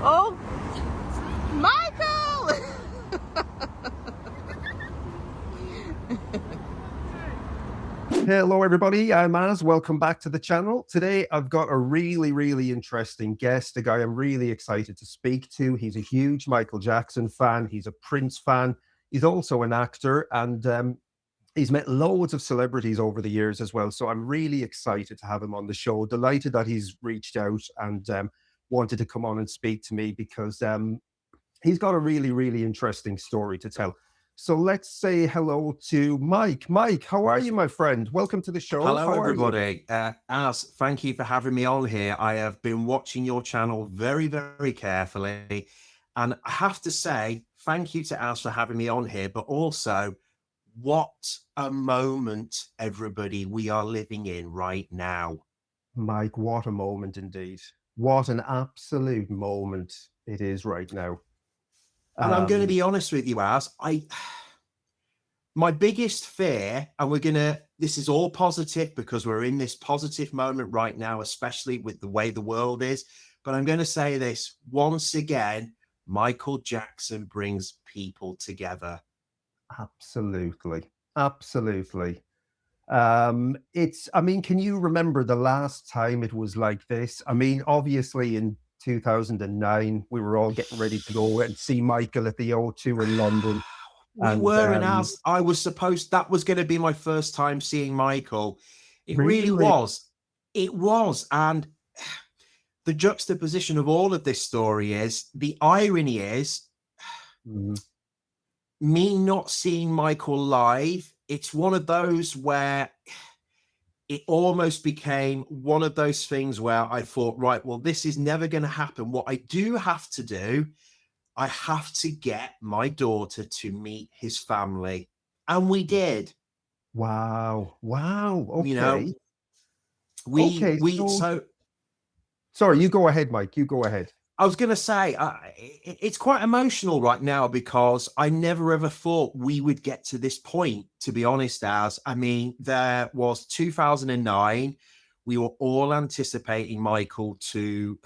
Oh, Michael! Hello, everybody. I'm Az. Welcome back to the channel. Today, I've got a really interesting guest, a guy I'm really excited to speak to. He's a huge Michael Jackson fan. He's a Prince fan. He's also an actor, and he's met loads of celebrities over the years as well. So I'm really excited to have him on the show. Delighted that he's reached out and wanted to come on and speak to me because he's got a really interesting story to tell. So let's say hello to Mike. Mike, how are you, my friend? Welcome to the show. Hello, everybody. Az, thank you for having me on here. I have been watching your channel very carefully. And I have to say, thank you to Az for having me on here, but also, what a moment, everybody, we are living in right now. Mike, what a moment indeed. What an absolute moment it is right now. And I'm going to be honest with you, Az, my biggest fear, and this is all positive because we're in this positive moment right now, especially with the way the world is. But I'm going to say this once again, Michael Jackson brings people together. Absolutely. I mean, can you remember the last time it was like this? I mean, obviously in 2009, we were all getting ready to go and see Michael at the O2 in London. And I was supposed, that was going to be my first time seeing Michael. It really was. It was. And the juxtaposition of all of this story is, the irony is, me not seeing Michael live, it's one of those where it almost became one of those things where I thought, right, well, this is never going to happen. What I do have to do, I have to get my daughter to meet his family. And we did. Wow. Okay. You know, so sorry, you go ahead, Mike. You go ahead. I was going to say, it's quite emotional right now because I never ever thought we would get to this point, to be honest, Az. I mean, there was 2009. We were all anticipating Michael to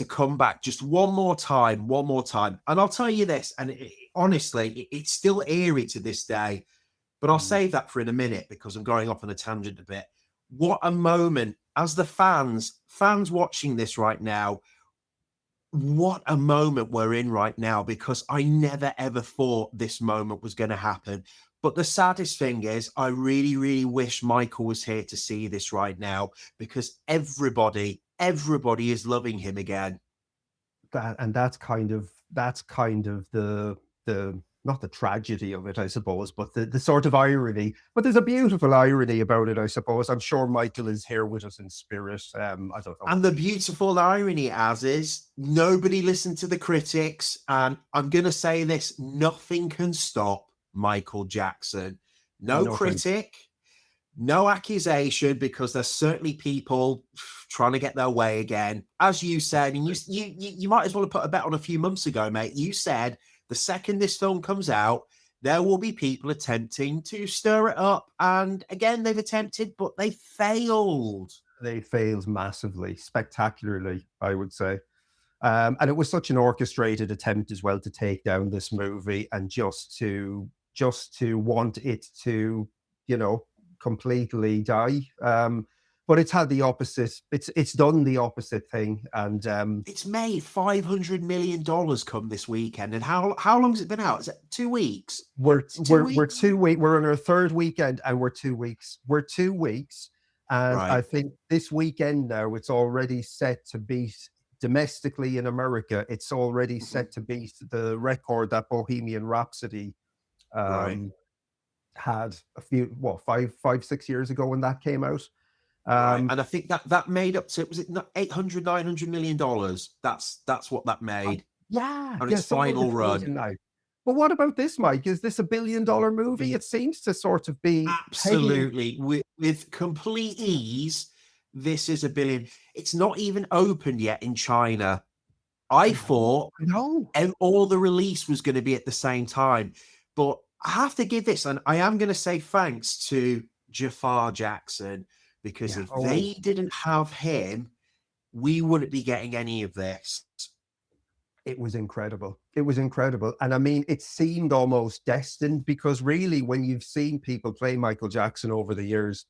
come back just one more time. And I'll tell you this, and honestly, it's still eerie to this day, but I'll save that for in a minute because I'm going off on a tangent a bit. What a moment. As the fans watching this right now, what a moment we're in right now, because I never ever thought this moment was going to happen. But the saddest thing is, I really wish Michael was here to see this right now, because everybody is loving him again. That's kind of the not the tragedy of it, I suppose, but the sort of irony. But there's a beautiful irony about it, I suppose. I'm sure Michael is here with us in spirit. I don't know. And the beautiful irony, Az, is nobody listened to the critics. And I'm going to say this, nothing can stop Michael Jackson. No critic, no accusation, because there's certainly people trying to get their way again. As you said, and you might as well have put a bet on a few months ago, mate. You said the second this film comes out, there will be people attempting to stir it up. And again, they've attempted, but they failed. They failed massively, spectacularly, I would say. And it was such an orchestrated attempt as well to take down this movie, and just to want it to, you know, completely die. But it's had the opposite. It's done the opposite thing, and it's made $500 million come this weekend. And how long has it been out? Is it 2 weeks? We're 2 weeks. We're on our third weekend, and we're 2 weeks. And right. I think this weekend now, it's already set to beat domestically in America. It's already set to beat the record that Bohemian Rhapsody had a few, 5-6 years ago when that came out. And I think that made up to, was it not $800-900 million? That's what that made. On its final run. Now. But what about this, Mike? Is this $1 billion movie? It seems to sort of be absolutely with complete ease. This is $1 billion. It's not even opened yet in China. I thought all the release was going to be at the same time, but I have to give this, and I am going to say thanks to Jafar Jackson, because if they didn't have him, we wouldn't be getting any of this. It was incredible. It was incredible. And I mean, it seemed almost destined, because really, when you've seen people play Michael Jackson over the years,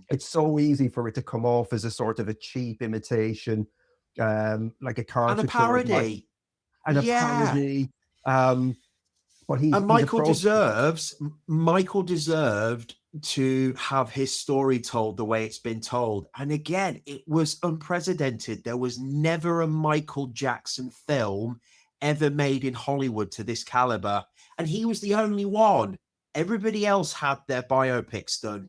it's so easy for it to come off as a sort of a cheap imitation, like a And a caricature of parody. and a Yeah. parody. But And he's approached Michael deserved to have his story told the way it's been told. And again, it was unprecedented. There was never a Michael Jackson film ever made in Hollywood to this caliber. And he was the only one. Everybody else had their biopics done.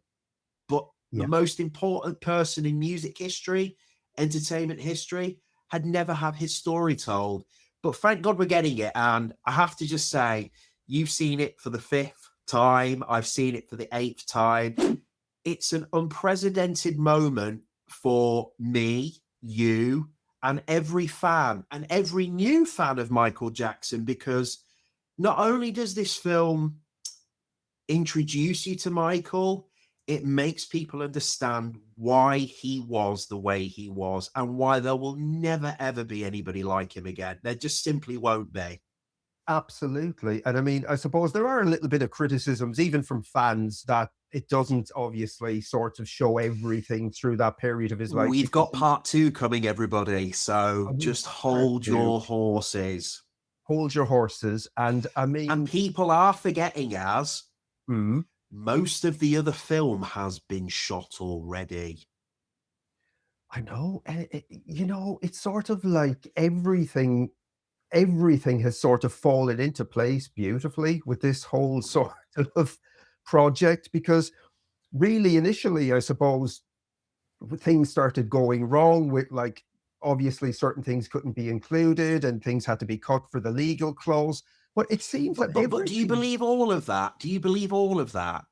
But the most important person in music history, entertainment history, had never had his story told. But thank God we're getting it. And I have to just say, you've seen it for the 5th time. I've seen it for the 8th time. It's an unprecedented moment for me, you, and every fan, and every new fan of Michael Jackson, because not only does this film introduce you to Michael, it makes people understand why he was the way he was, and why there will never, ever be anybody like him again. There just simply won't be. Absolutely. And I mean, I suppose there are a little bit of criticisms, even from fans, that it doesn't obviously sort of show everything through that period of his life. We've got part 2 coming, everybody. So just hold your horses. Hold your horses. And I mean, and people are forgetting, as most of the other film has been shot already. I know. You know, it's sort of like everything has sort of fallen into place beautifully with this whole sort of project, because really initially, I suppose, things started going wrong with, like, obviously certain things couldn't be included and things had to be cut for the legal clause. But it seems But that do you believe all of that? Do you believe all of that?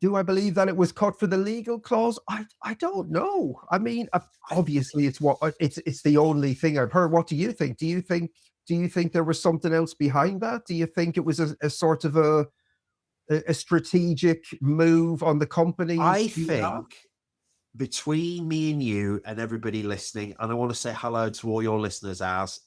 Do I believe that it was cut for the legal clause? I don't know. I mean, obviously, it's the only thing I've heard. What do you think? Do you think there was something else behind that? Do you think it was a sort of a strategic move on the company's I behalf? think between me and you and everybody listening, and I want to say hello to all your listeners, as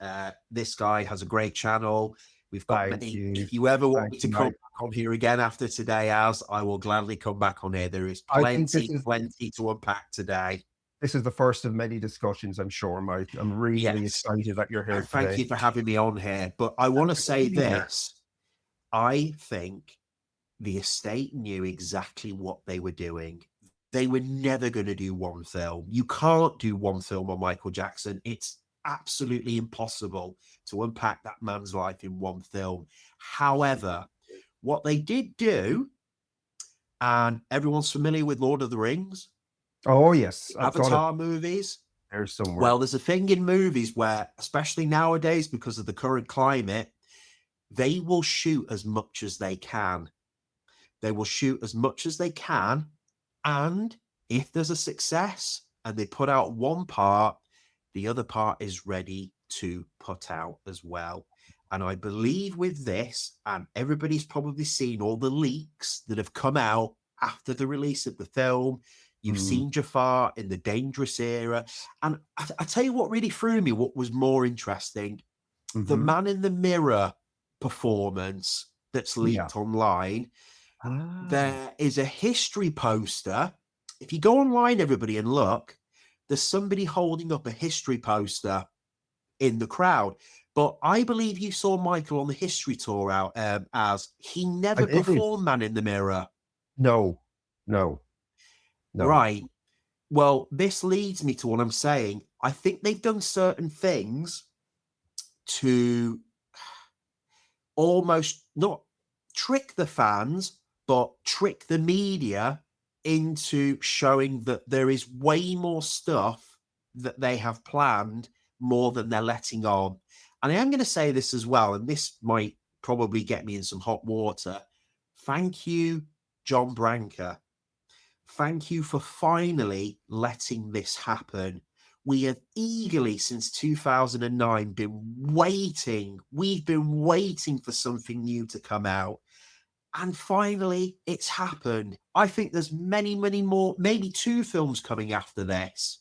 this guy has a great channel. We've got many. If you ever want me to come back on here again after today, as I will gladly come back on here. There is plenty to unpack today. This is the first of many discussions, I'm sure, Mike. I'm really excited that you're here today. Thank you for having me on here. But I want to say this. I think the estate knew exactly what they were doing. They were never going to do one film. You can't do one film on Michael Jackson. It's absolutely impossible to unpack that man's life in one film. However, what they did do, and everyone's familiar with Lord of the Rings. Oh, yes. Avatar movies. There's somewhere. Well, there's a thing in movies where, especially nowadays, because of the current climate, they will shoot as much as they can. They will shoot as much as they can. And if there's a success and they put out one part, the other part is ready to put out as well. And I believe with this, and everybody's probably seen all the leaks that have come out after the release of the film. You've seen Jafar in the Dangerous Era. And I tell you what really threw me, what was more interesting, the Man in the Mirror performance that's leaked online. There is a history poster. If you go online, everybody, and look, there's somebody holding up a history poster in the crowd. But I believe you saw Michael on the history tour out, as he never performed Man in the Mirror. No. Right. Well, this leads me to what I'm saying. I think they've done certain things to almost not trick the fans, but trick the media into showing that there is way more stuff that they have planned, more than they're letting on. And I am going to say this as well, and this might probably get me in some hot water. Thank you, John Branca. Thank you for finally letting this happen. We have eagerly, since 2009, been waiting. We've been waiting for something new to come out. And finally, it's happened. I think there's many, many more, maybe 2 films coming after this.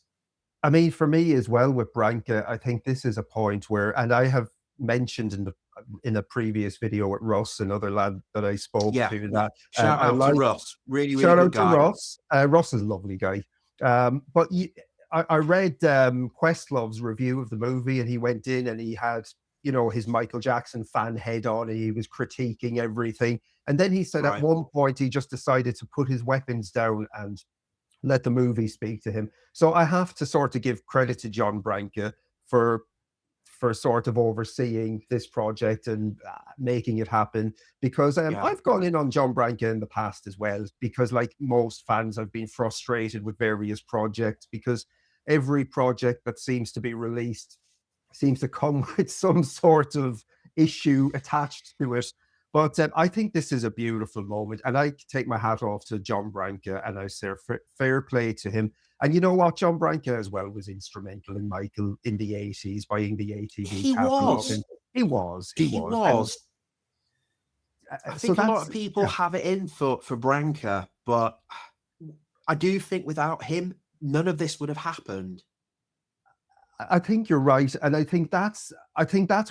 I mean, for me as well with Branca, I think this is a point where, and I have mentioned in a previous video with Russ, another lad that I spoke Yeah. to, that Shout I out to like. Russ. Really, really Shout good out to guy. Ross. Ross is a lovely guy. But I read Questlove's review of the movie, and he went in and he had, his Michael Jackson fan head on, and he was critiquing everything. And then he said at Right. one point he just decided to put his weapons down and let the movie speak to him. So I have to sort of give credit to John Branca for sort of overseeing this project and making it happen, because Yeah. I've gone in on John Branca in the past as well, because like most fans I've been frustrated with various projects, because every project that seems to be released seems to come with some sort of issue attached to it. But I think this is a beautiful moment, and I take my hat off to John Branca, and I say fair play to him. And you know what? John Branca as well was instrumental in Michael in the 80s, buying the ATV He catalog. And was. he was. He was. I So think a lot that's, of people have it in for Branca, but I do think without him, none of this would have happened. I think you're right, and I think that's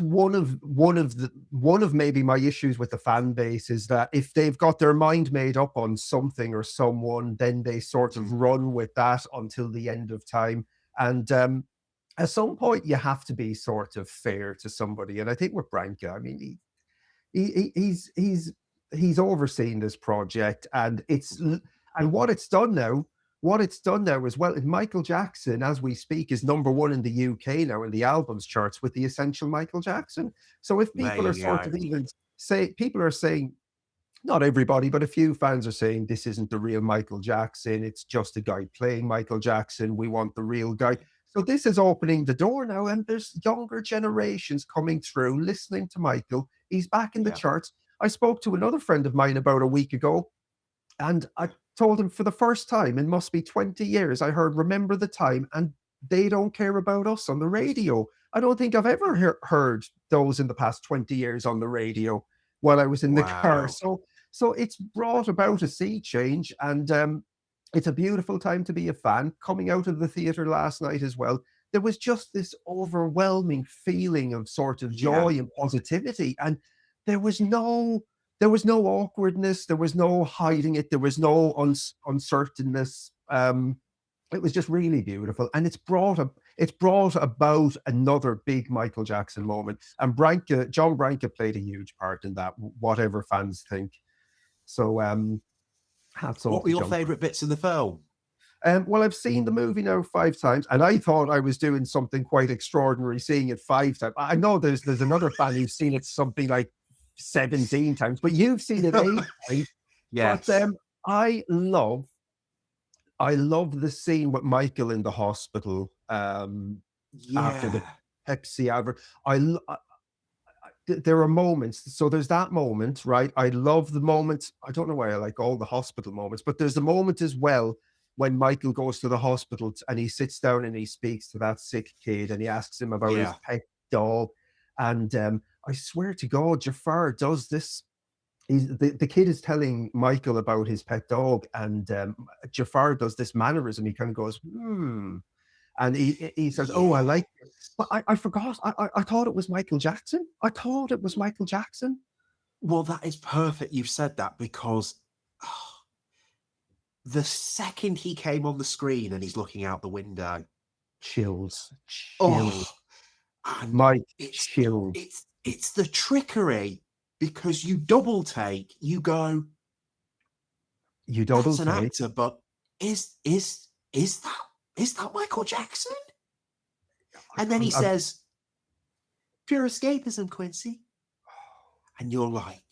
one of maybe my issues with the fan base, is that if they've got their mind made up on something or someone, then they sort of run with that until the end of time. And at some point, you have to be sort of fair to somebody. And I think with Branca, I mean, he's overseen this project, and what it's done now. What it's done now as well, and Michael Jackson, as we speak, is #1 in the UK now in the albums charts with the Essential Michael Jackson. So if people are sort of even people are saying, not everybody, but a few fans are saying this isn't the real Michael Jackson, it's just a guy playing Michael Jackson, we want the real guy. So this is opening the door now, and there's younger generations coming through listening to Michael. He's back in the charts. I spoke to another friend of mine about a week ago, and I told him for the first time in must be 20 years, I heard Remember the Time, and They Don't Care About Us on the radio. I don't think I've ever heard those in the past 20 years on the radio while I was in the car. So it's brought about a sea change, and it's a beautiful time to be a fan. Coming out of the theater last night as well, there was just this overwhelming feeling of sort of joy and positivity, and there was no awkwardness, there was no hiding it, there was no uncertainness. It was just really beautiful, and it's brought about another big Michael Jackson moment. And John Branca played a huge part in that, whatever fans think. So hats off. What were your favorite bits of the film? Well, I've seen the movie now 5 times, and I thought I was doing something quite extraordinary seeing it 5 times. I know there's another fan who's seen it something like 17 times, but you've seen it 8 times. Yes. But I love the scene with Michael in the hospital after the Pepsi advert. There are moments. So there's that moment, right? I love the moment. I don't know why I like all the hospital moments, but there's the moment as well when Michael goes to the hospital and he sits down and he speaks to that sick kid and he asks him about his pet dog. And I swear to God, Jafar does this. The kid is telling Michael about his pet dog, and Jafar does this mannerism. He kind of goes, and he says, "Oh, I like it." But I forgot. I thought it was Michael Jackson. I thought it was Michael Jackson. Well, that is perfect you've said that, because the second he came on the screen and he's looking out the window, chills. And Mike, chills. It's the trickery, because you double take, you go, that's an actor, but is that Michael Jackson? And then he says, pure escapism, Quincy. And you're like,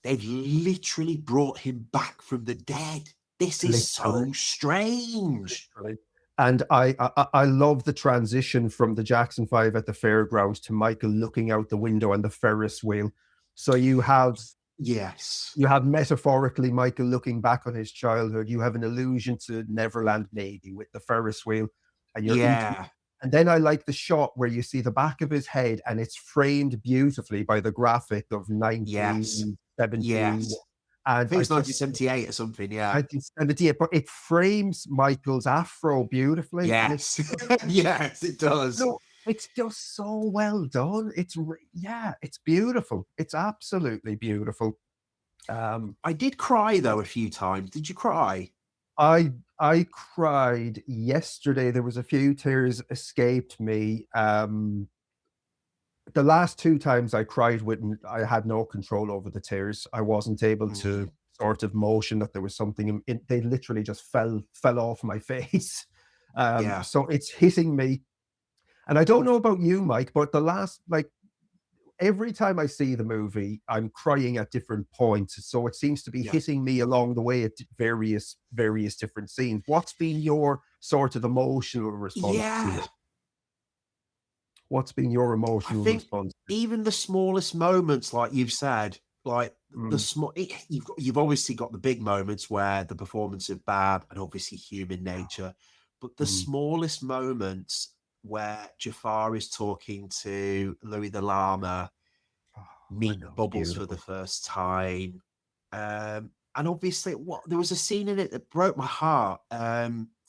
they've literally brought him back from the dead. This is so strange. And I love the transition from the Jackson 5 at the fairgrounds to Michael looking out the window and the Ferris wheel. So you have metaphorically Michael looking back on his childhood. You have an allusion to Neverland maybe with the Ferris wheel. And and then I like the shot where you see the back of his head and it's framed beautifully by the graphic of 1970. I And think I it's just 1978 or something. Yeah. 1978, but it frames Michael's afro beautifully, and it's Yes. Yes, it does. no, it's just so well done. Yeah, it's beautiful. It's absolutely beautiful. I did cry though a few times. Did you cry? I cried yesterday. There was a few tears escaped me. The last two times I cried with, I had no control over the tears. I wasn't able to Mm, sort of motion that there was something they literally just fell off my face. yeah. So it's hitting me. And I don't know about you, Mike, but the last, like, every time I see the movie, I'm crying at different points. So it seems to be Yeah. hitting me along the way at various different scenes. What's been your sort of emotional response to Yeah. it? What's been your I emotional think response to it? even the smallest moments, like you've said, like the Mm, small, you've obviously got the big moments where the performance of Bab and obviously human nature, but the mm. smallest moments where Jafar is talking to Louis the Llama, Oh, I meeting know, it's Bubbles for the beautiful. first time. And obviously, what there was a scene in it that broke my heart,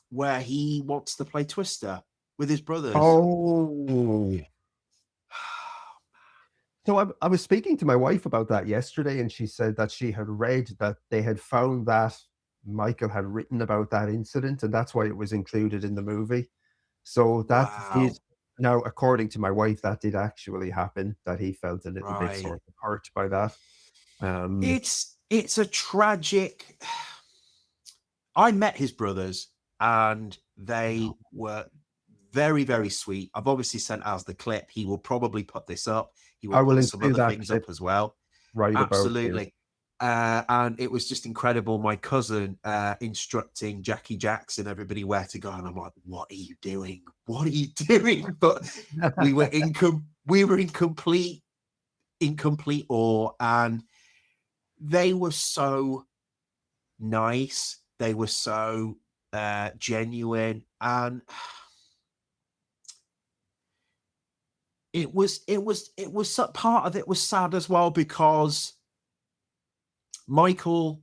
where he wants to play Twister with his brothers. Oh, so I was speaking to my wife about that yesterday, and she said that she had read that they had found that Michael had written about that incident, and that's why it was included in the movie. So that Wow. did now, according to my wife, that did actually happen, that he felt a little bit Right. sort of hurt by that. Um, It's a tragic. I met his brothers and no, they were very, very sweet. I've obviously sent as the clip. He will probably put this up. He will I will put some include other that things clip up as well. right about here. Absolutely. And it was just incredible. My cousin instructing Jackie Jackson, everybody where to go. And I'm like, what are you doing? What are you doing? But we were in complete awe. And they were so nice. They were so genuine, and part of it was sad as well because Michael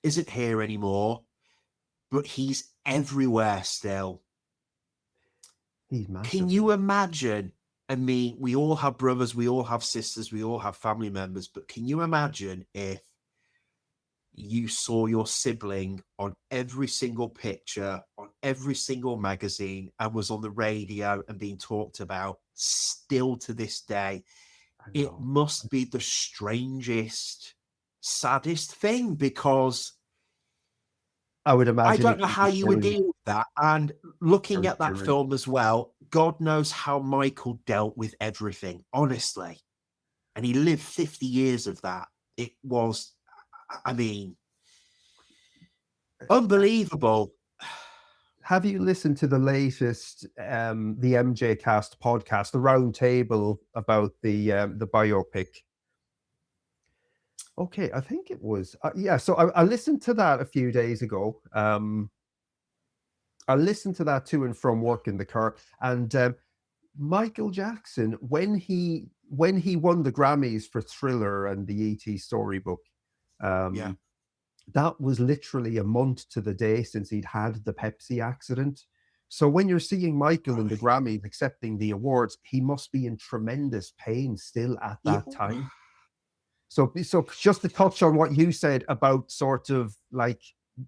isn't here anymore, but he's everywhere still. He's Can massive, you man. imagine? I mean, we all have brothers, we all have sisters, we all have family members, but can you imagine if you saw your sibling on every single picture, on every single magazine, and was on the radio and being talked about still to this day? I It know. must be the strangest, saddest thing because I would I imagine don't it know can how be you would very, deal with that. And looking very at that serious. film as well, God knows how Michael dealt with everything, honestly. And he lived 50 years of that. It was, I mean, unbelievable. Have you listened to the latest, the MJ Cast podcast, the round table about the biopic? Okay, I think it was, yeah. So I listened to that a few days ago. I listened to that to and from work in the car, and Michael Jackson, when he won the Grammys for Thriller and the E.T. storybook, Yeah. um, that was literally a month to the day since he'd had the Pepsi accident. So when you're seeing Michael in the Right. Grammys accepting the awards, he must be in tremendous pain still at Yeah. that time. So just to touch on what you said about sort of like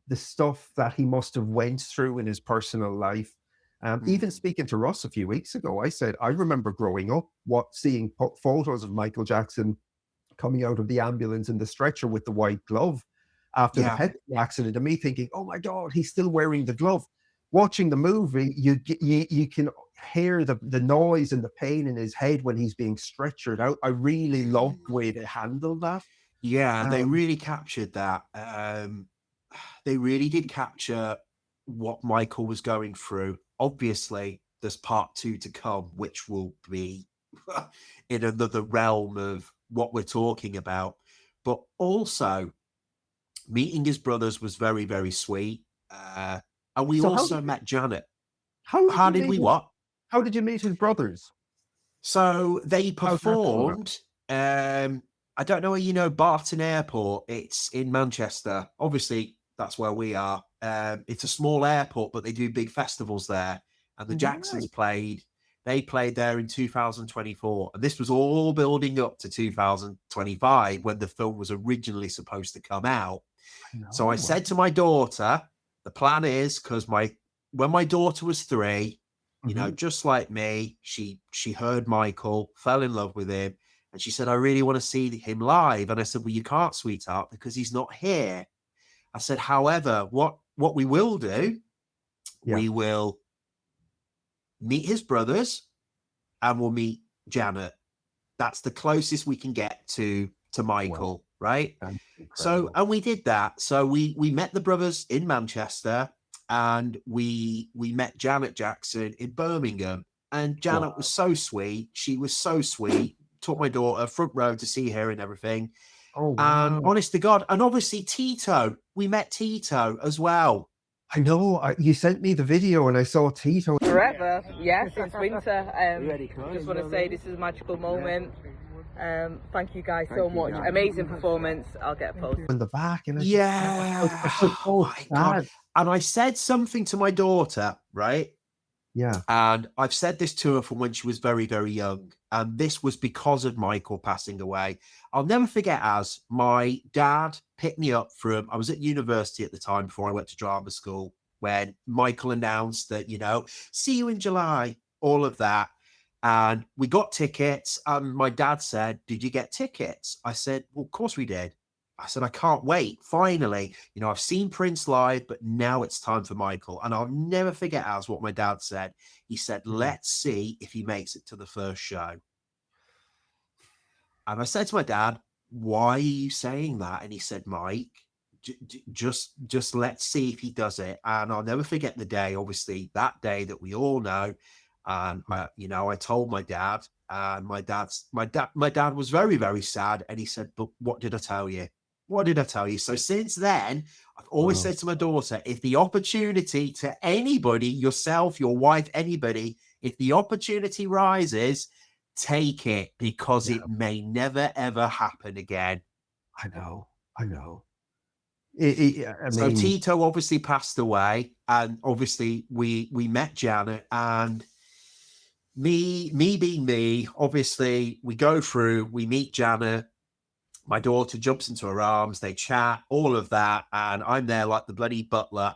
the stuff that he must have went through in his personal life. Even Mm. speaking to Russ a few weeks ago, I said I remember growing up, seeing photos of Michael Jackson coming out of the ambulance in the stretcher with the white glove after the Yeah. Pepsi accident, and me thinking, "Oh my God, he's still wearing the glove." Watching the movie, you can hear the noise and the pain in his head when he's being stretchered out. I really love the way they handled that. Yeah, they Um, really captured that. They really did capture what Michael was going through. Obviously, there's part two to come, which will be in another realm of what we're talking about. But also, meeting his brothers was very, very sweet. And we so also met Janet. how did How you did meet we his what? Brothers? So they How'd that come about? performed. Um, I don't know where you know Barton Airport. It's in Manchester. Obviously, that's where we are. It's a small airport, but they do big festivals there. And the Jacksons played. They played there in 2024. And this was all building up to 2025 when the film was originally supposed to come out. So I said to my daughter, the plan is, because when my daughter was 3, you know, just like me, she heard Michael, fell in love with him, and she said, I really want to see him live. And I said, well, you can't, sweetheart, because he's not here. I said, however, what we will do, we will meet his brothers and we'll meet Janet. That's the closest we can get to Michael, right? So, and we did that. So we met the brothers in Manchester, and we met Janet Jackson in Birmingham. And Janet was so sweet. She was so sweet. Took my daughter front row to see her and everything. And honest to God, and obviously Tito, we met Tito as well. I know. You sent me the video and I saw Tito. Forever, yeah, since winter. Just want to say this is a magical moment. Thank you guys so much. Amazing performance. I'll get a post. In the back. And oh my God. And I said something to my daughter, right? Yeah. And I've said this to her from when she was very, very young. And this was because of Michael passing away. I'll never forget, as my dad picked me up from, I was at university at the time before I went to drama school, when Michael announced that, you know, see you in July, all of that. And we got tickets. And my dad said, did you get tickets? I said, well, of course we did. I said, I can't wait. Finally, you know, I've seen Prince live, but now it's time for Michael. And I'll never forget as what my dad said. He said, let's see if he makes it to the first show. And I said to my dad, why are you saying that? And he said, Mike, just let's see if he does it. And I'll never forget the day, obviously, that day that we all know. And you know, I told my dad, and my dad was very, very sad. And he said, but what did I tell you? What did I tell you? So since then, I've always said to my daughter, if the opportunity to anybody, yourself, your wife, anybody, if the opportunity rises, take it, because it may never, ever happen again. I know. So Tito obviously passed away, and obviously we met Janet, and me being me, obviously we go through, we meet Janet. My daughter jumps into her arms, they chat, all of that. And I'm there like the bloody butler.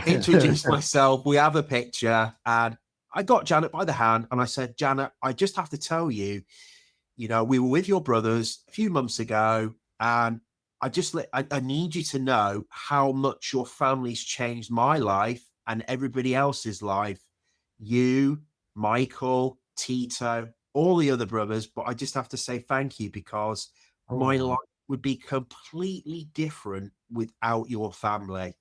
Introduce myself. We have a picture. And I got Janet by the hand and I said, Janet, I just have to tell you, you know, we were with your brothers a few months ago. And I need you to know how much your family's changed my life and everybody else's life. You, Michael, Tito, all the other brothers, but I just have to say thank you, because my life would be completely different without your family.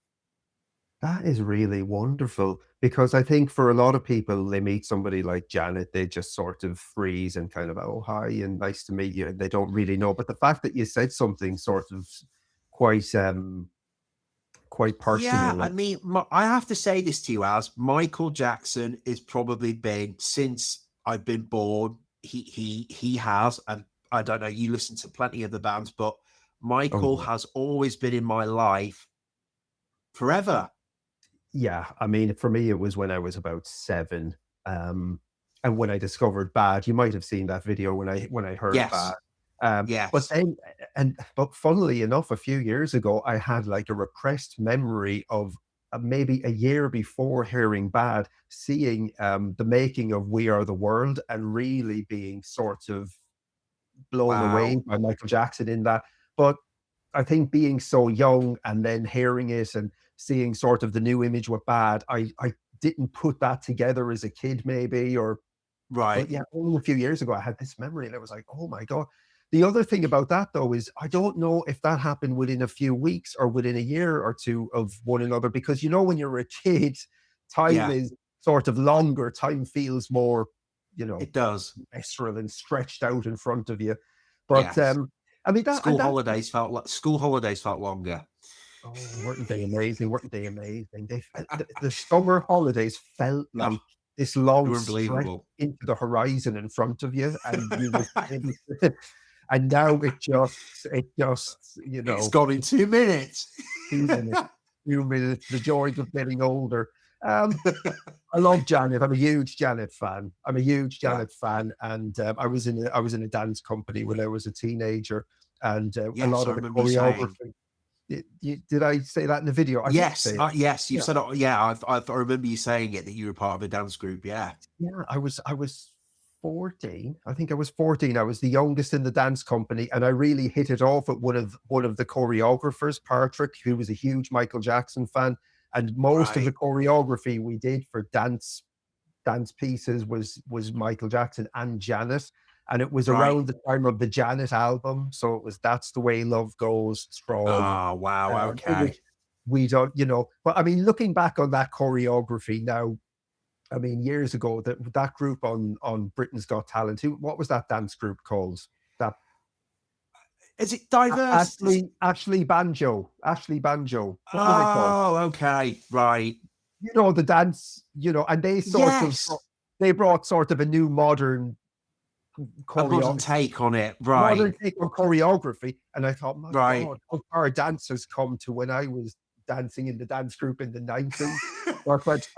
That is really wonderful, because I think for a lot of people, they meet somebody like Janet, they just sort of freeze and kind of, oh, hi, and nice to meet you. And they don't really know. But the fact that you said something sort of quite personal. Yeah, I mean, I have to say this to you, as Michael Jackson is probably been, since I've been born, he has, and I don't know, you listen to plenty of the bands, but Michael has always been in my life forever. Yeah, I mean, for me, it was when I was about 7, and when I discovered Bad. You might have seen that video when I heard Bad. But then, but funnily enough, a few years ago, I had like a repressed memory of maybe a year before hearing Bad, seeing the making of We Are the World, and really being sort of blown away by Michael Jackson in that. But I think being so young and then hearing it and seeing sort of the new image with Bad, I didn't put that together as a kid, maybe, or right. But yeah, only a few years ago, I had this memory, and I was like, oh my God. The other thing about that, though, is I don't know if that happened within a few weeks or within a year or two of one another, because, you know, when you're a kid, time is sort of longer. Time feels more, you know, it does, visceral and stretched out in front of you. But I mean, school holidays felt longer. Oh, weren't they amazing? Weren't they amazing? The summer holidays felt like this long stretch into the horizon in front of you, and you were And now it just, it's gone in 2 minutes. 2 minutes, the joys of getting older. I love Janet. I'm a huge Janet fan. And I was in a dance company when I was a teenager, and a lot of the choreography. Did I say that in the video? Yes, you said it. Yeah, I remember you saying it, that you were part of a dance group. Yeah, I was 14. I think I was 14. I was the youngest in the dance company, and I really hit it off with one of the choreographers, Patrick, who was a huge Michael Jackson fan. And most of the choreography we did for dance pieces was Michael Jackson and Janet. And it was around the time of the Janet album. So it was That's the Way Love Goes from. Oh, wow. Okay. We don't, but I mean, looking back on that choreography now, I mean, years ago, that group on Britain's Got Talent, what was that dance group called? Is it Diverse? Ashley Banjo. Ashley Banjo. What were they called? Oh, okay. Right. The dance, and they they brought sort of a new modern take on it. Right. Modern take on choreography. And I thought, my God, how far dancers come to when I was dancing in the dance group in the 90s.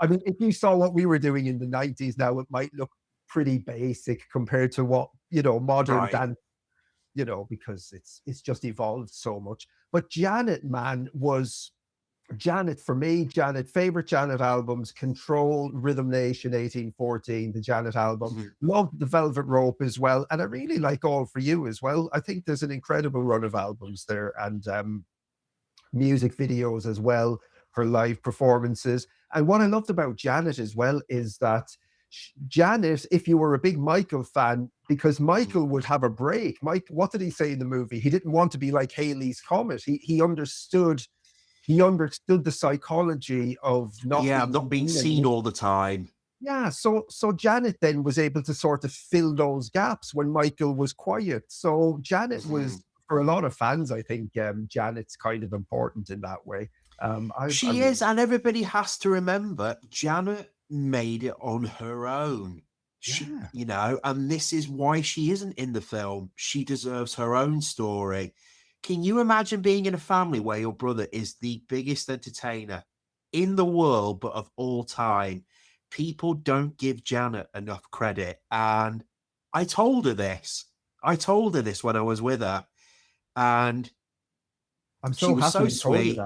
I mean, if you saw what we were doing in the 90s now, it might look pretty basic compared to what, modern dance, because it's just evolved so much. But Janet, for me, favorite Janet albums: Control, Rhythm Nation, 1814, the Janet album. Loved the Velvet Rope as well. And I really like All For You as well. I think there's an incredible run of albums there, and music videos as well, her live performances. And what I loved about Janet as well is that Janet, if you were a big Michael fan, because Michael would have a break. Mike, what did he say in the movie? He didn't want to be like Halley's Comet. He understood the psychology of not being seen all the time. Yeah, so Janet then was able to sort of fill those gaps when Michael was quiet. So Janet was, for a lot of fans, I think Janet's kind of important in that way. She is, and everybody has to remember, Janet made it on her own. And this is why she isn't in the film. She deserves her own story. Can you imagine being in a family where your brother is the biggest entertainer in the world, but of all time? People don't give Janet enough credit. And I told her this. When I was with her. And I'm so she was happy so sweet.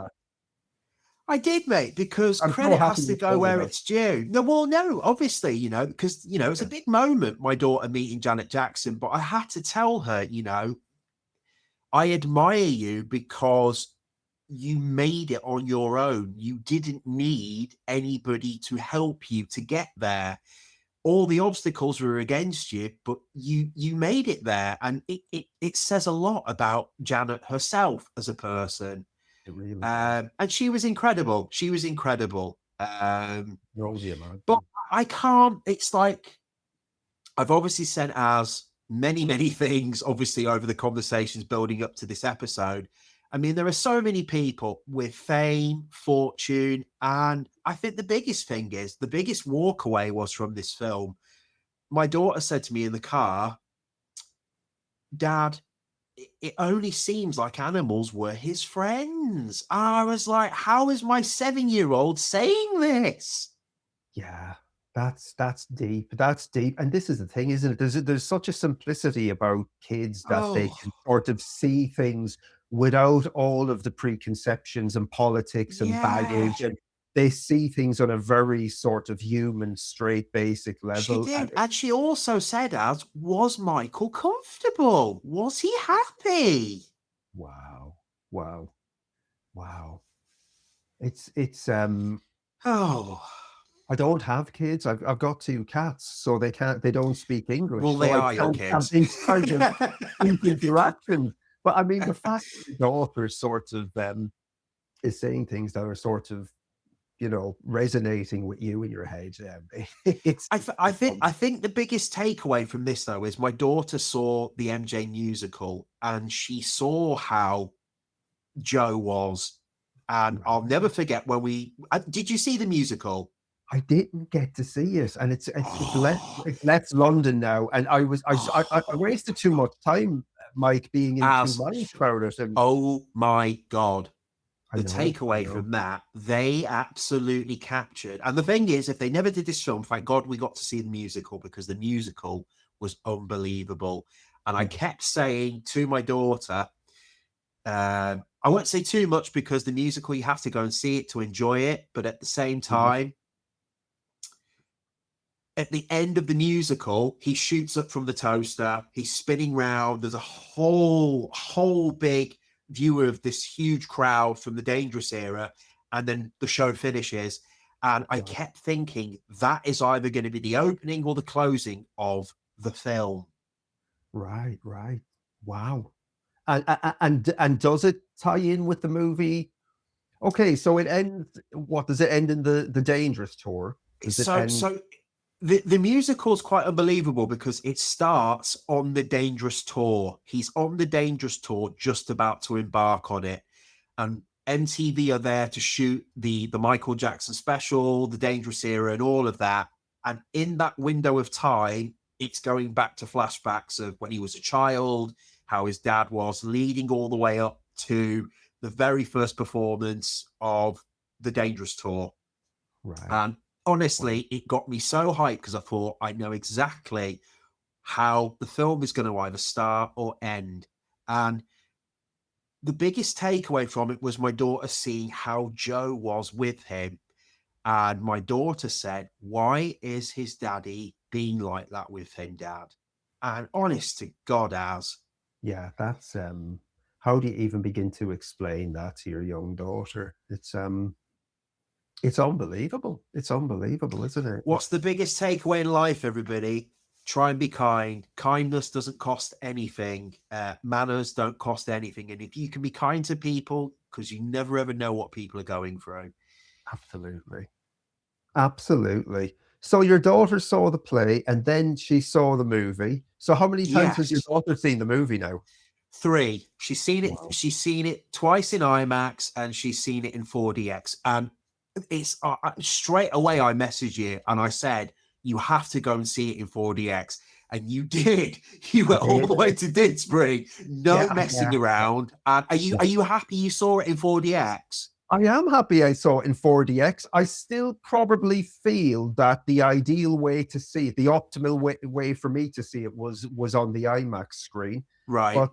I did, mate, because credit has to go where it's due. No, obviously, because, it's a big moment, my daughter meeting Janet Jackson, but I had to tell her, I admire you because you made it on your own. You didn't need anybody to help you to get there. All the obstacles were against you, but you made it there. And it says a lot about Janet herself as a person. It really and she was incredible. But I can't, it's like, I've obviously sent as many, many things, obviously, over the conversations building up to this episode. I mean, there are so many people with fame, fortune, and I think the biggest walkaway was from this film. My daughter said to me in the car, Dad, it only seems like animals were his friends. I was like, how is my 7-year-old saying this? Yeah, that's deep. That's deep. And this is the thing, isn't it? There's such a simplicity about kids that they can sort of see things without all of the preconceptions and politics and baggage. And they see things on a very sort of human, straight, basic level. She did. And she also said, was Michael comfortable? Was he happy? Wow. It's I don't have kids. I've got 2 cats, so they don't speak English. Well, they are your kids. These kind of interactions. But I mean, the fact that the daughter sort of is saying things that are sort of, resonating with you in your head. I think the biggest takeaway from this, though, is my daughter saw the MJ musical and she saw how Joe was. And I'll never forget when did you see the musical? I didn't get to see it, and it's left London now. And I wasted too much time Mike being in two As minds about it. And oh my God. The I takeaway know. from that, they absolutely captured. And the thing is, if they never did this film, thank God we got to see the musical, because the musical was unbelievable. And I Yes. kept saying to my daughter, I won't say too much because the musical, you have to go and see it to enjoy it. But at the same time, at the end of the musical, he shoots up from the toaster, he's spinning round. There's a whole big view of this huge crowd from the Dangerous era, and then the show finishes. And I kept thinking that is either going to be the opening or the closing of the film. Right. Wow. And does it tie in with the movie? Okay, so it ends. What does it end in the Dangerous tour? Does it end? So the musical is quite unbelievable because it starts on the Dangerous tour. He's on the Dangerous tour, just about to embark on it, and MTV are there to shoot the Michael Jackson special, the Dangerous era, and all of that. And in that window of time, it's going back to flashbacks of when he was a child, how his dad was, leading all the way up to the very first performance of the Dangerous tour. Right. And honestly, it got me so hyped because I thought I know exactly how the film is going to either start or end. And the biggest takeaway from it was my daughter seeing how Joe was with him. And my daughter said, "Why is his daddy being like that with him, Dad?" And honest to God, Yeah, that's how do you even begin to explain that to your young daughter? It's unbelievable. It's unbelievable, isn't it? what's the biggest takeaway in life, everybody? Try and be kind. Kindness doesn't cost anything. Manners don't cost anything. And if you can be kind to people, because you never ever know what people are going through. Absolutely. Absolutely. So your daughter saw the play and then she saw the movie. So how many times has your Yes. daughter seen the movie now? 3. She's seen it. Wow. She's seen it twice in IMAX and she's seen it in 4DX. And it's straight away I messaged you and I said, you have to go and see it in 4DX. And you did. You went all the way to Didsbury, no messing around. And are you happy you saw it in 4DX? I am happy I saw it in 4DX. I still probably feel that the ideal way to see it, the optimal way for me to see it was on the IMAX screen. Right. But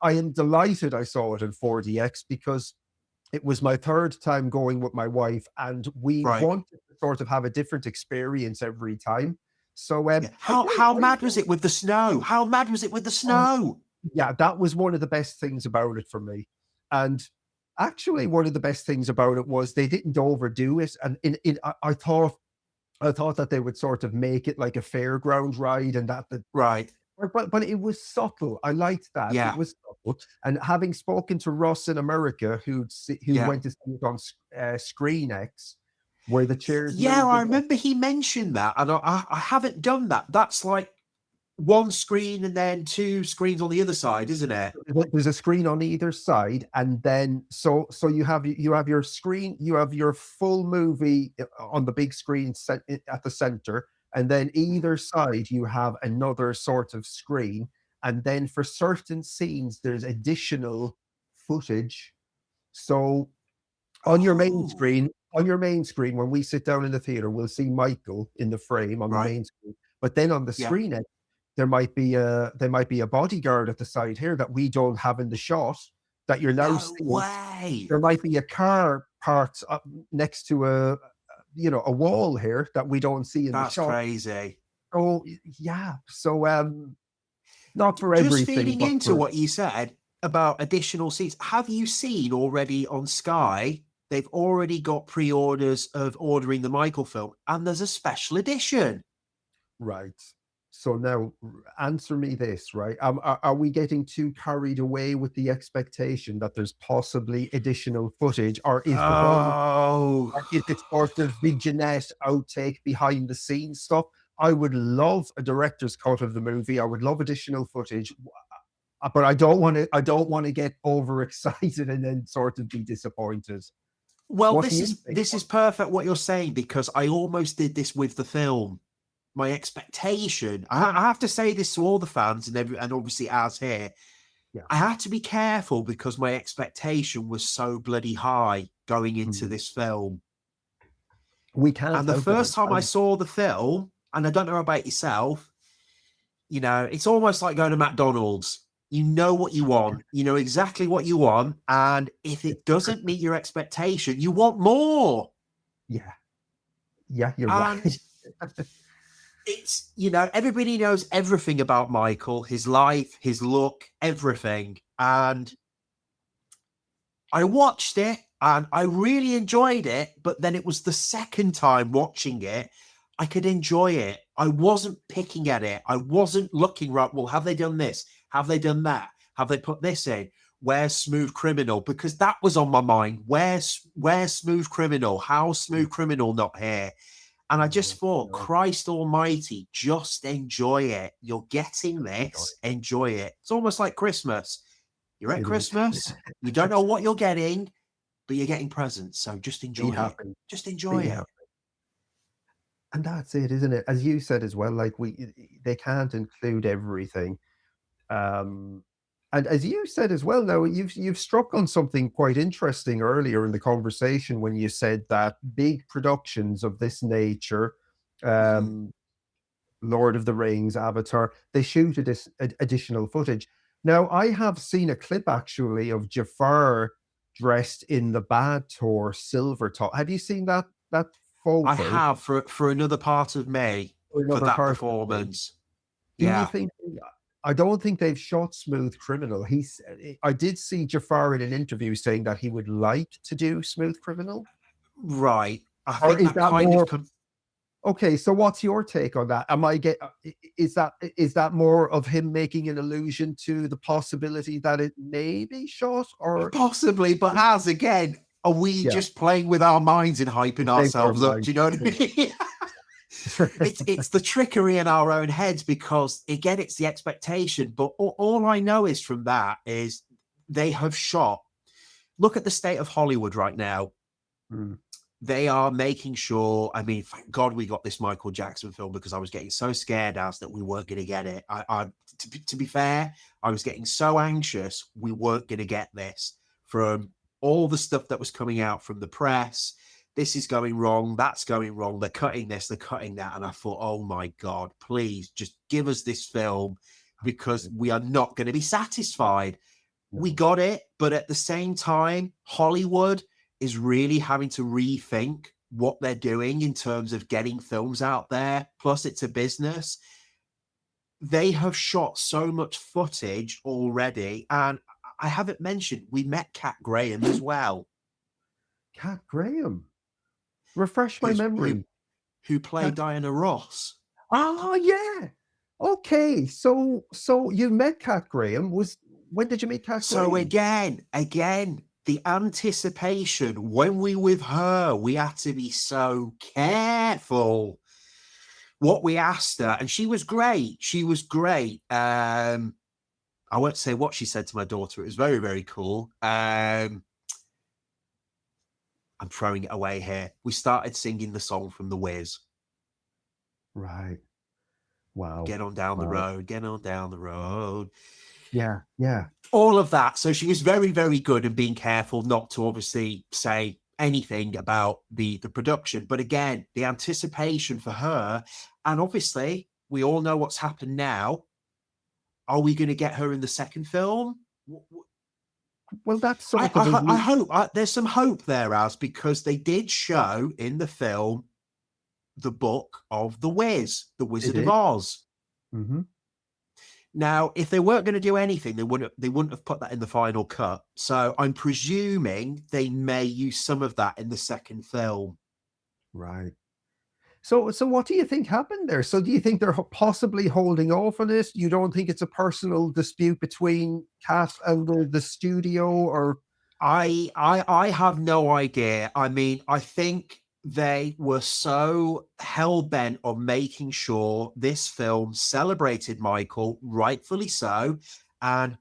I am delighted I saw it in 4DX because it was my third time going with my wife, and we wanted to sort of have a different experience every time. So how mad was it with the snow? How mad was it with the snow? Yeah, that was one of the best things about it for me. And actually, one of the best things about it was they didn't overdo it. And I thought that they would sort of make it like a fairground ride, and that the but it was subtle. I liked that. Yeah. It was subtle. And having spoken to Russ in America, who went to see it on Screen X, where the chairs. Yeah, I remember he mentioned that, and I haven't done that. That's like one screen and then 2 screens on the other side, isn't it? There's a screen on either side, and then so you have your screen, you have your full movie on the big screen set at the center, and then either side you have another sort of screen, and then for certain scenes there's additional footage. So on your main screen, when we sit down in the theater, we'll see Michael in the frame on the main screen, but then on the screen there might be a bodyguard at the side here that we don't have in the shot that you're now seeing. There might be a car parked up next to a wall here that we don't see in the shot. That's crazy. Oh yeah. So not for everything. Just feeding into what you said about additional seats. Have you seen already on Sky? They've already got pre-orders of ordering the Michael film, and there's a special edition. Right. So now answer me this, right? Are we getting too carried away with the expectation that there's possibly additional footage, or is it sort of vignette outtake behind the scenes stuff? I would love a director's cut of the movie. I would love additional footage, but I don't want to get overexcited and then sort of be disappointed. Well, this is perfect what you're saying, because I almost did this with the film. My expectation, I have to say this to all the fans and obviously ours here, Yeah. I had to be careful because my expectation was so bloody high going into this film. We can't And the help first it. time I saw the film, and I don't know about yourself, you know, it's almost like going to McDonald's. You know what you want. You know exactly what you want. And if it doesn't meet your expectation, you want more. Yeah. Yeah, you're And right. it's, you know, everybody knows everything about Michael, his life, his look, everything. And I watched it and I really enjoyed it. But then it was the second time watching it, I could enjoy it. I wasn't picking at it. I wasn't looking right. Well, have they done this? Have they done that? Have they put this in? Where's Smooth Criminal? Because that was on my mind. Where's Smooth Criminal? How's Smooth Criminal not here? And I just thought, Christ almighty, just enjoy it. You're getting this. Enjoy it. It's almost like Christmas. You're at Christmas. You don't know what you're getting, but you're getting presents. So just enjoy it. Just enjoy it. And that's it, isn't it? As you said as well, like they can't include everything. And as you said as well, now you've struck on something quite interesting earlier in the conversation when you said that big productions of this nature, Lord of the Rings, Avatar, they shoot additional footage. Now, I have seen a clip actually of Jafar dressed in the Bad Tour silver top. Have you seen that photo? I have for another part of May for that performance. Do you think? I don't think they've shot Smooth Criminal. I did see Jafar in an interview saying that he would like to do Smooth Criminal. Right. I think that kind more, of. Okay, so what's your take on that? Is that more of him making an allusion to the possibility that it may be shot, or possibly? But as again, are we just playing with our minds and hyping ourselves up? Do you know what I mean? It's the trickery in our own heads, because again, it's the expectation. But all I know is from that is they have shot. Look at the state of Hollywood right now. They are making sure. I mean, thank God we got this Michael Jackson film, because I was getting so scared as that we weren't going to get it. To be fair, I was getting so anxious we weren't going to get this from all the stuff that was coming out from the press. This is going wrong. That's going wrong. They're cutting this. They're cutting that. And I thought, oh my God, please just give us this film, because we are not going to be satisfied. We got it. But at the same time, Hollywood is really having to rethink what they're doing in terms of getting films out there. Plus, it's a business. They have shot so much footage already. And I haven't mentioned, we met Kat Graham as well. Kat Graham? Refresh my memory. Who played Diana Ross. Oh, yeah. Okay. So you met Kat Graham. When did you meet Kat Graham? So again, the anticipation when we with her, we had to be so careful what we asked her, and she was great. I won't say what she said to my daughter. It was very, very cool. I'm throwing it away here. We started singing the song from The Wiz. Right. Wow. Get on down the road. Get on down the road. Yeah. All of that. So she was very, very good in being careful not to obviously say anything about the production. But again, the anticipation for her, and obviously we all know what's happened now. Are we going to get her in the second film? Well, that's I hope there's some hope there, as because they did show in the film the book of The Wiz, The Wizard of Oz. Mm-hmm. Now, if they weren't going to do anything, they wouldn't have put that in the final cut. So I'm presuming they may use some of that in the second film. Right. So what do you think happened there? So do you think they're possibly holding off on this? You don't think it's a personal dispute between Kat and the studio, or? I have no idea. I mean, I think they were so hell-bent on making sure this film celebrated Michael, rightfully so. And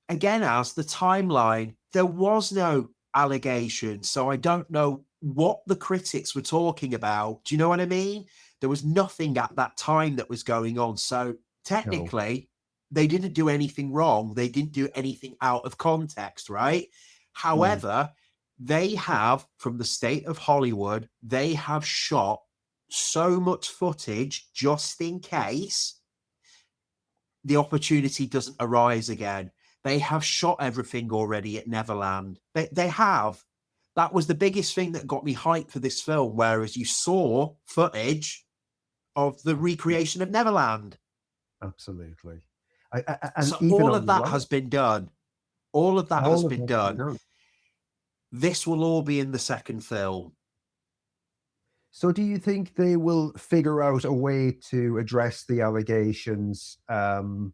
again, as the timeline, there was no allegation. So I don't know what the critics were talking about. Do you know what I mean? There was nothing at that time that was going on. So technically, They didn't do anything wrong. They didn't do anything out of context, right? However, they have, from the state of Hollywood, they have shot so much footage just in case the opportunity doesn't arise again. They have shot everything already at Neverland. They have. That was the biggest thing that got me hyped for this film, whereas you saw footage of the recreation of Neverland. Absolutely. And So even all of that has been done. All of that has been done. This will all be in the second film. So do you think they will figure out a way to address the allegations and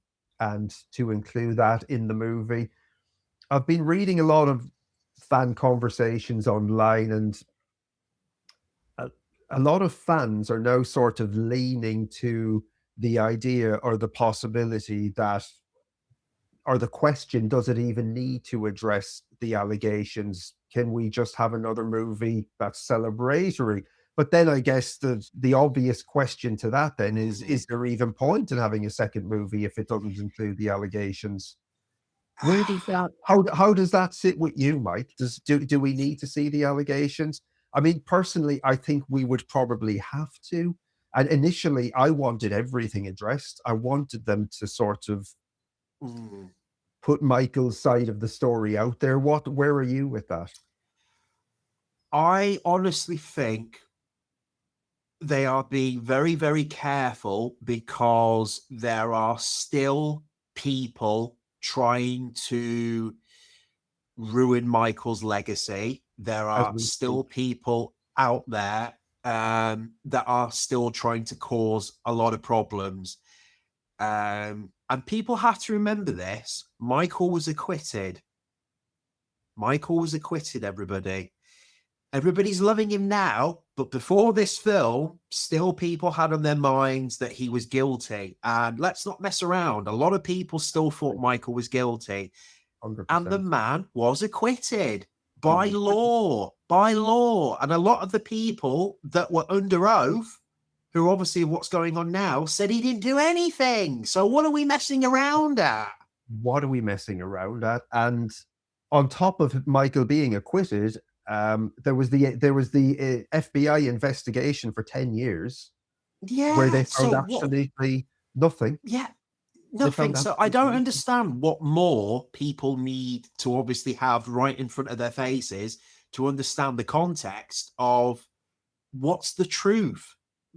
to include that in the movie? I've been reading a lot of fan conversations online, and a lot of fans are now sort of leaning to the idea or the possibility that, or the question, does it even need to address the allegations? Can we just have another movie that's celebratory? But then I guess the obvious question to that then is there even point in having a second movie if it doesn't include the allegations? Where does that, how does that sit with you, Mike? Do we need to see the allegations? I mean, personally, I think we would probably have to. And initially, I wanted everything addressed. I wanted them to sort of put Michael's side of the story out there. Where are you with that? I honestly think they are being very, very careful because there are still people trying to ruin Michael's legacy. There are still people out there that are still trying to cause a lot of problems. And people have to remember this. Michael was acquitted. Michael was acquitted, everybody. Everybody's loving him now, but before this film, still people had on their minds that he was guilty. And let's not mess around. A lot of people still thought Michael was guilty. 100%. And the man was acquitted by law, by law. And a lot of the people that were under oath, who obviously what's going on now, said he didn't do anything. So what are we messing around at? What are we messing around at? And on top of Michael being acquitted, there was the FBI investigation for 10 years. Yeah. Where they found absolutely nothing. Yeah. Nothing. So I don't understand what more people need to obviously have right in front of their faces to understand the context of what's the truth.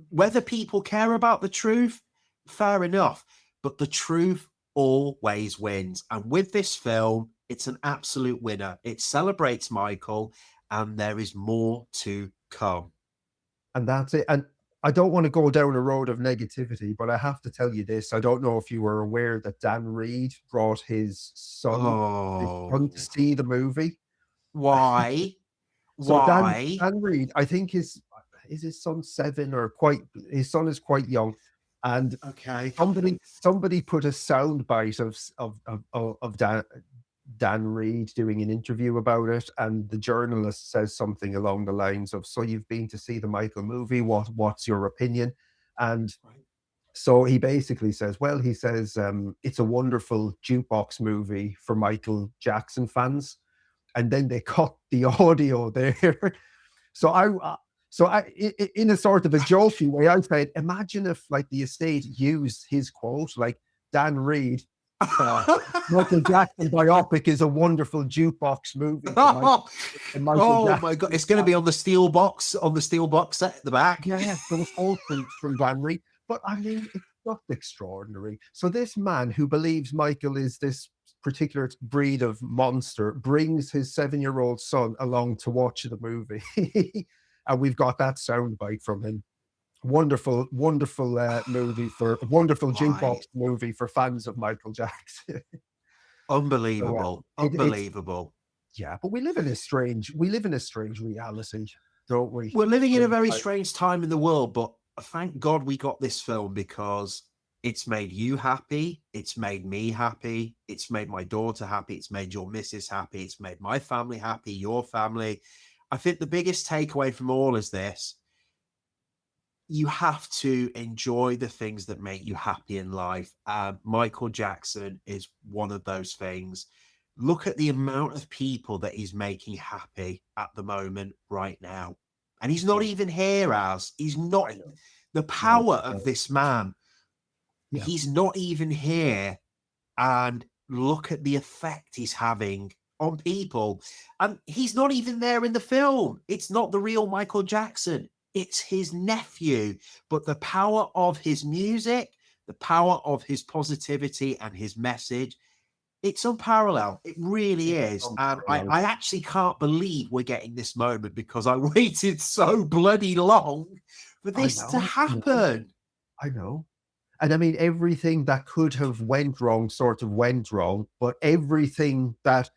Whether people care about the truth, fair enough. But the truth always wins. And with this film, it's an absolute winner. It celebrates Michael, and there is more to come. And that's it. And I don't want to go down a road of negativity, but I have to tell you this. I don't know if you were aware that Dan Reed brought his son to see the movie. Why? So Why? Dan Reed, I think his son 7 or his son is quite young. And somebody put a sound bite of Dan Reed doing an interview about it, and the journalist says something along the lines of, so you've been to see the Michael movie, what's your opinion? And so he basically says, well, it's a wonderful jukebox movie for Michael Jackson fans. And then they cut the audio there. So I in a sort of a jokey way, I said, imagine if like the estate used his quote, like, Dan Reed, Michael Jackson biopic is a wonderful jukebox movie. Oh my God. It's going to be on the steel box set at the back. Yeah, those old things from Dan Reed. But I mean, it's just extraordinary. So this man who believes Michael is this particular breed of monster brings his 7-year-old son along to watch the movie. And we've got that soundbite from him. Wonderful movie jukebox movie for fans of Michael Jackson. Unbelievable. Unbelievable. Yeah, but we live in a strange reality, don't we? We're living in a very strange time in the world, but thank God we got this film, because it's made you happy, it's made me happy, it's made my daughter happy, it's made your missus happy, it's made my family happy, your family. I think the biggest takeaway from all is this: you have to enjoy the things that make you happy in life. Michael Jackson is one of those things. Look at the amount of people that he's making happy at the moment right now. And he's not even here, as he's not the power of this man. Yeah. He's not even here. And look at the effect he's having on people. And he's not even there in the film. It's not the real Michael Jackson. It's his nephew. But the power of his music, the power of his positivity and his message, it's unparalleled. It really is. And I actually can't believe we're getting this moment, because I waited so bloody long for this to happen. I know. And I mean, everything that could have went wrong sort of went wrong, but everything that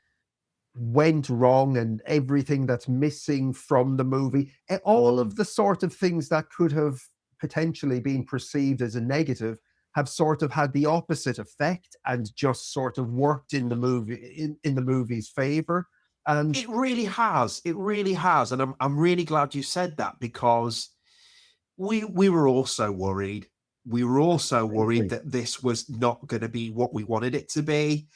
went wrong and everything that's missing from the movie, all of the sort of things that could have potentially been perceived as a negative have sort of had the opposite effect and just sort of worked in the movie, in the movie's favor. And it really has. It really has. And I'm really glad you said that, because we were also worried. We were also worried that this was not going to be what we wanted it to be.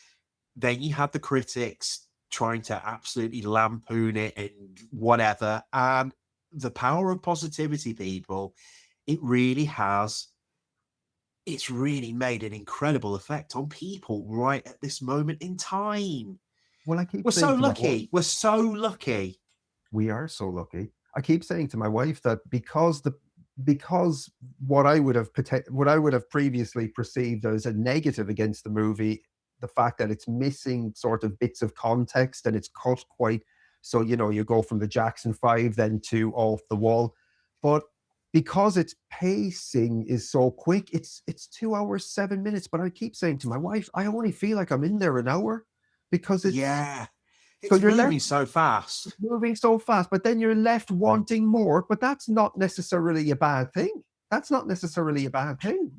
Then you had the critics trying to absolutely lampoon it and whatever. And the power of positivity, people, it really has. It's really made an incredible effect on people right at this moment in time. Well, we're so lucky. We're so lucky. We are so lucky. I keep saying to my wife that because what I would have previously perceived as a negative against the movie, the fact that it's missing sort of bits of context and it's cut quite, so you go from the Jackson 5 then to Off the Wall, but because its pacing is so quick, it's 2 hours 7 minutes. But I keep saying to my wife, I only feel like I'm in there an hour, because it's it's moving so fast. Moving so fast, but then you're left wanting more. But that's not necessarily a bad thing. That's not necessarily a bad thing,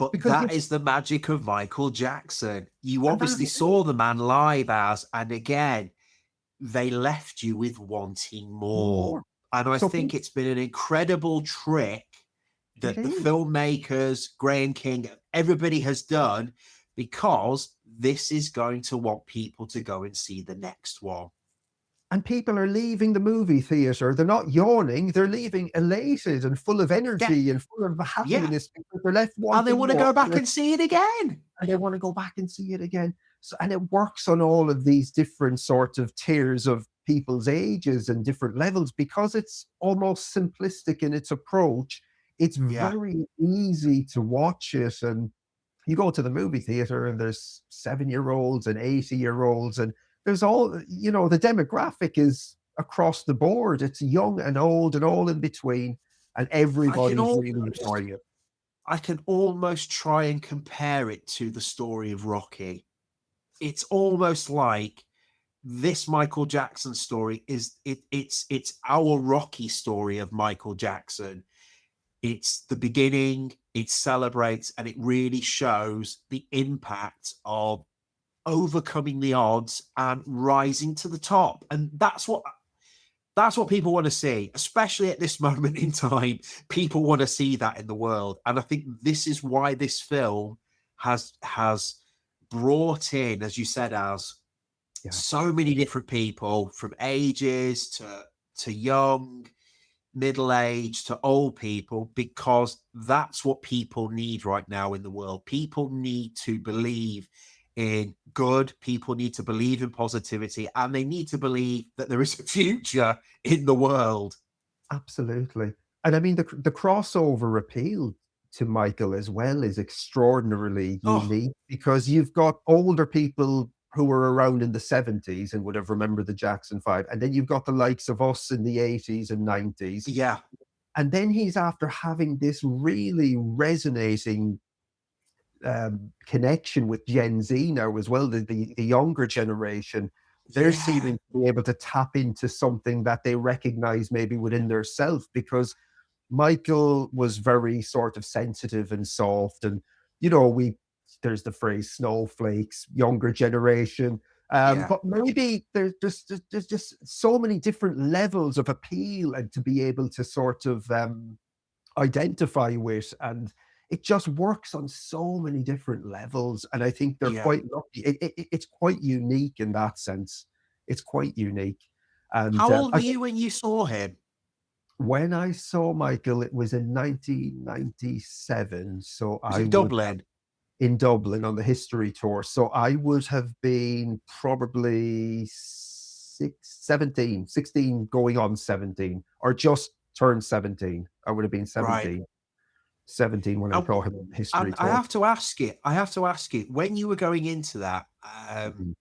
But that is the magic of Michael Jackson. You obviously saw the man live, and again, they left you with wanting more. And I think it's been an incredible trick that the filmmakers, Graham King, everybody has done, because this is going to want people to go and see the next one. And people are leaving the movie theater. They're not yawning. They're leaving elated and full of energy and full of happiness, because they're left wanting and they want to go back and see it again. And they want to go back and see it again. So, and it works on all of these different sorts of tiers of people's ages and different levels, because it's almost simplistic in its approach. It's very easy to watch it. And you go to the movie theater and there's 7-year-olds and 80-year-olds, and there's all, the demographic is across the board. It's young and old and all in between, and everybody's really enjoying it. I can almost try and compare it to the story of Rocky. It's almost like this Michael Jackson story it's our Rocky story of Michael Jackson. It's the beginning, it celebrates, and it really shows the impact of overcoming the odds and rising to the top. And that's what people want to see, especially at this moment in time. People want to see that in the world. And I think this is why this film has brought in, as you said, so many different people, from ages to young, middle-aged to old people, because that's what people need right now in the world. People need to believe in good. People need to believe in positivity, and they need to believe that there is a future in the world. Absolutely. And I mean, the crossover appeal to Michael as well is extraordinarily unique, because you've got older people who were around in the 70s and would have remembered the Jackson 5, and then you've got the likes of us in the 80s and 90s. Yeah. And then he's after having this really resonating connection with Gen Z now as well, the younger generation. They're seeming to be able to tap into something that they recognize maybe within their self, because Michael was very sort of sensitive and soft, and there's the phrase snowflakes, younger generation. But maybe there's just so many different levels of appeal, and to be able to sort of identify with, and it just works on so many different levels. And I think they're Yeah. quite lucky. It's quite unique in that sense. It's quite unique. And How old I were think you when you saw him? when I saw Michael, it was in 1997. So Was I it would Dublin? in Dublin on the history tour. So I would have been probably 16 going on 17, or just turned 17. I would have been Right. 17 when I And, saw him on the history and I tour. have to ask it. I have to ask it. When you were going into that, Mhm.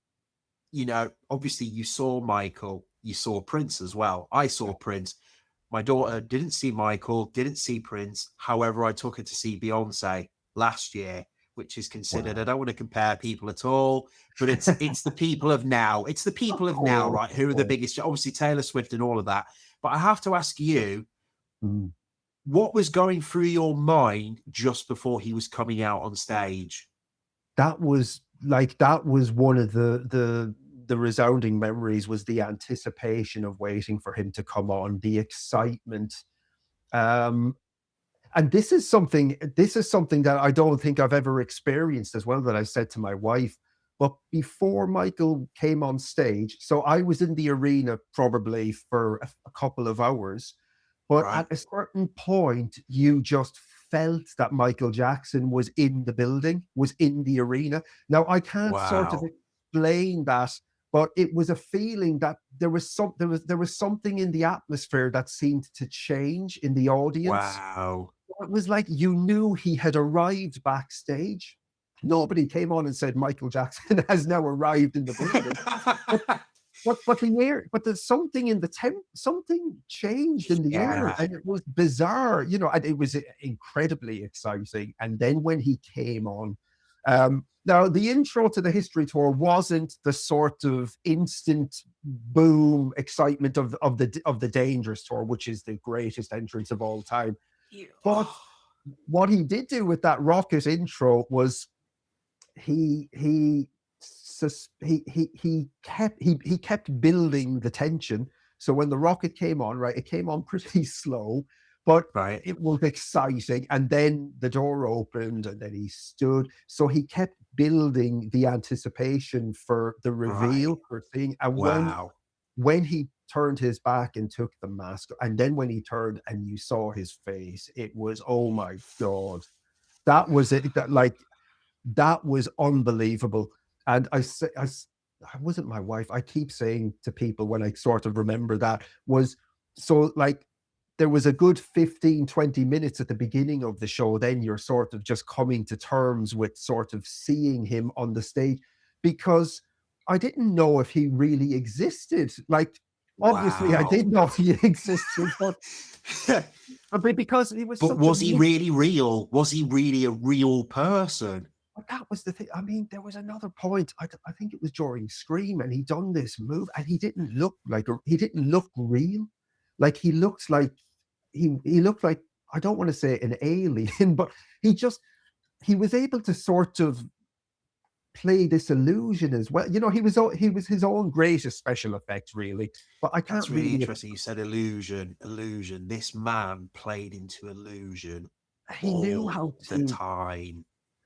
you know, obviously you saw Michael, you saw Prince as well. I saw Prince. My daughter didn't see Michael, didn't see Prince. However, I took her to see Beyonce last year, which is considered, I Wow. don't want to compare people at all, but it's the people of now. It's the Of people of now, course, right? of Who are the course. biggest, obviously Taylor Swift and all of that. But I have to ask you, Mm. what was going through your mind just before he was coming out on stage? That was one of the resounding memories, was the anticipation of waiting for him to come on, the excitement. Um, and this is something that I don't think I've ever experienced as well, that I said to my wife. But before Michael came on stage, so I was in the arena probably for a couple of hours, but Right? at a certain point, you just felt that Michael Jackson was in the building, was in the arena. Now, I can't sort of Wow. explain that, but it was a feeling that there was something in the atmosphere that seemed to change in the audience. Wow. It was like you knew he had arrived backstage. Nobody came on and said Michael Jackson has now arrived in the building. But but there's something in the something changed in the air, Yeah. and it was bizarre, and it was incredibly exciting. And then when he came on, now the intro to the history tour wasn't the sort of instant boom excitement of the Dangerous tour, which is the greatest entrance of all time. But what he did do with that rocket intro was he he kept building the tension. So when the rocket came on, right, it came on pretty slow, but Right. it was exciting. And then the door opened, and then he stood. So he kept building the anticipation for the Right. reveal, for seeing. And Wow. when he turned his back and took the mask, and then when he turned and you saw his face, it was, oh my god, that was it. That was unbelievable. And I wasn't my wife. I keep saying to people when I sort of remember that, was so like there was a good 15, 20 minutes at the beginning of the show. Then you're sort of just coming to terms with sort of seeing him on the stage, because I didn't know if he really existed. Like, obviously, I Wow. did know he existed, but because he was But such a was he really real? Was he really a real person? But that was the thing. I mean, there was another point. I think it was during Scream, and he done this move, and he didn't look real. Like he looked like, I don't want to say an alien, but he just he was able to sort of play this illusion as well. He was his own greatest special effect, really. But I can't That's really really. interesting. You said illusion, illusion. This man played into illusion He knew all how the to. time.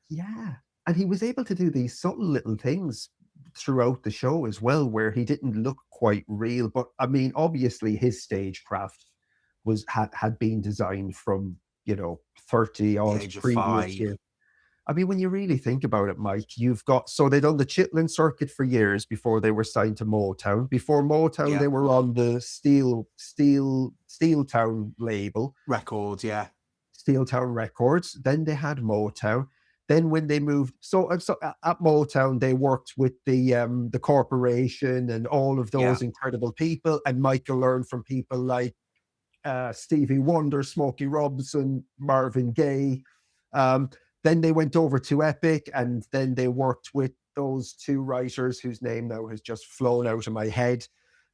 Yeah. And he was able to do these subtle little things throughout the show as well, where he didn't look quite real. But I mean, obviously his stagecraft had been designed from, 30 The odd age of previous 5. years. I mean, when you really think about it, Mike, so they done the Chitlin circuit for years before they were signed to Motown. Before Motown, Yeah. they were on the Steel Town label. Records, yeah. Steel Town Records. Then they had Motown. Then when they moved, so at Motown, they worked with the corporation and all of Yeah. those incredible people. And Michael learned from people like Stevie Wonder, Smokey Robinson, Marvin Gaye. Um, then they went over to Epic, and then they worked with those two writers whose name now has just flown out of my head.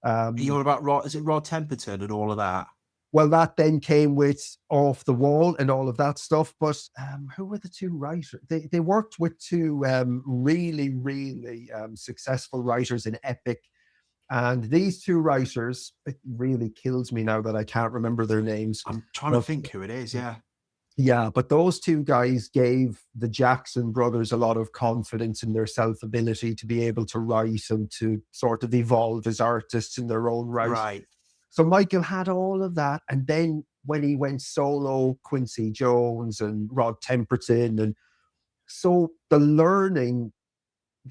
Are you Um, all about Rod? Is it Rod Temperton and all of that? well, that then came with Off the Wall and all of that stuff. But who were the two writers? They worked with two really, really successful writers in Epic. And these two writers, it really kills me now that I can't remember their names. I'm trying to But think who it is. Yeah. Yeah, but those two guys gave the Jackson brothers a lot of confidence in their self-ability to be able to write and to sort of evolve as artists in their own right. Right. So Michael had all of that. And then when he went solo, Quincy Jones and Rod Temperton, and so the learning,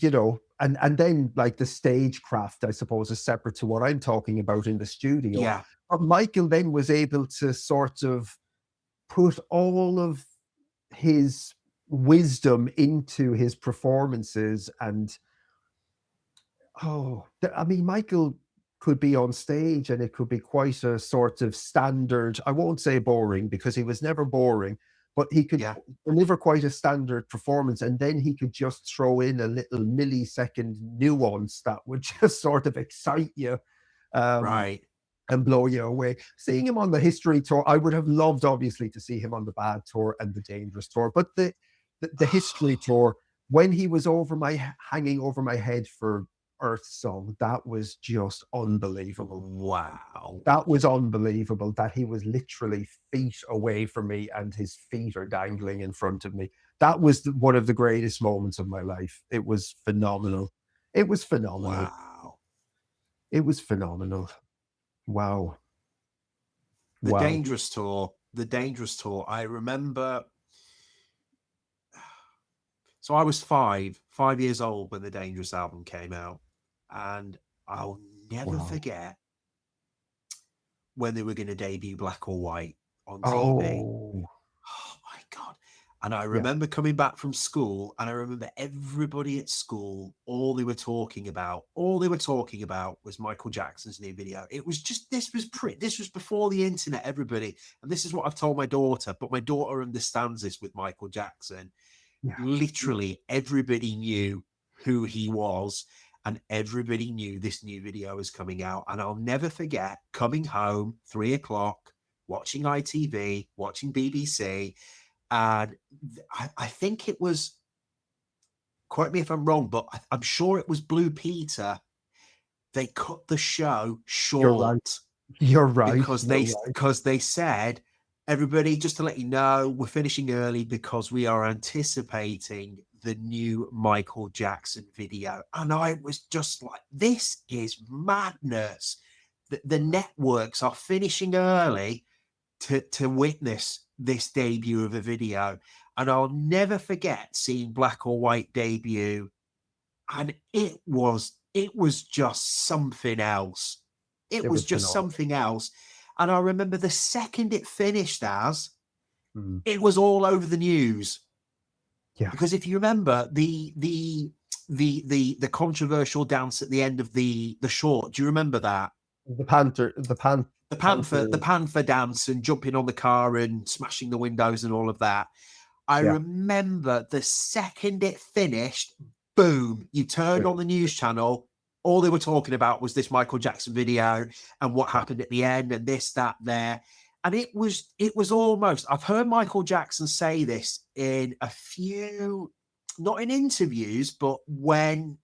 and then like the stagecraft, I suppose, is separate to what I'm talking about in the studio. Yeah. But Michael then was able to sort of put all of his wisdom into his performances. And I mean, Michael could be on stage and it could be quite a sort of standard, I won't say boring because he was never boring, but he could deliver quite a standard performance, and then he could just throw in a little millisecond nuance that would just sort of excite you. Right. And blow you away. Seeing him on the History tour, I would have loved, obviously, to see him on the Bad tour and the Dangerous tour. But the History tour, when he was hanging over my head for Earth Song, that was just unbelievable. Wow. That was unbelievable, that he was literally feet away from me and his feet are dangling in front of me. That was one of the greatest moments of my life. It was phenomenal. It was phenomenal. Wow. It was phenomenal. Wow. The Dangerous tour. I remember. So I was five years old when the Dangerous album came out. And I'll never forget when they were going to debut Black or White on TV. Oh my God. And I remember coming back from school, and I remember everybody at school, all they were talking about was Michael Jackson's new video. It was just, this was before the internet, everybody. And this is what I've told my daughter, but my daughter understands this with Michael Jackson. Yeah. Literally everybody knew who he was, and everybody knew this new video was coming out. And I'll never forget coming home 3 o'clock, watching ITV, watching BBC. And I think it was, quote me if I'm wrong, but I'm sure it was Blue Peter. They cut the show short. You're right. Because they said, everybody, just to let you know, we're finishing early because we are anticipating the new Michael Jackson video. And I was just like, this is madness. The networks are finishing early to witness this debut of a video. And I'll never forget seeing Black or White debut, and it was just something else. It was just something else. And I remember the second it finished, it was all over the news. Yeah, because if you remember the controversial dance at the end of the short, do you remember that? The panther dance and jumping on the car and smashing the windows and all of that. I remember the second it finished, boom, you turned on the news channel. All they were talking about was this Michael Jackson video and what happened at the end and this, that, there. And it was almost, I've heard Michael Jackson say this in a few, not in interviews, but when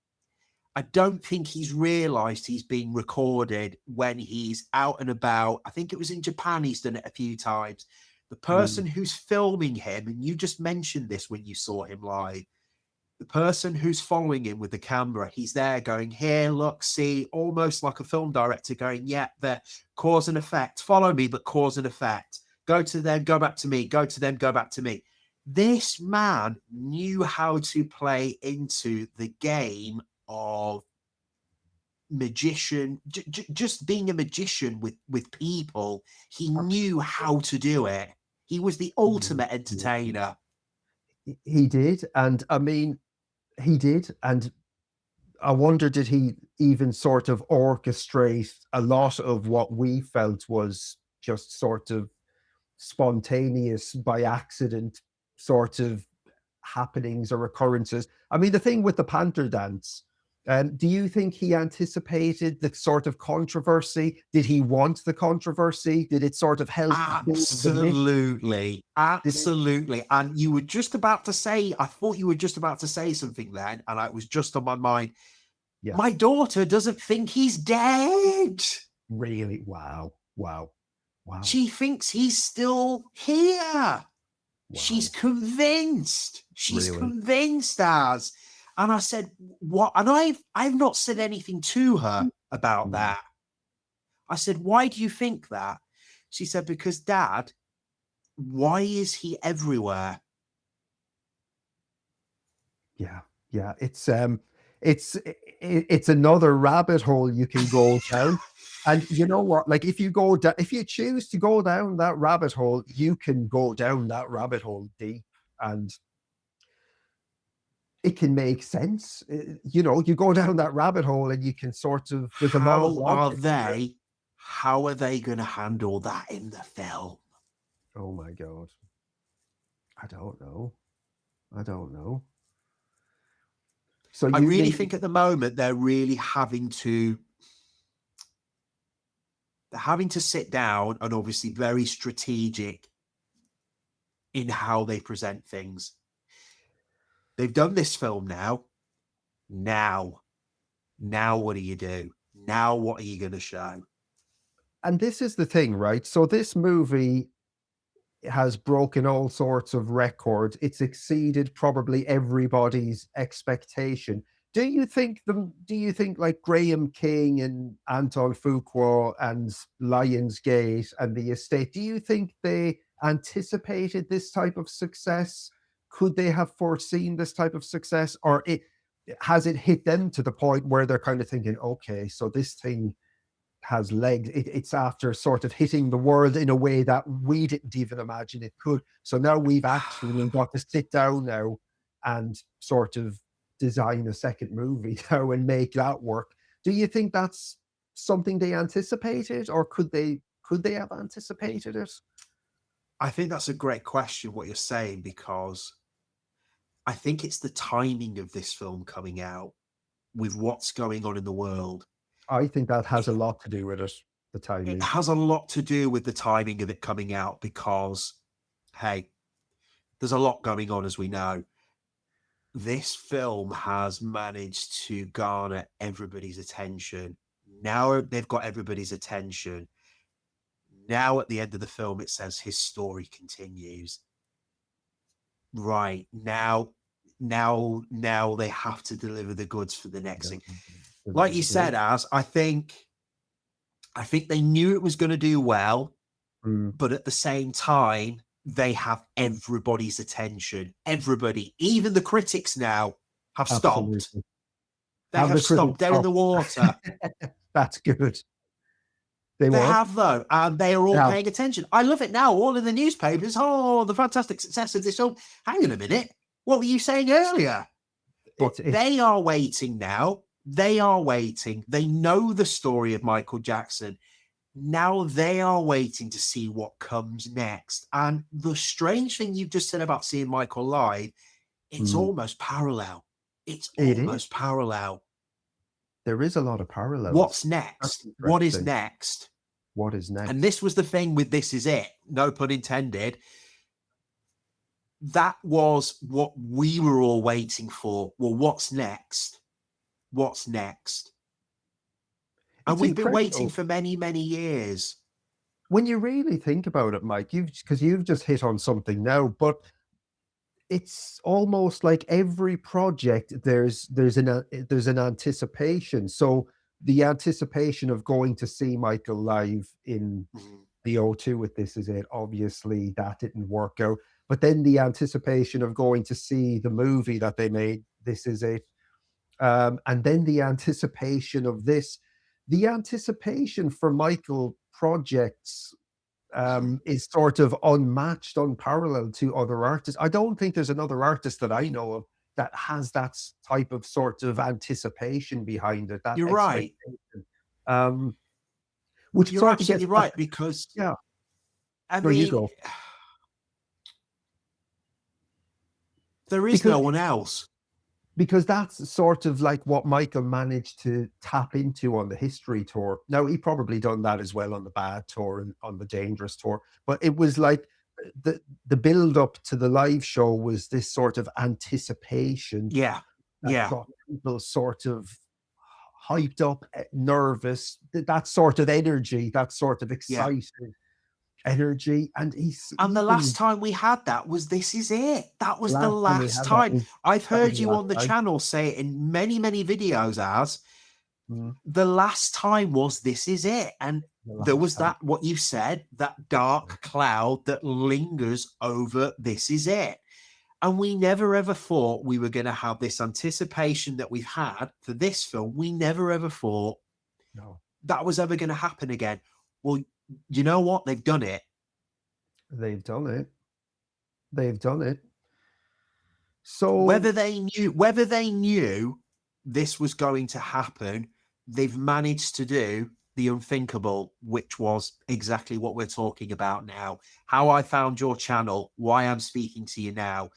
I don't think he's realized he's being recorded, when he's out and about. I think it was in Japan, he's done it a few times. The person who's filming him, and you just mentioned this when you saw him live, the person who's following him with the camera, he's there going, here, look, see, almost like a film director going, yeah, the cause and effect, follow me, but cause and effect. Go to them, go back to me, go to them, go back to me. This man knew how to play into the game of magician, just being a magician with people. He knew how to do it. He was the ultimate entertainer. He did. And I mean, he did. And I wonder, did he even sort of orchestrate a lot of what we felt was just sort of spontaneous, by accident sort of happenings or occurrences? I mean, the thing with the Panther dance, do you think he anticipated the sort of controversy? Did he want the controversy? Did it sort of help? Absolutely. And you were just about to say, I thought you were just about to say something then, and it was just on my mind. Yeah. My daughter doesn't think he's dead. Really? Wow. She thinks he's still here. She's convinced. She's Really? convinced as. And I said, what? And I've not said anything to her about that. I said, why do you think that? She said, because Dad, why is he everywhere? Yeah. It's another rabbit hole you can go down. And you know what? Like if you choose to go down that rabbit hole, you can go down that rabbit hole deep, and it can make sense. You know, you go down that rabbit hole and you can sort of, there's a lot of logic there. How are they going to handle that in the film? Oh my God. I don't know. So I really think at the moment they're having to sit down and obviously very strategic in how they present things. They've done this film now. Now what do you do? Now what are you going to show? And this is the thing, right? So this movie has broken all sorts of records. It's exceeded probably everybody's expectation. Do you think like Graham King and Anton Fuqua and Lionsgate and the estate, do you think they anticipated this type of success? Could they have foreseen this type of success? Or has it hit them to the point where they're kind of thinking, okay, so this thing has legs. It's after sort of hitting the world in a way that we didn't even imagine it could. So now we've actually got to sit down now and sort of design a second movie now and make that work. Do you think that's something they anticipated, or could they have anticipated it? I think that's a great question, what you're saying, because I think it's the timing of this film coming out with what's going on in the world. I think that has a lot to do with it, the timing. It has a lot to do with the timing of it coming out because, hey, there's a lot going on, as we know. This film has managed to garner everybody's attention. Now they've got everybody's attention. Now at the end of the film, it says his story continues. Right, now they have to deliver the goods for the next thing. Like you said, I think they knew it was going to do well, but at the same time, they have everybody's attention. Everybody, even the critics now have stopped. They have stopped dead in the water. That's good. They have, though, and they are all paying attention. I love it now. All in the newspapers. Oh, the fantastic success of this film. Hang on a minute. What were you saying earlier? But they are waiting now. They are waiting. They know the story of Michael Jackson. Now they are waiting to see what comes next. And the strange thing you've just said about seeing Michael live, it's almost parallel. It's almost parallel. There is a lot of parallels. What's next? What is next? What is next? And this was the thing with This Is It, no pun intended. That was what we were all waiting for. Well, what's next? What's next? And we've been waiting for many, many years. When you really think about it, Mike, because you've just hit on something now, but it's almost like every project there's an anticipation. So the anticipation of going to see Michael live in the O2 with This Is It, obviously that didn't work out. But then the anticipation of going to see the movie that they made, This Is It, and then the anticipation of this. The anticipation for Michael projects is sort of unmatched, unparalleled to other artists. I don't think there's another artist that I know of that has that type of sort of anticipation behind it. That You're right. Which you're absolutely right, because I mean, you go. There is no one else. Because that's sort of like what Michael managed to tap into on the History Tour. Now, he probably done that as well on the Bad Tour and on the Dangerous Tour, but it was like the build up to the live show was this sort of anticipation. That got people sort of hyped up, nervous, that sort of energy, that sort of excited. energy, and the last time we had that was This Is It. That was the last time. I've heard you on the channel say it in many, many videos as the last time was This Is It. And there was that, what you said, that dark cloud that lingers over This Is It. And we never ever thought we were going to have this anticipation that we've had for this film. We never ever thought that was ever going to happen again. Well, you know what? They've done it. They've done it. They've done it. So whether they knew this was going to happen, they've managed to do the unthinkable, which was exactly what we're talking about now. How I found your channel, why I'm speaking to you now.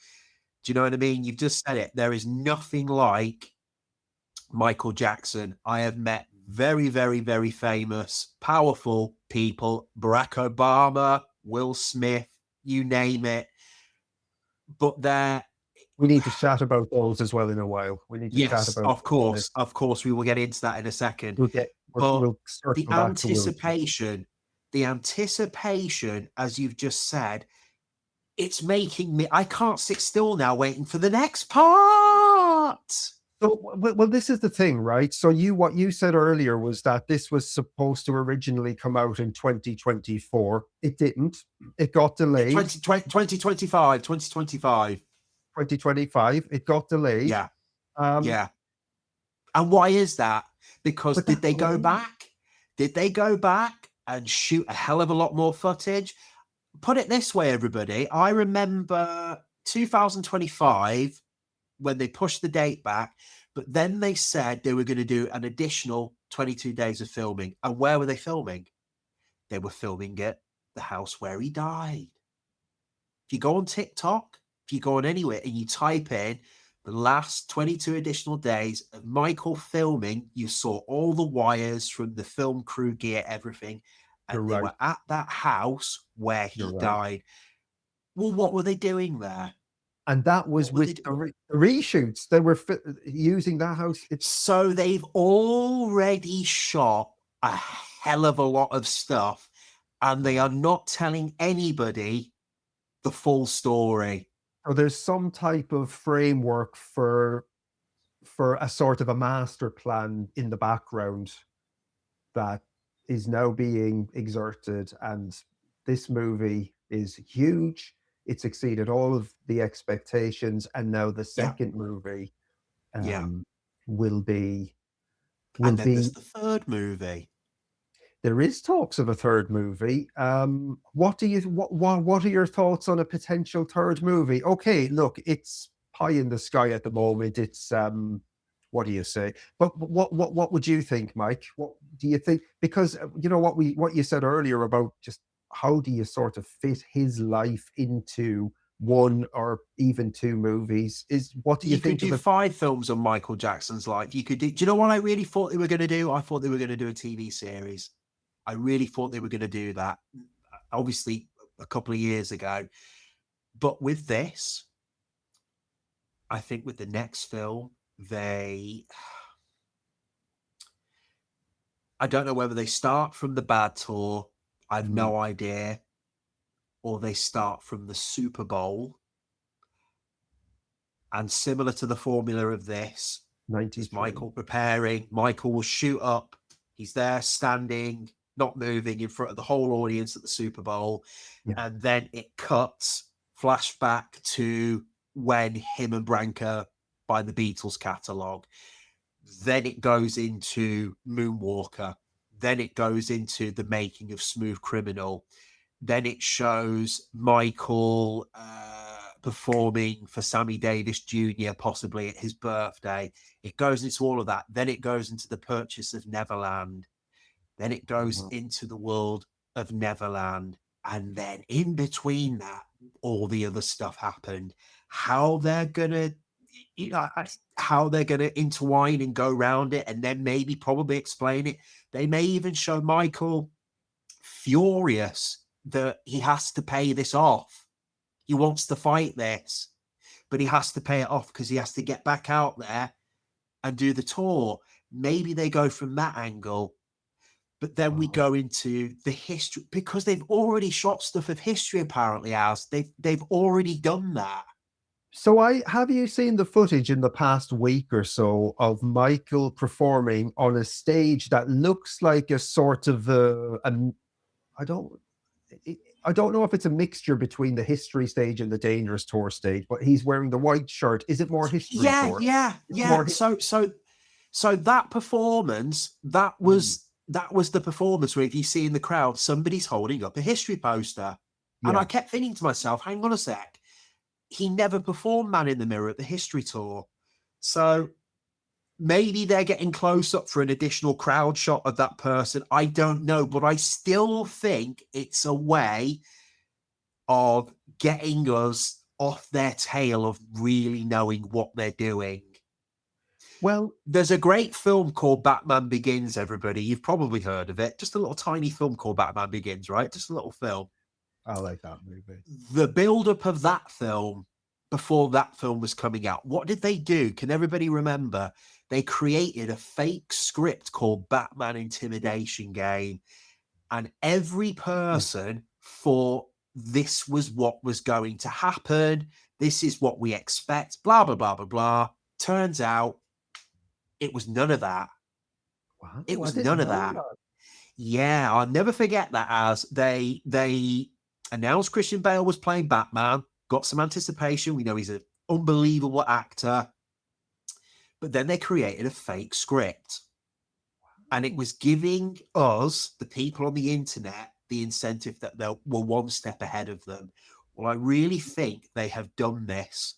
Do you know what I mean? You've just said it. There is nothing like Michael Jackson. I have met very, very, very famous, powerful people, Barack Obama, Will Smith, you name it. But we need to chat about those as well in a while. We need to chat about. Of course, we will get into that in a second. We'll the anticipation, as you've just said, it's making me. I can't sit still now, waiting for the next part. So, well, this is the thing, right? So what you said earlier was that this was supposed to originally come out in 2024. It didn't. It got delayed. 2025. 2025. It got delayed. Yeah. And why is that? Because did they go back? Did they go back and shoot a hell of a lot more footage? Put it this way, everybody. I remember 2025 when they pushed the date back, but then they said they were going to do an additional 22 days of filming. And where were they filming? They were filming at the house where he died. If you go on TikTok, if you go on anywhere and you type in the last 22 additional days of Michael filming, you saw all the wires from the film crew gear, everything. And they were at that house where he died. Well, what were they doing there? And that was with the reshoots. They were using that house. So they've already shot a hell of a lot of stuff, and they are not telling anybody the full story. So there's some type of framework for a sort of a master plan in the background that is now being exerted, and this movie is huge. It's exceeded all of the expectations, and now the second movie will be. And then there's the third movie. There is talks of a third movie. What are your thoughts on a potential third movie? Okay, look, it's pie in the sky at the moment. It's what do you say? But what would you think, Mike? What do you think? Because you know what you said earlier about just how do you sort of fit his life into one or even two movies? Is what do you think? You could do 5 films on Michael Jackson's life. You could do. Do you know what I really thought they were going to do? I thought they were going to do a TV series. I really thought they were going to do that. Obviously, a couple of years ago. But with this, I think with the next film, I don't know whether they start from the bad tour. I have no idea. Or they start from the Super Bowl. And similar to the formula of this, is Michael preparing. Michael will shoot up. He's there standing, not moving, in front of the whole audience at the Super Bowl. Yeah. And then it cuts, flashback to when him and Branca buy the Beatles catalogue. Then it goes into Moonwalker. Then it goes into the making of Smooth Criminal. Then it shows Michael performing for Sammy Davis Jr., possibly at his birthday. It goes into all of that. Then it goes into the purchase of Neverland. Then it goes into the world of Neverland. And then in between that, all the other stuff happened. How they're going to intertwine and go around it, and then maybe probably explain it. They may even show Michael furious that he has to pay this off. He wants to fight this, but he has to pay it off because he has to get back out there and do the tour. Maybe they go from that angle. But then we go into the history, because they've already shot stuff of history, apparently, as they've already done that. So have you seen the footage in the past week or so of Michael performing on a stage that looks like a sort of I don't know if it's a mixture between the history stage and the Dangerous Tour stage, but he's wearing the white shirt. Is it more history tour? Yeah. So that performance, that was the performance where, if you see in the crowd, somebody's holding up a history poster. And I kept thinking to myself, hang on a sec, he never performed Man in the Mirror at the history tour. So maybe they're getting close up for an additional crowd shot of that person. I don't know, but I still think it's a way of getting us off their tail of really knowing what they're doing. Well, there's a great film called Batman Begins, everybody. You've probably heard of it. Just a little tiny film called Batman Begins, right? Just a little film. I like that movie. The build-up of that film, before that film was coming out, what did they do? Can everybody remember? They created a fake script called Batman Intimidation Game. And every person thought this was what was going to happen. This is what we expect, blah, blah, blah, blah, blah. Turns out it was none of that. Wow, it was none of that. Yeah, I'll never forget that, as they announced Christian Bale was playing Batman, got some anticipation. We know he's an unbelievable actor. But then they created a fake script. And it was giving us, the people on the internet, the incentive that they were one step ahead of them. Well, I really think they have done this,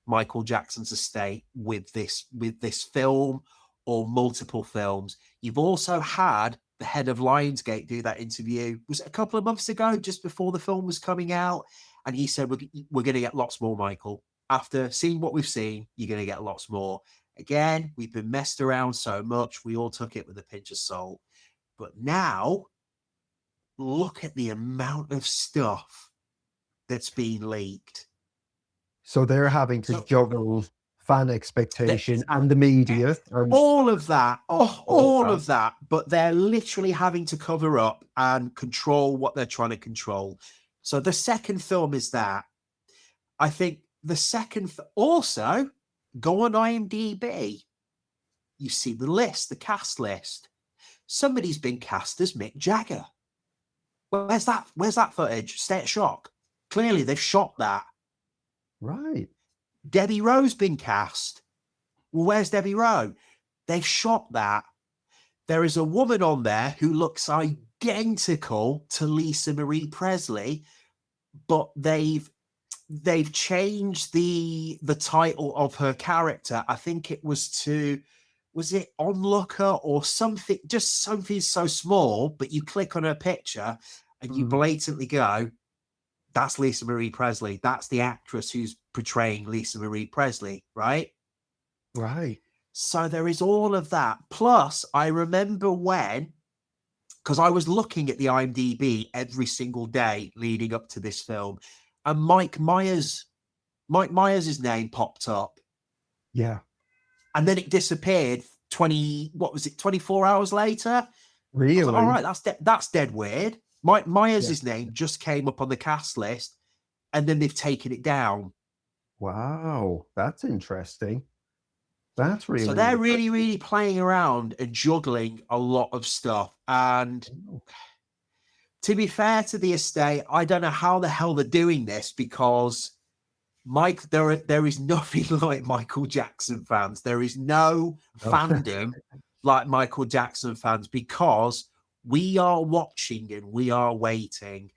Michael Jackson's estate, with this film or multiple films. You've also had the head of Lionsgate do that interview. Was it a couple of months ago, just before the film was coming out? And he said, we're going to get lots more, Michael. After seeing what we've seen, you're going to get lots more. Again, we've been messed around so much, we all took it with a pinch of salt. But now, look at the amount of stuff that's been leaked. So they're having to juggle fan expectation and the media. All of that. All of that. But they're literally having to cover up and control what they're trying to control. So the second film is that. I think the second... Also, go on IMDb. You see the list, the cast list. Somebody's been cast as Mick Jagger. Where's that footage? State of Shock. Clearly, they've shot that. Right. Debbie Rowe's been cast. Well, where's Debbie Rowe? They've shot that. There is a woman on there who looks identical to Lisa Marie Presley, but they've changed the title of her character. I think it was it Onlooker or something, just something so small, but you click on her picture and you blatantly go, that's Lisa Marie Presley. That's the actress who's portraying Lisa Marie Presley, right? Right. So there is all of that. Plus, I remember because I was looking at the IMDb every single day leading up to this film, and Mike Myers' name popped up. Yeah. And then it disappeared 24 hours later? Really? Like, all right, that's dead weird. Mike Myers' name just came up on the cast list, and then they've taken it down. Wow, that's interesting. That's really... So they're really, really playing around and juggling a lot of stuff. And to be fair to the estate, I don't know how the hell they're doing this, because there is nothing like Michael Jackson fans. There is no fandom like Michael Jackson fans, because we are watching and we are waiting.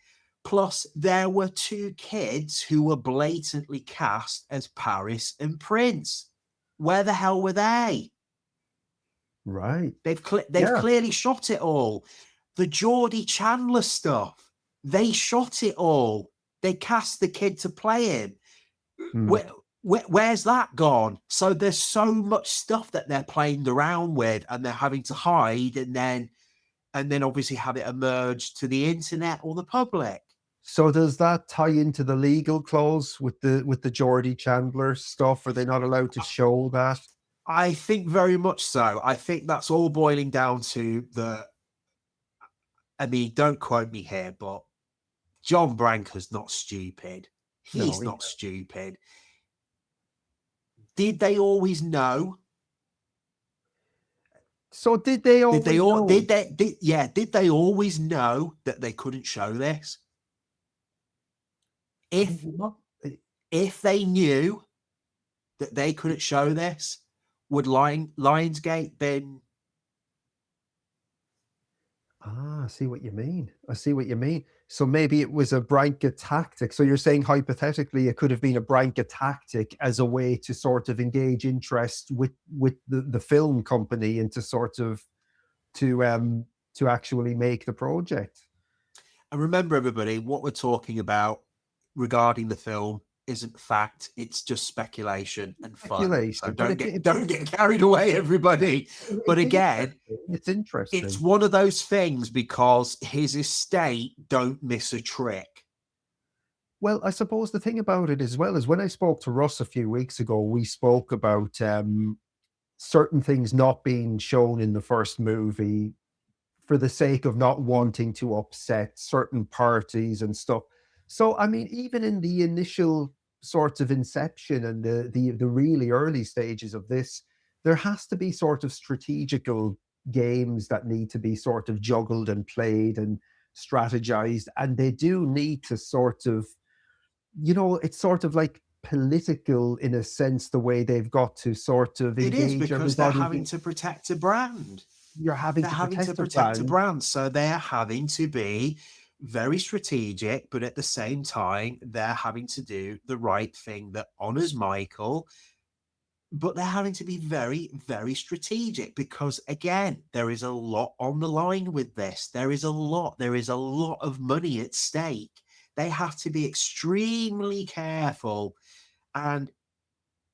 Plus, there were two kids who were blatantly cast as Paris and Prince. Where the hell were they? Right. They've clearly shot it all. The Geordie Chandler stuff, they shot it all. They cast the kid to play him. Where's that gone? So there's so much stuff that they're playing around with, and they're having to hide, and then obviously have it emerge to the internet or the public. So does that tie into the legal clause with the Geordie Chandler stuff? Are they not allowed to show that? I think very much so. I think that's all boiling down to I mean, don't quote me here, but John Branca's not stupid. He's No, not stupid. Did they always know? so did they always Did they all? know? Did they? Did they always know that they couldn't show this? If they knew that they couldn't show this, would Lionsgate been? I see what you mean. I see what you mean. So maybe it was a Branca tactic. So you're saying hypothetically it could have been a Branca tactic as a way to sort of engage interest with the film company and to sort of to actually make the project. And remember, everybody, what we're talking about regarding the film isn't fact. It's just speculation and fun. So don't get carried away, everybody. But again, it's interesting. It's one of those things because his estate don't miss a trick. Well, I suppose the thing about it as well is when I spoke to Russ a few weeks ago, we spoke about certain things not being shown in the first movie for the sake of not wanting to upset certain parties and stuff. So, I mean, even in the initial sort of inception and the really early stages of this, there has to be sort of strategical games that need to be sort of juggled and played and strategized. And they do need to sort of, it's sort of like political in a sense, the way they've got to sort of engage. It is because they're having to protect a brand. You're having to protect a brand. So they're having to be very strategic, but at the same time, they're having to do the right thing that honors Michael. But they're having to be very, very strategic because, again, there is a lot on the line with this. There is a lot of money at stake. They have to be extremely careful. And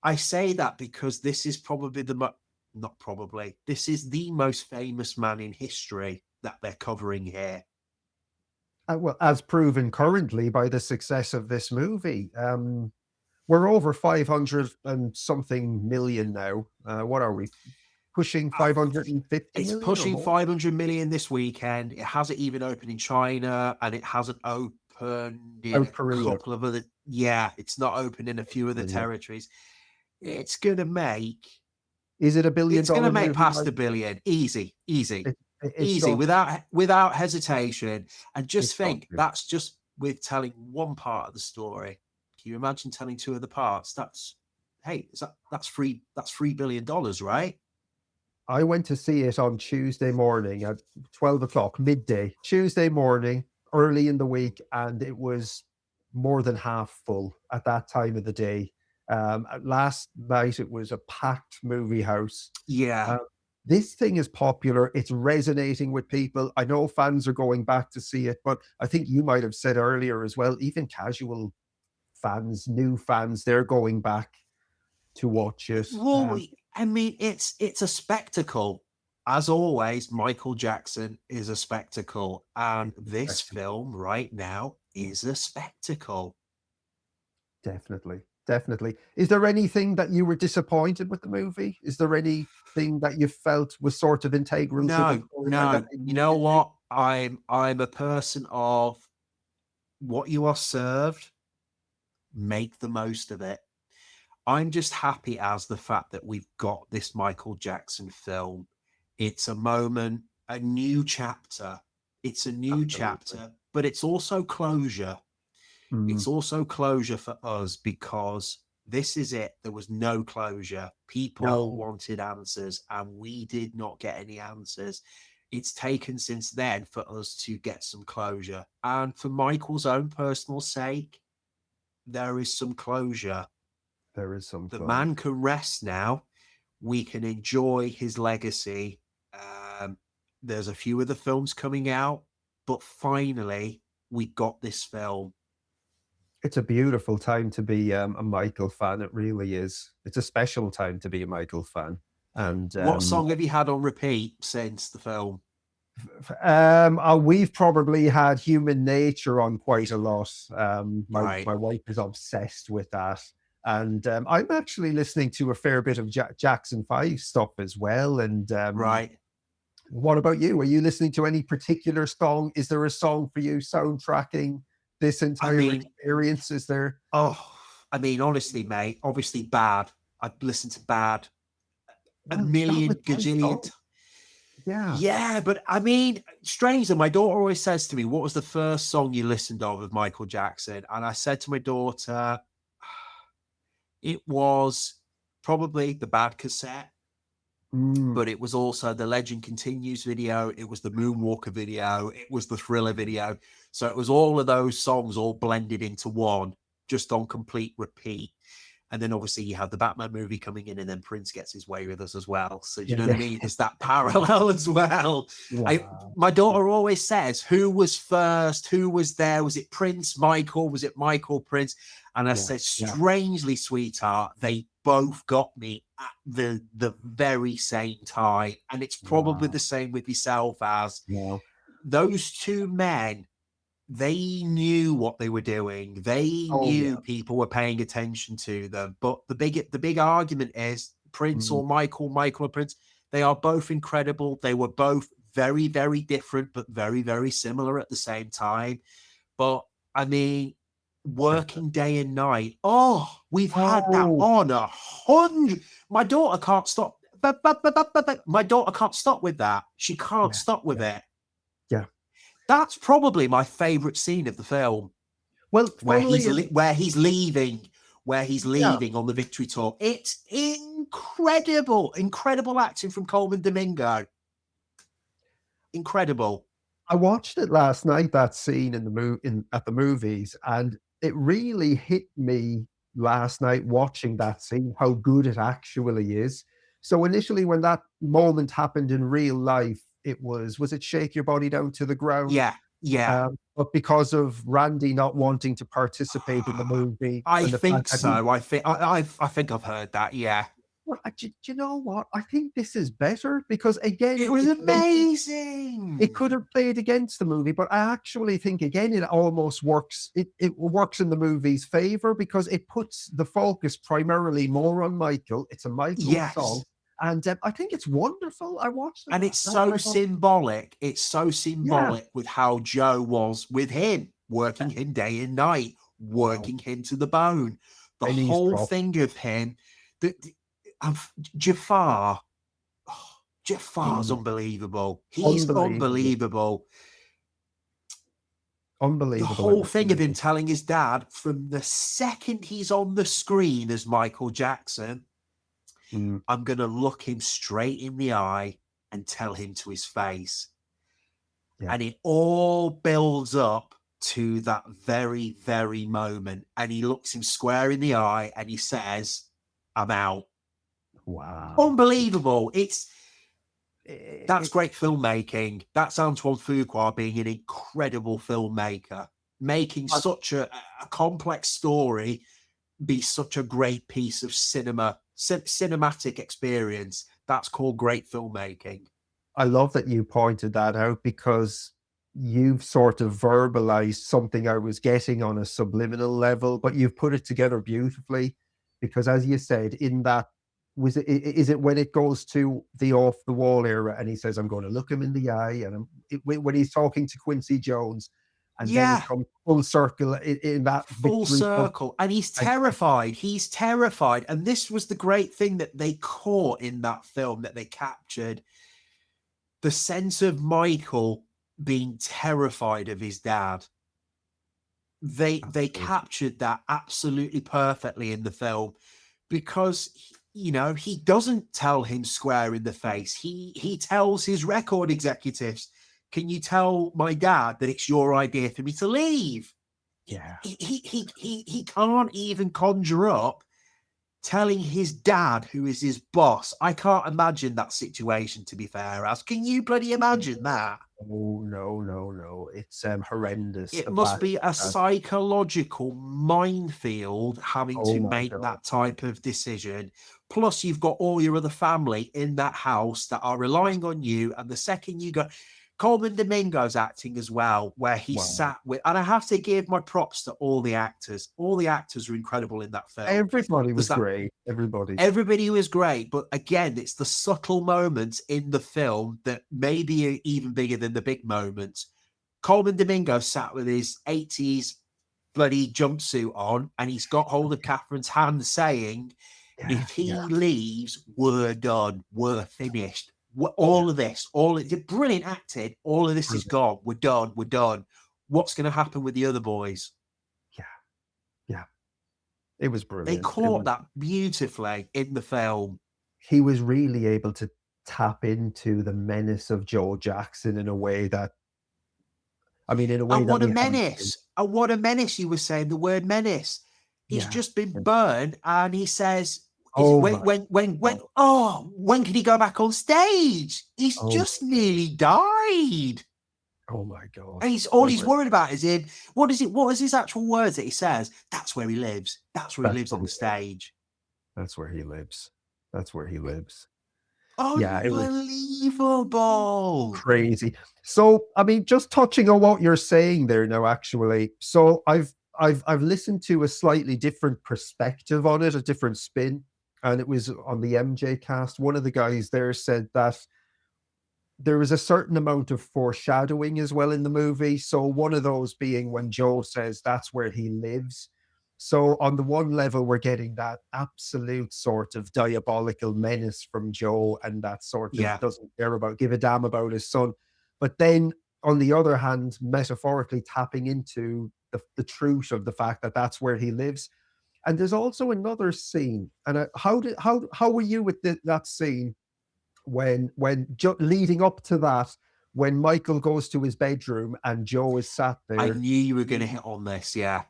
I say that because this is probably this is the most famous man in history that they're covering here. Well, as proven currently by the success of this movie. We're over 500 and something million now. What are we? Pushing 550 It's million pushing 500 million this weekend. It hasn't even opened in China, and it hasn't opened in a couple of other... Yeah, it's not opened in a few other territories. It's going to make... Is it $1 billion? It's going to make past $1 billion. Easy. Easy, without hesitation. And just think, that's just with telling one part of the story. Can you imagine telling two other parts? That's $3 billion, right? I went to see it on Tuesday morning at 12 o'clock, midday, Tuesday morning, early in the week, and it was more than half full at that time of the day. Last night, it was a packed movie house. Yeah. This thing is popular. It's resonating with people. I know fans are going back to see it, but I think you might have said earlier as well, even casual fans, new fans, they're going back to watch it. Well, I mean, it's a spectacle. As always, Michael Jackson is a spectacle, and this film right now is a spectacle. Definitely. Is there anything that you were disappointed with the movie? Is there anything that you felt was sort of integral? No. You know what? I'm a person of what you are served. Make the most of it. I'm just happy as the fact that we've got this Michael Jackson film. It's a moment, a new chapter. It's a new chapter, but it's also closure. It's also closure for us because this is it. There was no closure. People wanted answers and we did not get any answers. It's taken since then for us to get some closure. And for Michael's own personal sake, there is some closure. The man can rest now. We can enjoy his legacy. There's a few other films coming out, but finally we got this film. It's a beautiful time to be a Michael fan. It really is. It's a special time to be a Michael fan. And what song have you had on repeat since the film? We've probably had Human Nature on quite a lot. My wife is obsessed with that. And I'm actually listening to a fair bit of Jackson 5 stuff as well. And What about you? Are you listening to any particular song? Is there a song for you soundtracking this entire experience? Is there? Oh, I mean, honestly, mate, obviously Bad. I've listened to Bad a million gajillion. Yeah. Yeah, but I mean, strangely, my daughter always says to me, what was the first song you listened to of Michael Jackson? And I said to my daughter, it was probably the Bad cassette. But it was also the Legend Continues video. It was the Moonwalker video. It was the Thriller video. So it was all of those songs all blended into one, just on complete repeat. And then obviously you have the Batman movie coming in, and then Prince gets his way with us as well. So you know what I mean? It's that parallel as well. Wow. My daughter always says, who was first? Who was there? Was it Prince, Michael? Was it Michael, Prince? And I said, strangely, sweetheart, they both got me at the very same time. And it's probably the same with yourself, as those two men, they knew what they were doing. They knew people were paying attention to them. But the big argument is Prince or Michael or Prince. They are both incredible. They were both very, very different, but very, very similar at the same time. But I mean, working day and night. Oh, we've had that on 100. My daughter can't stop. But my daughter can't stop with that. She can't stop with it. Yeah. That's probably my favorite scene of the film. Well, where he's leaving on the victory tour. It's incredible acting from Coleman Domingo. Incredible. I watched it last night, that scene at the movies, and it really hit me last night watching that scene, how good it actually is. So initially, when that moment happened in real life, it was it Shake Your Body Down to the Ground? Yeah. But because of Randy not wanting to participate in the movie, I think so. I think I've heard that. Yeah. Well, do you know what? I think this is better because, again, it was amazing. It could have played against the movie, but I actually think, again, it almost works. It works in the movie's favor because it puts the focus primarily more on Michael. It's a Michael song. And I think it's wonderful. I watched it. And it's so symbolic. It's so symbolic with how Joe was with him, working him day and night, working him to the bone. The whole thing of him, Jafar's unbelievable. He's unbelievable. Unbelievable. The whole thing of him telling his dad from the second he's on the screen as Michael Jackson, I'm going to look him straight in the eye and tell him to his face. Yeah. And it all builds up to that very, very moment. And he looks him square in the eye and he says, I'm out. Wow. Unbelievable. That's great filmmaking. That's Antoine Fuqua being an incredible filmmaker, making such a complex story be such a great piece of cinematic experience. That's called great filmmaking. I love that you pointed that out because you've sort of verbalized something I was getting on a subliminal level, but you've put it together beautifully because, as you said, in that, is it when it goes to the off the wall era and he says, I'm going to look him in the eye, and when he's talking to Quincy Jones, and then it comes full circle in that full circle, and he's terrified. He's terrified, and this was the great thing that they caught in that film, that they captured the sense of Michael being terrified of his dad. They captured that absolutely perfectly in the film because, you know, he doesn't tell him square in the face. He tells his record executives, can you tell my dad that it's your idea for me to leave? Yeah. He can't even conjure up telling his dad, who is his boss. I can't imagine that situation, to be fair. Can you bloody imagine that? Oh, no. It's horrendous. It must be a psychological minefield having to make that type of decision. Plus, you've got all your other family in that house that are relying on you. And the second you go, Coleman Domingo's acting as well, where he sat with, and I have to give my props to all the actors. All the actors are incredible in that film. Everybody was great. Everybody was great. But again, it's the subtle moments in the film that maybe are even bigger than the big moments. Coleman Domingo sat with his 80s bloody jumpsuit on, and he's got hold of Catherine's hand saying, if he leaves, we're done. We're finished. All of this, brilliant acting. All of this is gone. We're done. We're done. What's going to happen with the other boys? Yeah. It was brilliant. They caught that beautifully in the film. He was really able to tap into the menace of Joe Jackson in a way that, I mean, in a way and that what a menace. And what a menace you were saying, the word menace. He's just been burned, and he says, when can he go back on stage? He's just nearly died. Oh my God. And he's worried about is what is his actual words that he says? That's where he lives. That's where he lives on the stage. That's where he lives. That's where he lives. Unbelievable. Crazy. So, I mean, just touching on what you're saying there now, actually. So I've listened to a slightly different perspective on it, a different spin. And it was on the MJ cast. One of the guys there said that there was a certain amount of foreshadowing as well in the movie. So one of those being when Joe says that's where he lives. So on the one level, we're getting that absolute sort of diabolical menace from Joe, and that sort of doesn't give a damn about his son. But then on the other hand, metaphorically tapping into the truth of the fact that that's where he lives. And there's also another scene. And how were you with that scene when leading up to that, when Michael goes to his bedroom and Joe is sat there? I knew you were going to hit on this, yeah.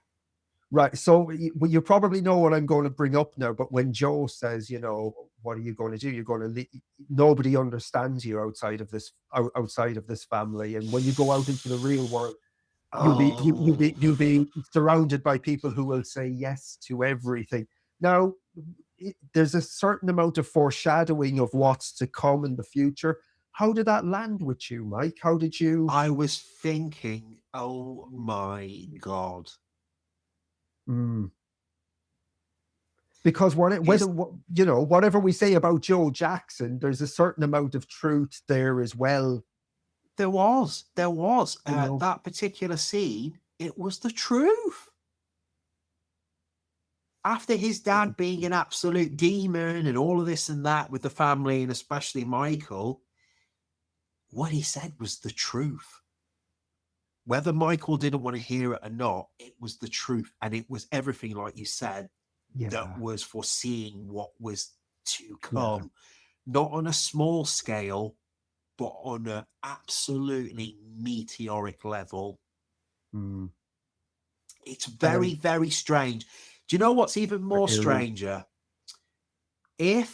Right. So you probably know what I'm going to bring up now. But when Joe says, you know, what are you going to do? You're going to nobody understands you outside of this family. And when you go out into the real world, you'll be surrounded by people who will say yes to everything. Now, there's a certain amount of foreshadowing of what's to come in the future. How did that land with you, Mike? How did you? I was thinking, oh my God. Because whatever we say about Joe Jackson, there's a certain amount of truth there as well. There was that particular scene. It was the truth. After his dad being an absolute demon and all of this and that with the family, and especially Michael, what he said was the truth. Whether Michael didn't want to hear it or not, it was the truth. And it was everything, like you said, that was foreseeing what was to come. Not on a small scale, but on an absolutely meteoric level. It's very, very strange. Do you know what's even more stranger? And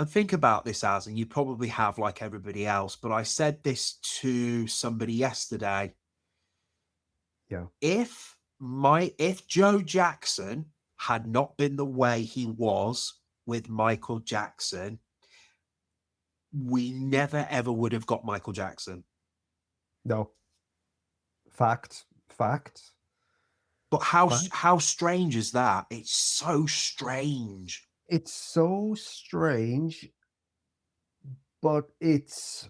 think about this, and you probably have like everybody else, but I said this to somebody yesterday. Yeah. If Joe Jackson had not been the way he was with Michael Jackson, we never ever would have got Michael Jackson. No. Fact. But how strange is that? It's so strange. It's so strange, but it's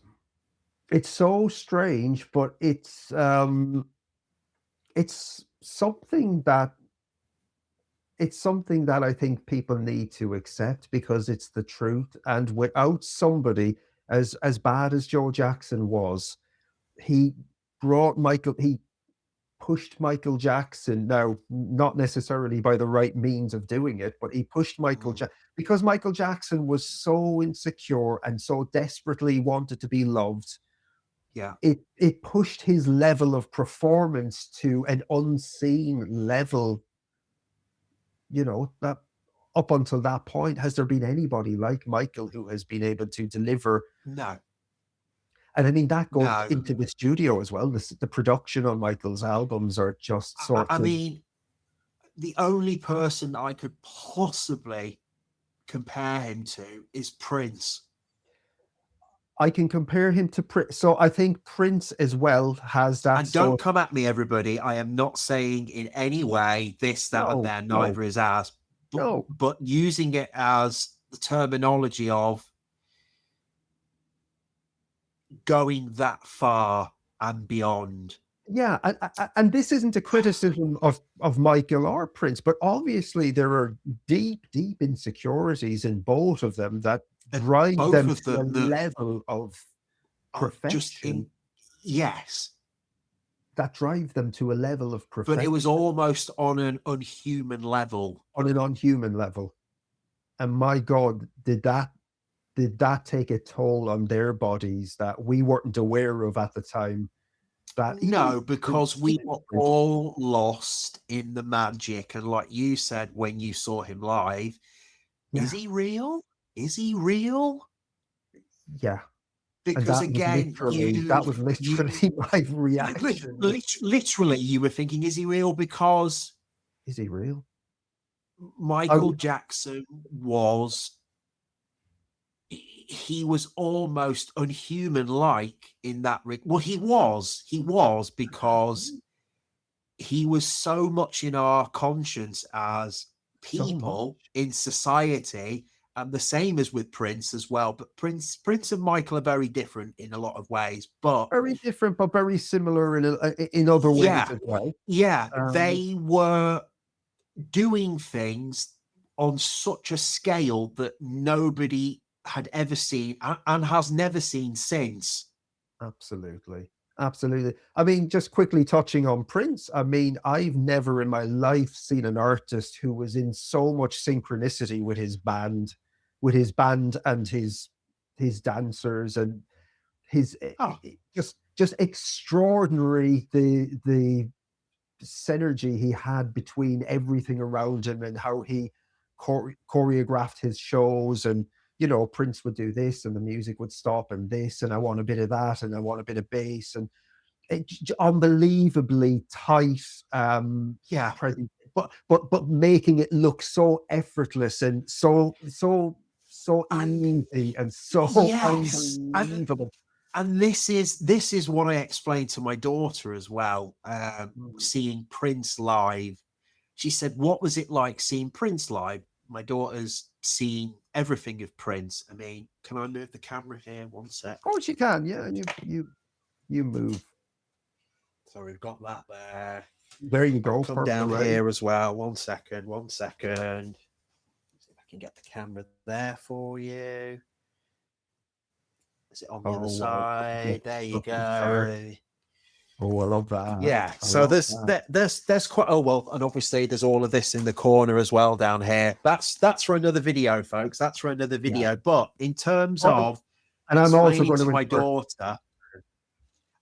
so strange, but it's something that I think people need to accept because it's the truth. And without somebody as bad as Joe Jackson was, he pushed Michael Jackson, now not necessarily by the right means of doing it, but he pushed Michael Jackson because Michael Jackson was so insecure and so desperately wanted to be loved. Yeah. It pushed his level of performance to an unseen level. You know, that up until that point, has there been anybody like Michael who has been able to deliver? No. And I mean, that goes into the studio as well. The production on Michael's albums are just I mean, the only person I could possibly compare him to is Prince. I can compare him to Prince. So I think Prince as well has that. And don't come at me, everybody. I am not saying in any way this, that, or there. Neither is ours. But using it as the terminology of going that far and beyond. Yeah, and this isn't a criticism of Michael or Prince, but obviously there are deep insecurities in both of them that drive them to a level of perfection. Yes. That drive them to a level of perfection. But it was almost on an unhuman level. On an unhuman level. And my God, did that take a toll on their bodies that we weren't aware of at the time? No, because we were all lost in the magic. And like you said, when you saw him live, is he real? Is he real? Yeah. Because again, that was literally my reaction. Literally, you were thinking, is he real? Because is he real? Michael Jackson he was almost unhuman-like in that. Well, he was because he was so much in our conscience as people in society, and the same as with Prince as well. But Prince and Michael are very different in a lot of ways, but very different, but very similar in other ways as well. Yeah, they were doing things on such a scale that nobody had ever seen and has never seen since. Absolutely. I mean, just quickly touching on Prince, I mean, I've never in my life seen an artist who was in so much synchronicity with his band and his dancers and his just extraordinary the synergy he had between everything around him and how he choreographed his shows. And you know, Prince would do this and the music would stop and this, and I want a bit of that and I want a bit of bass, and unbelievably tight but making it look so effortless and so easy and so unbelievable. And this is what I explained to my daughter as well, seeing Prince live. She said, what was it like seeing Prince live? My daughter's seen everything of Prince. I mean, can I move the camera here? 1 sec. Of course you can, yeah. And you move. So we've got that there. There you go. Come down here as well. 1 second. 1 second. See if I can get the camera there for you. Is it on the other side? There you go. Oh, I love that. Yeah. So there's quite and obviously there's all of this in the corner as well down here. That's for another video, folks. That's for another video. Yeah. But in terms of, and I'm also going to my daughter.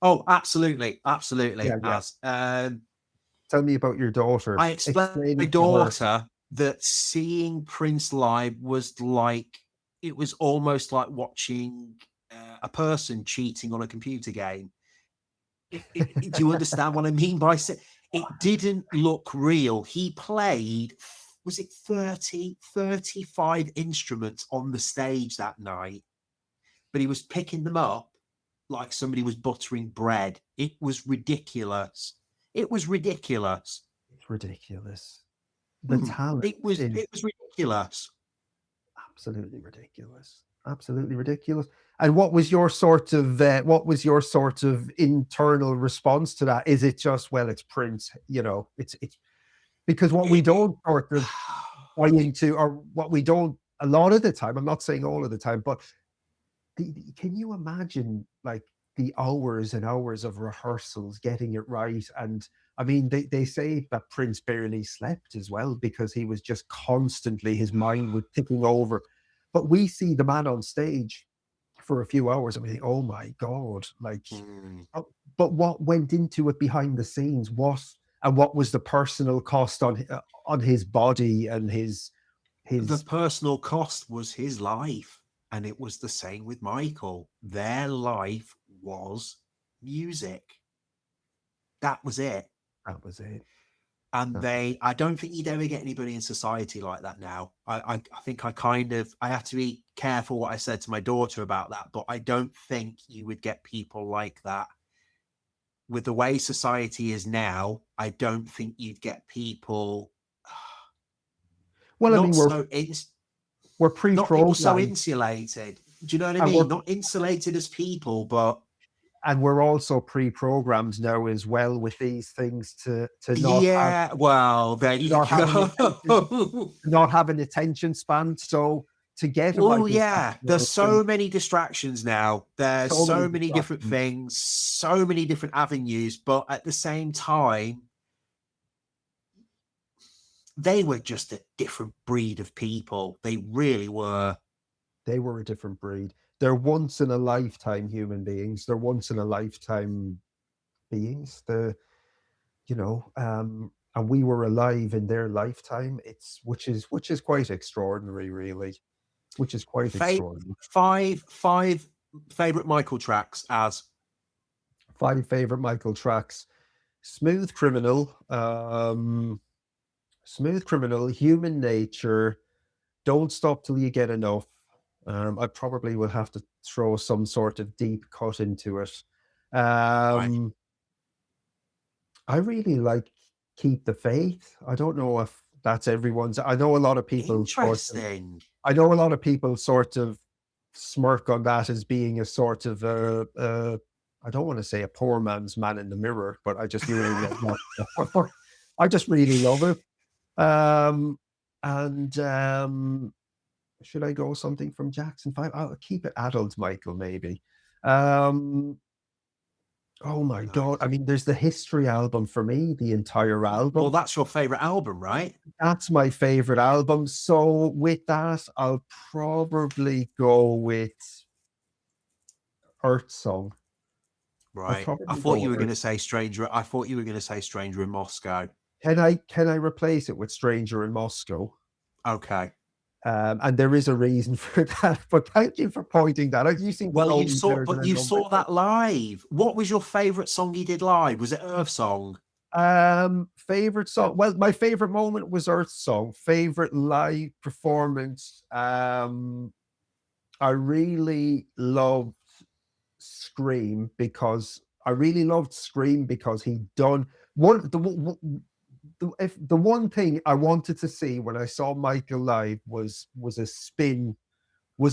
Oh, absolutely. Yeah. Tell me about your daughter. I explained to my daughter that seeing Prince live was like, it was almost like watching a person cheating on a computer game. Do you understand what I mean by saying it didn't look real? He played, was it 35 instruments on the stage that night, but he was picking them up like somebody was buttering bread. It was ridiculous. It was ridiculous. It's ridiculous. The talent. It was ridiculous. Absolutely ridiculous. Absolutely ridiculous. And what was your sort of internal response to that? Is it just, well, it's Prince, you know, it's because what we don't sort of buy into, or what we don't a lot of the time, I'm not saying all of the time, but can you imagine like the hours and hours of rehearsals getting it right? And I mean, they say that Prince barely slept as well, because he was just constantly, his mind was ticking over. But we see the man on stage for a few hours and we think, oh my God, like, but what went into it behind the scenes? What was the personal cost on his body and his the personal cost was his life. And it was the same with Michael. Their life was music. That was it. That was it. And I don't think you'd ever get anybody in society like that now. I think I have to be careful what I said to my daughter about that, but I don't think you would get people like that. With the way society is now, I don't think you'd get people Well, I mean, we're not people so pre-programmed, insulated. Do you know what I and mean? Not insulated as people, but we're also pre-programmed now as well with these things to not have yeah. Well, there you not having go. not having attention span. So to get a Oh Michael yeah, there's Jackson, so many distractions now. There's so many so many different distractions. things, so many different avenues, but at the same time, they were just a different breed of people. They really were. They were a different breed. They're once in a lifetime human beings. They're once in a lifetime beings. And we were alive in their lifetime. Which is quite extraordinary, really. Which is quite extraordinary. Five favorite Michael tracks as 5 favorite Michael tracks: Smooth Criminal, Human Nature, Don't Stop Till You Get Enough. I probably will have to throw some sort of deep cut into it. right. I really like Keep the Faith. I don't know if that's everyone's. I know a lot of people Interesting. sort of smirk on that as being a sort of I don't want to say a poor man's Man in the Mirror, but I just really love that. I just really love it. And should I go something from Jackson 5? I'll keep it adult, Michael, maybe. Oh my God. I mean, there's the History album for me, the entire album. Well, that's your favorite album, right? That's my favorite album. So with that, I'll probably go with Earth Song. Right. I thought you were going to say Stranger. I thought you were going to say Stranger in Moscow. Can I replace it with Stranger in Moscow? Okay. And there is a reason for that. But thank you for pointing that out. You saw that live. What was your favorite song he did live? Was it Earth Song? Favorite song. Well, my favorite moment was Earth Song. Favorite live performance. I really loved Scream because he'd done the one thing I wanted to see when I saw Michael live was a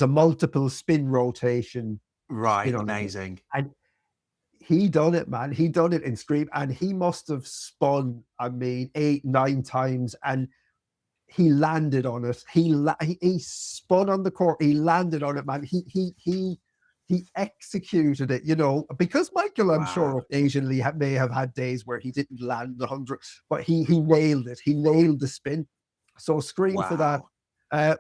multiple spin rotation. Right, amazing. And he done it, man. He done it in Scream, and he must have spun, 8-9 times, and he landed on it. He spun on the court. He landed on it, man. He executed it, because Michael, I'm sure, occasionally may have had days where he didn't land 100, but he nailed it. He nailed the spin. So Scream for that.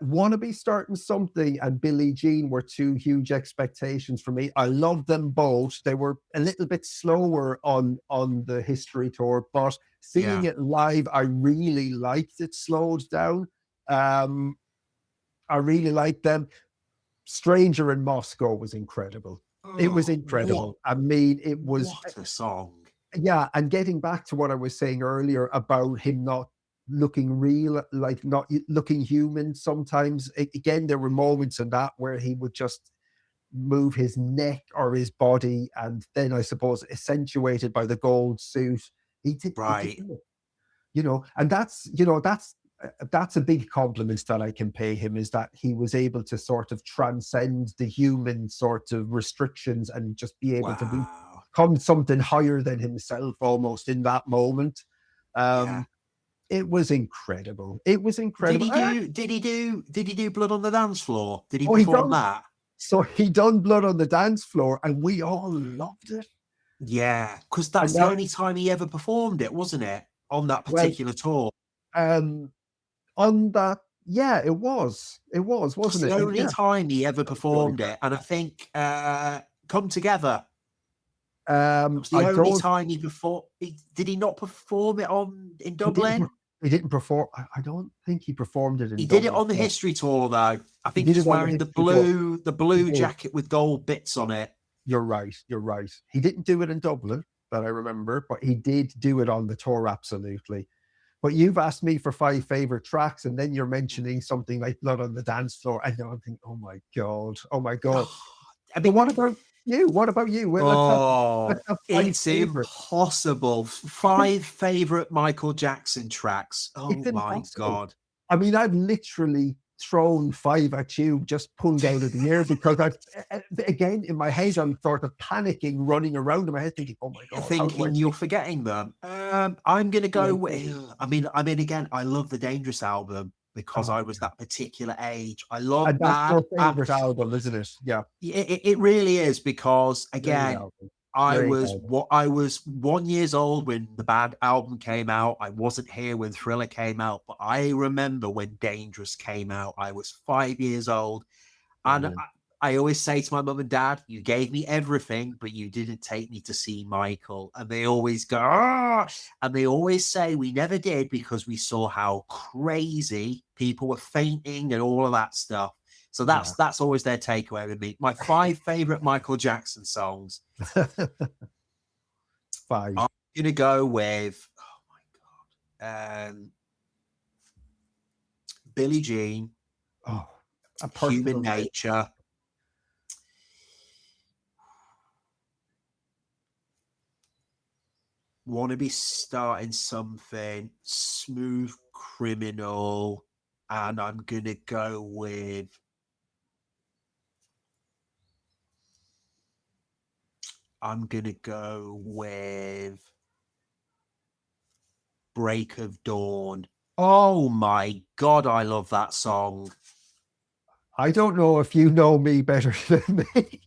Wanna Be Starting Something and Billie Jean were 2 huge expectations for me. I loved them both. They were a little bit slower on the History tour, but seeing it live, I really liked it slowed down. I really liked them. Stranger in Moscow was incredible. It was incredible. It was what a song. Yeah, and getting back to what I was saying earlier about him not looking real, like not looking human sometimes. Again, there were moments in that where he would just move his neck or his body, and then I suppose accentuated by the gold suit. He did, and that's a big compliment that I can pay him, is that he was able to sort of transcend the human sort of restrictions and just be able to become something higher than himself almost in that moment. It was incredible. It was incredible. Did he do Blood on the Dance Floor? Did he perform that? So he done Blood on the Dance Floor, and we all loved it. Yeah, because that's the only time he ever performed it, wasn't it? On that particular tour. On that, yeah, it was, wasn't it? The only time he ever performed it, and I think Come Together. It was the only time he performed. Did he not perform it in Dublin? He didn't perform. I don't think he performed it in He Dublin. did it on the History tour, though. I think he was wearing the blue jacket with gold bits on it. You're right. He didn't do it in Dublin, that I remember, but he did do it on the tour, absolutely. But you've asked me for 5 favorite tracks, and then you're mentioning something like Blood on the Dance Floor. And I'm thinking, oh my God. Oh my God. I But mean, what about you? What about you? Well, let's have 5 it's favorites. impossible. 5 favorite Michael Jackson tracks. Oh It's my impossible. God. I mean, I've literally thrown 5 at you, just pulled out of the air, because again, in my head, I'm sort of panicking, running around in my head thinking, oh my God, how do I Thinking you're forgetting them. I'm gonna go with, again, I love the Dangerous album because I Oh, was that particular age. I love and that's Bad. your favorite album, isn't it? Yeah. It really is, because Great again, album. I Great was album. I was 1 years old when the Bad album came out. I wasn't here when Thriller came out, but I remember when Dangerous came out. I was 5 years old, and Brilliant. I always say to my mum and dad, you gave me everything, but you didn't take me to see Michael. And they always go, ah, and they always say we never did because we saw how crazy people were fainting and all of that stuff. So that's always their takeaway with me. My 5 favorite Michael Jackson songs. 5. I'm gonna go with, oh my God, Billie Jean, Oh, a Human personal favorite. Nature. Want to be starting something, Smooth Criminal, and I'm gonna go with Break of Dawn. Oh my God, I love that song. I don't know if you know me better than me.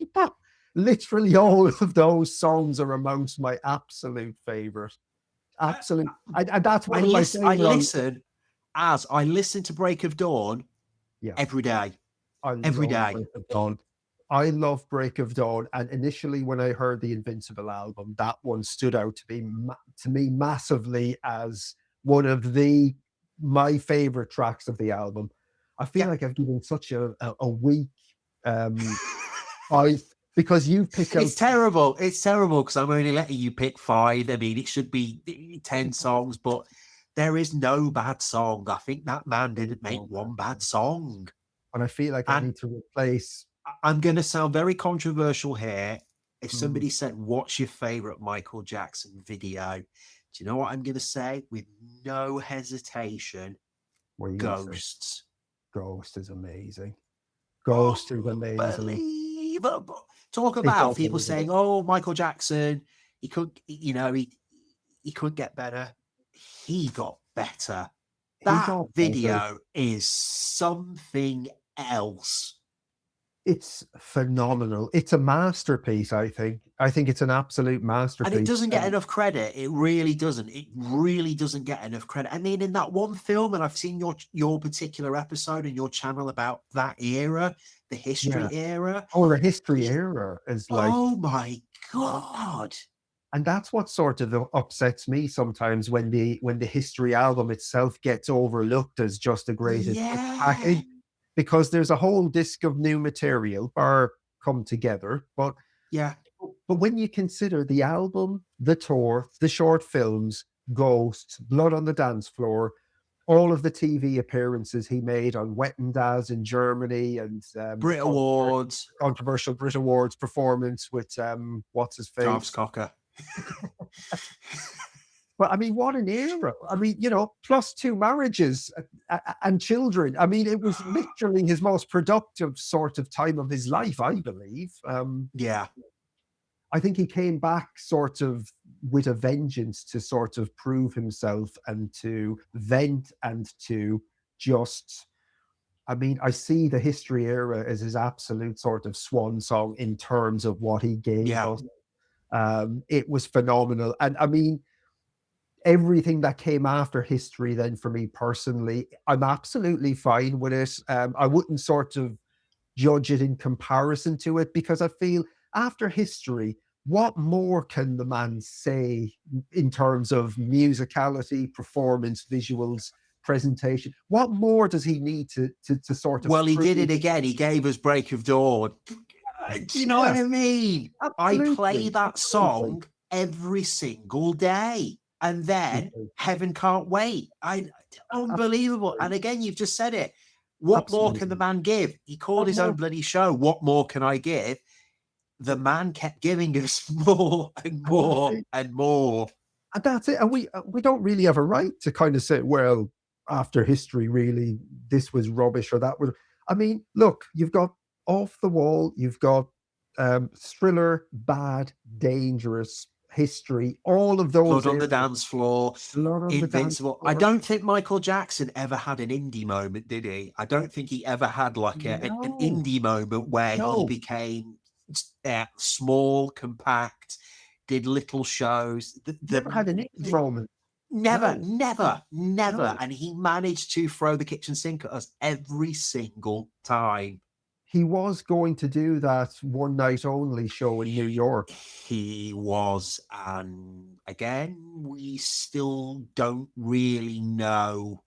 Literally all of those songs are amongst my absolute favorite. Absolute. And that's one of my favorite. I listen to Break of Dawn Yeah, every day. I Every love day. Break of Dawn. I love Break of Dawn. And initially, when I heard the Invincible album, that one stood out to me massively as one of my favorite tracks of the album. I feel Yeah. like I've given such a weak I because you've picked out. It's terrible. It's terrible because I'm only letting you pick 5. I mean, it should be 10 songs, but there is no bad song. I think that man didn't make one bad song. And I feel like I need to replace. I'm going to sound very controversial here. If somebody said, what's your favorite Michael Jackson video? Do you know what I'm going to say? With no hesitation, Ghosts. Ghost is amazing. Ghost is amazing. Unbelievable. Talk about people saying, oh, Michael Jackson, he couldn't get better. He got better. That video is something else. It's phenomenal. It's a masterpiece, I think. I think it's an absolute masterpiece. And it doesn't get enough credit. It really doesn't. It really doesn't get enough credit. I mean, in that one film, and I've seen your particular episode on your channel about that era, the history era. Oh, the history era is like, oh my God. And that's what sort of upsets me sometimes when the history album itself gets overlooked as just the greatest package, because there's a whole disc of new material or come together. But when you consider the album, the tour, the short films, Ghosts, Blood on the Dance Floor, all of the TV appearances he made on Wet and Daz in Germany, and Brit Awards, controversial Brit Awards performance with what's his face, Jarvis Cocker. But I mean, what an era. I mean, plus 2 marriages and children. I mean, it was literally his most productive sort of time of his life, I believe. I think he came back sort of with a vengeance to sort of prove himself and to vent and to just, I mean, I see the history era as his absolute sort of swan song in terms of what he gave us. It was phenomenal. And I mean, everything that came after history then for me personally, I'm absolutely fine with it. I wouldn't sort of judge it in comparison to it, because I feel after history, what more can the man say in terms of musicality, performance, visuals, presentation? What more does he need to sort of... Well, he did it again. He gave us Break of Dawn. Do you know what I mean? Absolutely. I play that song every single day. And then Heaven Can't Wait. Unbelievable. And again, you've just said it. What more can the man give? He called his own bloody show, What More Can I Give? The man kept giving us more and more and more. And that's it. And we don't really have a right to kind of say, well, after history, really, this was rubbish or that was. I mean, look, you've got Off the Wall, you've got Thriller, Bad, Dangerous, History, all of those. Blood on the Dance Floor, Invincible. I don't think Michael Jackson ever had an indie moment, did he? I don't think he ever had like an indie moment where he became small, compact, did little shows. Never had an indie moment. Never. No. And he managed to throw the kitchen sink at us every single time. He was going to do that one night only show in New York. He was. And again, we still don't really know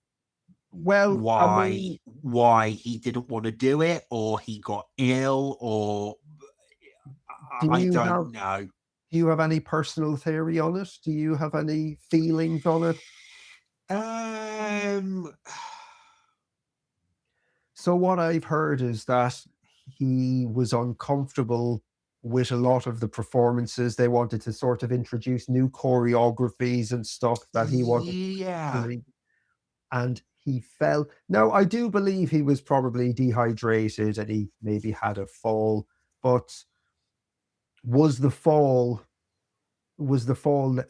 why he didn't want to do it, or he got ill, or I don't know. Do you have any personal theory on it? Do you have any feelings on it? So what I've heard is that he was uncomfortable with a lot of the performances. They wanted to sort of introduce new choreographies and stuff that he wanted. Yeah. And he fell. Now, I do believe he was probably dehydrated and he maybe had a fall, but was the fall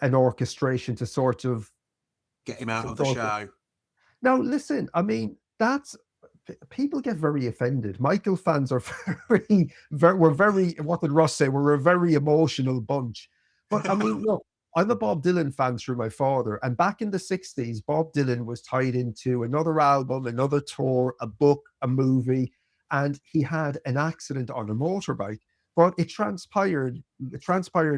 an orchestration to sort of get him out of the show? Now, listen, I mean, people get very offended. Michael fans are we're very, what did Ross say? We're a very emotional bunch. But I mean, look, I'm a Bob Dylan fan through my father. And back in the 60s, Bob Dylan was tied into another album, another tour, a book, a movie, and he had an accident on a motorbike. But it transpired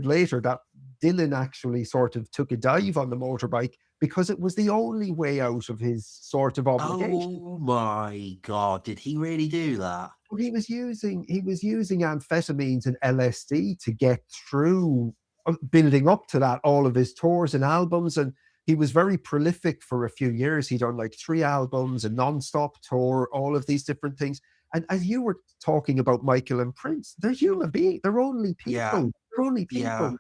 later that Dylan actually sort of took a dive on the motorbike because it was the only way out of his sort of obligation. Oh my God, did he really do that? Well, he was using amphetamines and LSD to get through, building up to that, all of his tours and albums. And he was very prolific for a few years. He done like 3 albums, a non-stop tour, all of these different things. And as you were talking about Michael and Prince, they're human beings. They're only people. Yeah. They're only people. Yeah.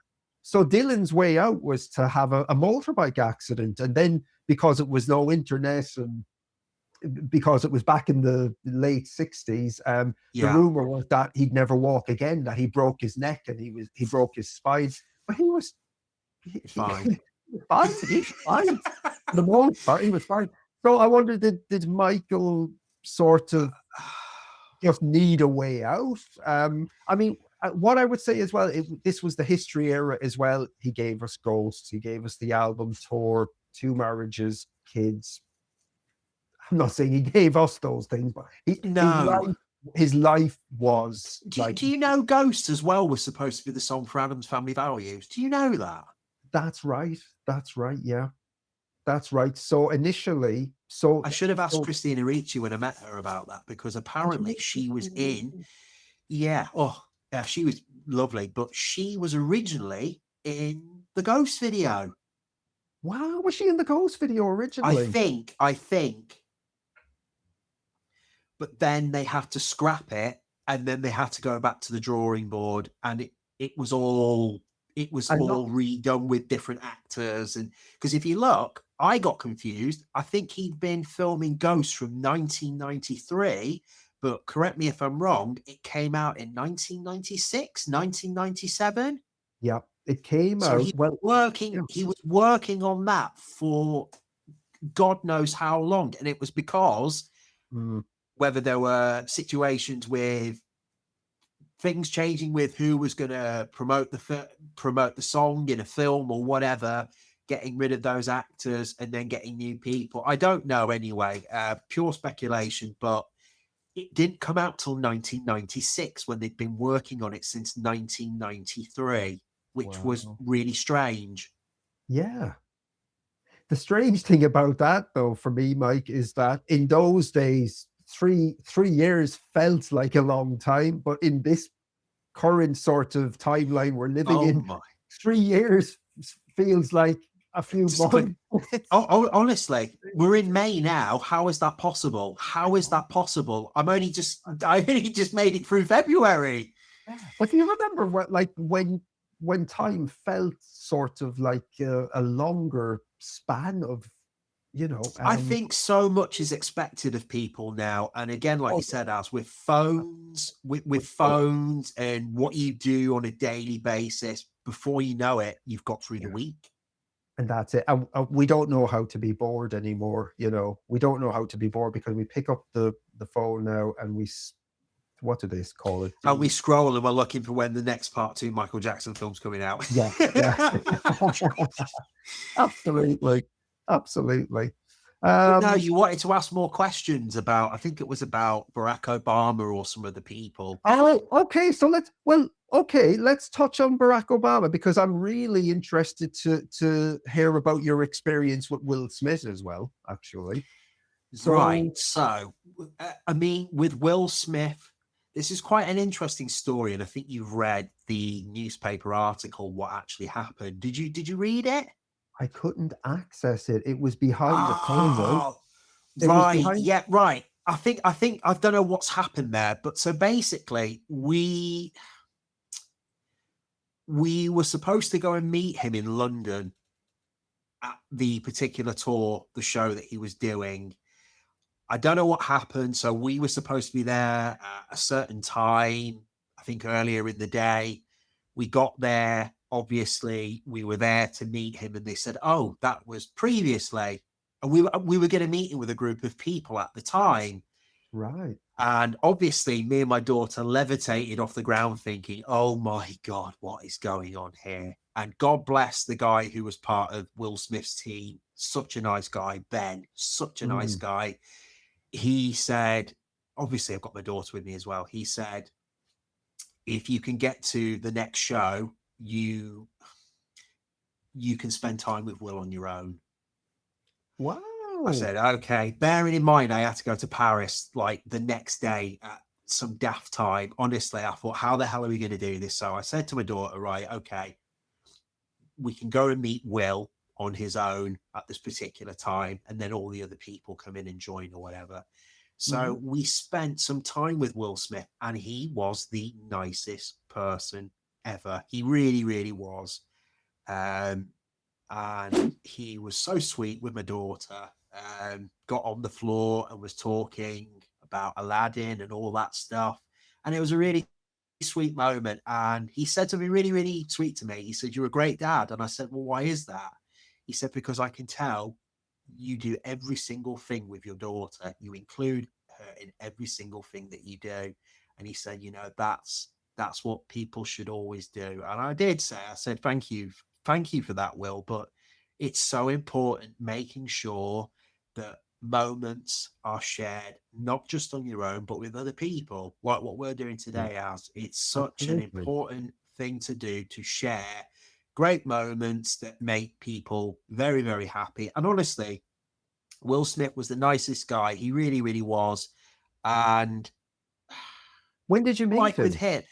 So Dylan's way out was to have a motorbike accident. And then because it was no internet and because it was back in the late 60s, the rumor was that he'd never walk again, that he broke his neck and he broke his spine. But he was fine. He's fine. For the most part, he was fine. So I wonder, did Michael sort of just need a way out? I mean, what I would say as well, this was the History era as well. He gave us Ghosts. He gave us the album tour, 2 marriages, kids. I'm not saying he gave us those things, but his life was like... Do you know Ghosts as well was supposed to be the song for Adam's Family Values? Do you know that? That's right. Yeah. That's right. So initially... I should have asked Christina Ricci when I met her about that, because apparently she was in... Yeah. Oh, yeah, she was lovely, but she was originally in the Ghost video. Wow, was she in the Ghost video originally? I think. But then they had to scrap it, and then they had to go back to the drawing board, and it was all redone with different actors. And because if you look, I got confused. I think he'd been filming Ghosts from 1993, but correct me if I'm wrong, it came out in 1996, 1997. Yeah, it came out. He was working on that for God knows how long. And it was because whether there were situations with things changing with who was going to promote the song in a film or whatever, getting rid of those actors and then getting new people. I don't know anyway, pure speculation, but it didn't come out till 1996 when they'd been working on it since 1993, which was really strange. Yeah. The strange thing about that, though, for me, Mike, is that in those days, 3 years felt like a long time, but in this current sort of timeline we're living in, 3 years feels like a few Just months. honestly, we're in May now. How is that possible? How is that possible? I only just made it through February. But do you remember what, like, when time felt sort of like a longer span of, I think so much is expected of people now. And again, like you said, as with phones, with phones and what you do on a daily basis, before you know it, you've got through the week. And that's it. And we don't know how to be bored anymore. We don't know how to be bored because we pick up the phone now and what do they call it? And we scroll and we're looking for when the next part 2 Michael Jackson film's coming out. Yeah. Absolutely. No, you wanted to ask more questions about, I think it was about Barack Obama or some of the people. Oh, okay. So let's touch on Barack Obama, because I'm really interested to hear about your experience with Will Smith as well, actually. Right. So, I mean, with Will Smith, this is quite an interesting story. And I think you've read the newspaper article, what actually happened. Did you read it? I couldn't access it. It was behind the paywall. Right. Yeah, right. I think I don't know what's happened there, but so basically we were supposed to go and meet him in London at the particular tour, the show that he was doing. I don't know what happened. So we were supposed to be there at a certain time, I think earlier in the day. We got there. Obviously, we were there to meet him, and they said, "Oh, that was previously." And we were going to meet him with a group of people at the time. Right. And obviously, me and my daughter levitated off the ground thinking, "Oh my God, what is going on here?" And God bless the guy who was part of Will Smith's team. Such a nice guy, Ben, such a nice guy. He said, obviously, I've got my daughter with me as well. He said, if you can get to the next show, you can spend time with Will on your own. Wow. I said, okay. Bearing in mind, I had to go to Paris like the next day at some daft time. Honestly, I thought, how the hell are we going to do this? So I said to my daughter, right, okay, we can go and meet Will on his own at this particular time, and then all the other people come in and join or whatever. So we spent some time with Will Smith, and he was the nicest person ever. He really, really was. And he was so sweet with my daughter. Got on the floor and was talking about Aladdin and all that stuff. And it was a really sweet moment. And he said something really, really sweet to me. He said, "You're a great dad." And I said, "Well, why is that?" He said, "Because I can tell you do every single thing with your daughter. You include her in every single thing that you do." And he said, that's what people should always do. And I did say, I said, thank you for that, Will. But it's so important making sure that moments are shared, not just on your own, but with other people, like what we're doing today. As it's such an important thing to do, to share great moments that make people very, very happy. And honestly, Will Smith was the nicest guy. He really, really was. And when did you meet him? With him,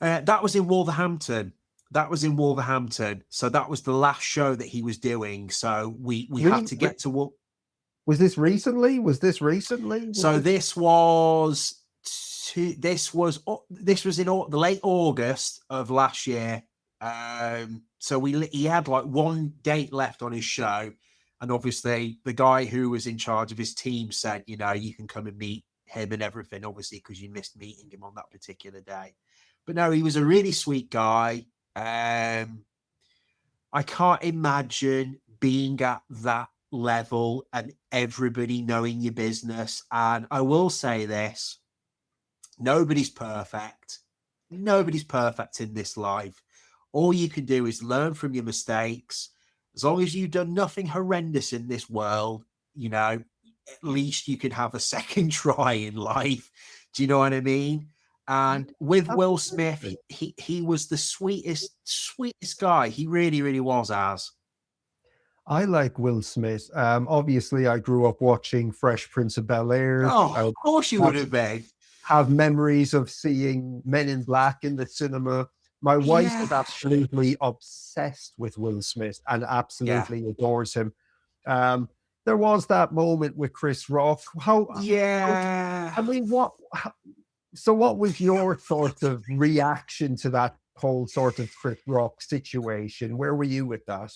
that was in Wolverhampton. So that was the last show that he was doing. So we had to get to. Was this recently? So this was in the late August of last year. So he had like one date left on his show, and obviously the guy who was in charge of his team said, you can come and meet him and everything, obviously because you missed meeting him on that particular day. But no, he was a really sweet guy. I can't imagine being at that level and everybody knowing your business. And I will say this: nobody's perfect. Nobody's perfect in this life. All you can do is learn from your mistakes. As long as you've done nothing horrendous in this world, at least you can have a second try in life. Do you know what I mean? And with Will Smith, he was the sweetest guy. He really, really was. As I like Will Smith. Obviously, I grew up watching Fresh Prince of Bel-Air. Oh, of course you would have been. Have memories of seeing Men in Black in the cinema. My wife Yeah. is absolutely obsessed with Will Smith and absolutely adores him. There was that moment with Chris Rock. Yeah. I mean, what was your sort of reaction to that whole sort of Chris Rock situation? Where were you with that?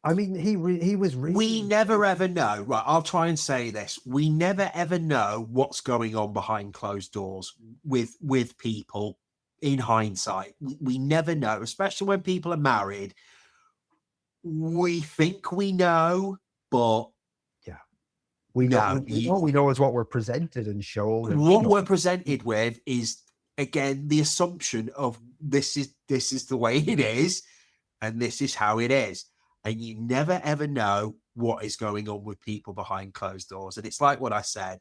I mean, he was really. We never ever know. Right, I'll try and say this. We never ever know what's going on behind closed doors with people in hindsight. We never know, especially when people are married. We think we know, but we no. all we know is what we're presented and shown. And What we're presented with is, again, the assumption of this is the way it is, and this is how it is. And you never ever know what is going on with people behind closed doors. And it's like what I said.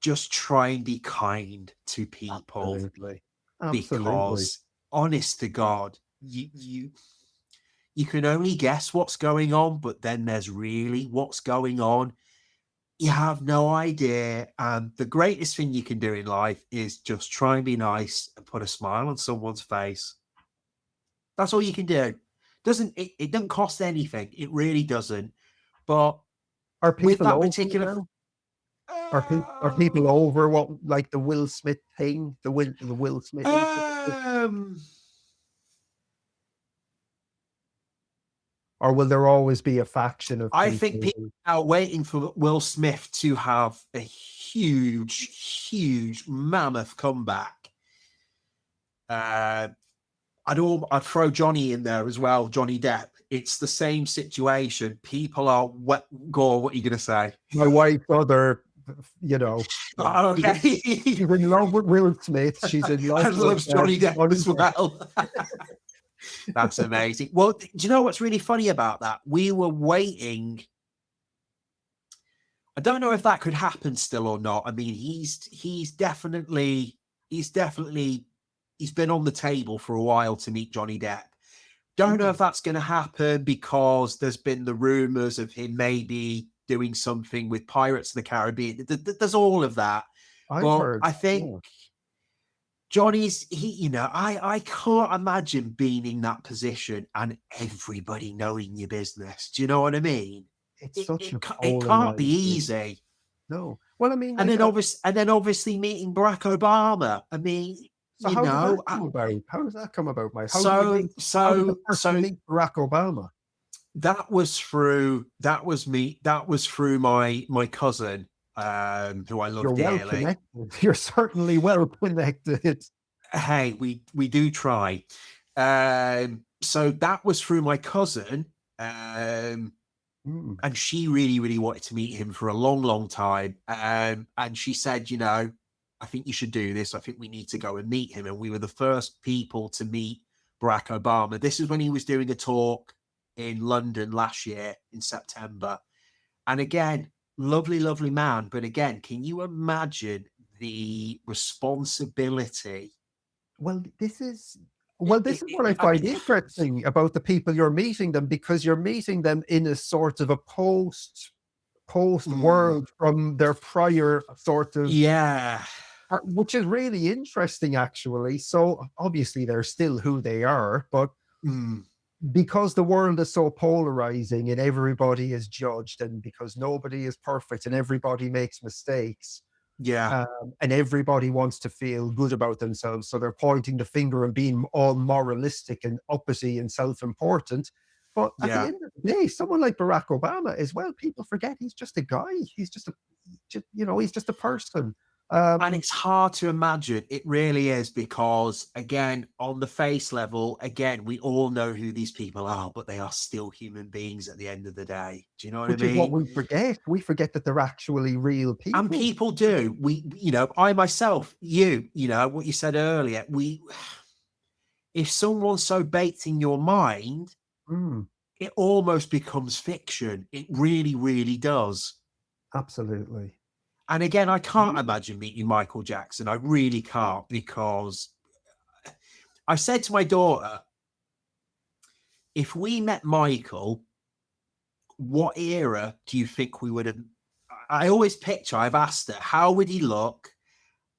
Just try and be kind to people. Absolutely. Because honest to God, you can only guess what's going on, but then there's really what's going on. You have no idea. And the greatest thing you can do in life is just try and be nice and put a smile on someone's face. That's all you can do. It doesn't cost anything. It really doesn't. But are people with that over particular now? Are people over what, like the Will Smith thing, the Will Smith incident? Or will there always be a faction of people? I think people are waiting for Will Smith to have a huge mammoth comeback. I'd throw Johnny in there as well, Johnny Depp. It's the same situation. People are Gore, what are you going to say? My wife's other, Okay. She's in love with Will Smith. She's in love with loves Johnny Depp as well. That's amazing. Well, do you know what's really funny about that? We were waiting. I don't know if that could happen still or not. I mean, he's definitely been on the table for a while to meet Johnny Depp. Don't know if that's going to happen because there's been the rumors of him maybe doing something with Pirates of the Caribbean. There's all of that. I think Johnny's, I can't imagine being in that position and everybody knowing your business. Do you know what I mean? It can't be easy. No. Well, I mean, and then obviously meeting Barack Obama. I mean, so how does that come about, Mike? How did the person meet Barack Obama? That was through my cousin, who I love dearly. You're certainly well connected. Hey, we do try. So that was through my cousin, and she really wanted to meet him for a long time. And she said, I think you should do this. I think we need to go and meet him. And we were the first people to meet Barack Obama. This is when he was doing a talk in London last year in September. And again, lovely man. But again, can you imagine the responsibility? Well, this is what I find interesting about the people you're meeting them, because you're meeting them in a sort of a post world from their prior sort of, which is really interesting, actually. So obviously they're still who they are, but because the world is so polarizing and everybody is judged, and because nobody is perfect and everybody makes mistakes, and everybody wants to feel good about themselves, so they're pointing the finger and being all moralistic and uppity and self-important. But at the end of the day, someone like Barack Obama as well, people forget he's just a guy. He's just a person. And it's hard to imagine. It really is, because again, on the face level, again, we all know who these people are, but they are still human beings at the end of the day. Do you know what I mean? Which is what we forget. We forget that they're actually real people. And people do. I myself, what you said earlier, if someone's so baked in your mind, it almost becomes fiction. It really does. Absolutely. And again, I can't imagine meeting Michael Jackson. I really can't, because I said to my daughter, if we met Michael, what era do you think we would have? I always picture, I've asked her, how would he look?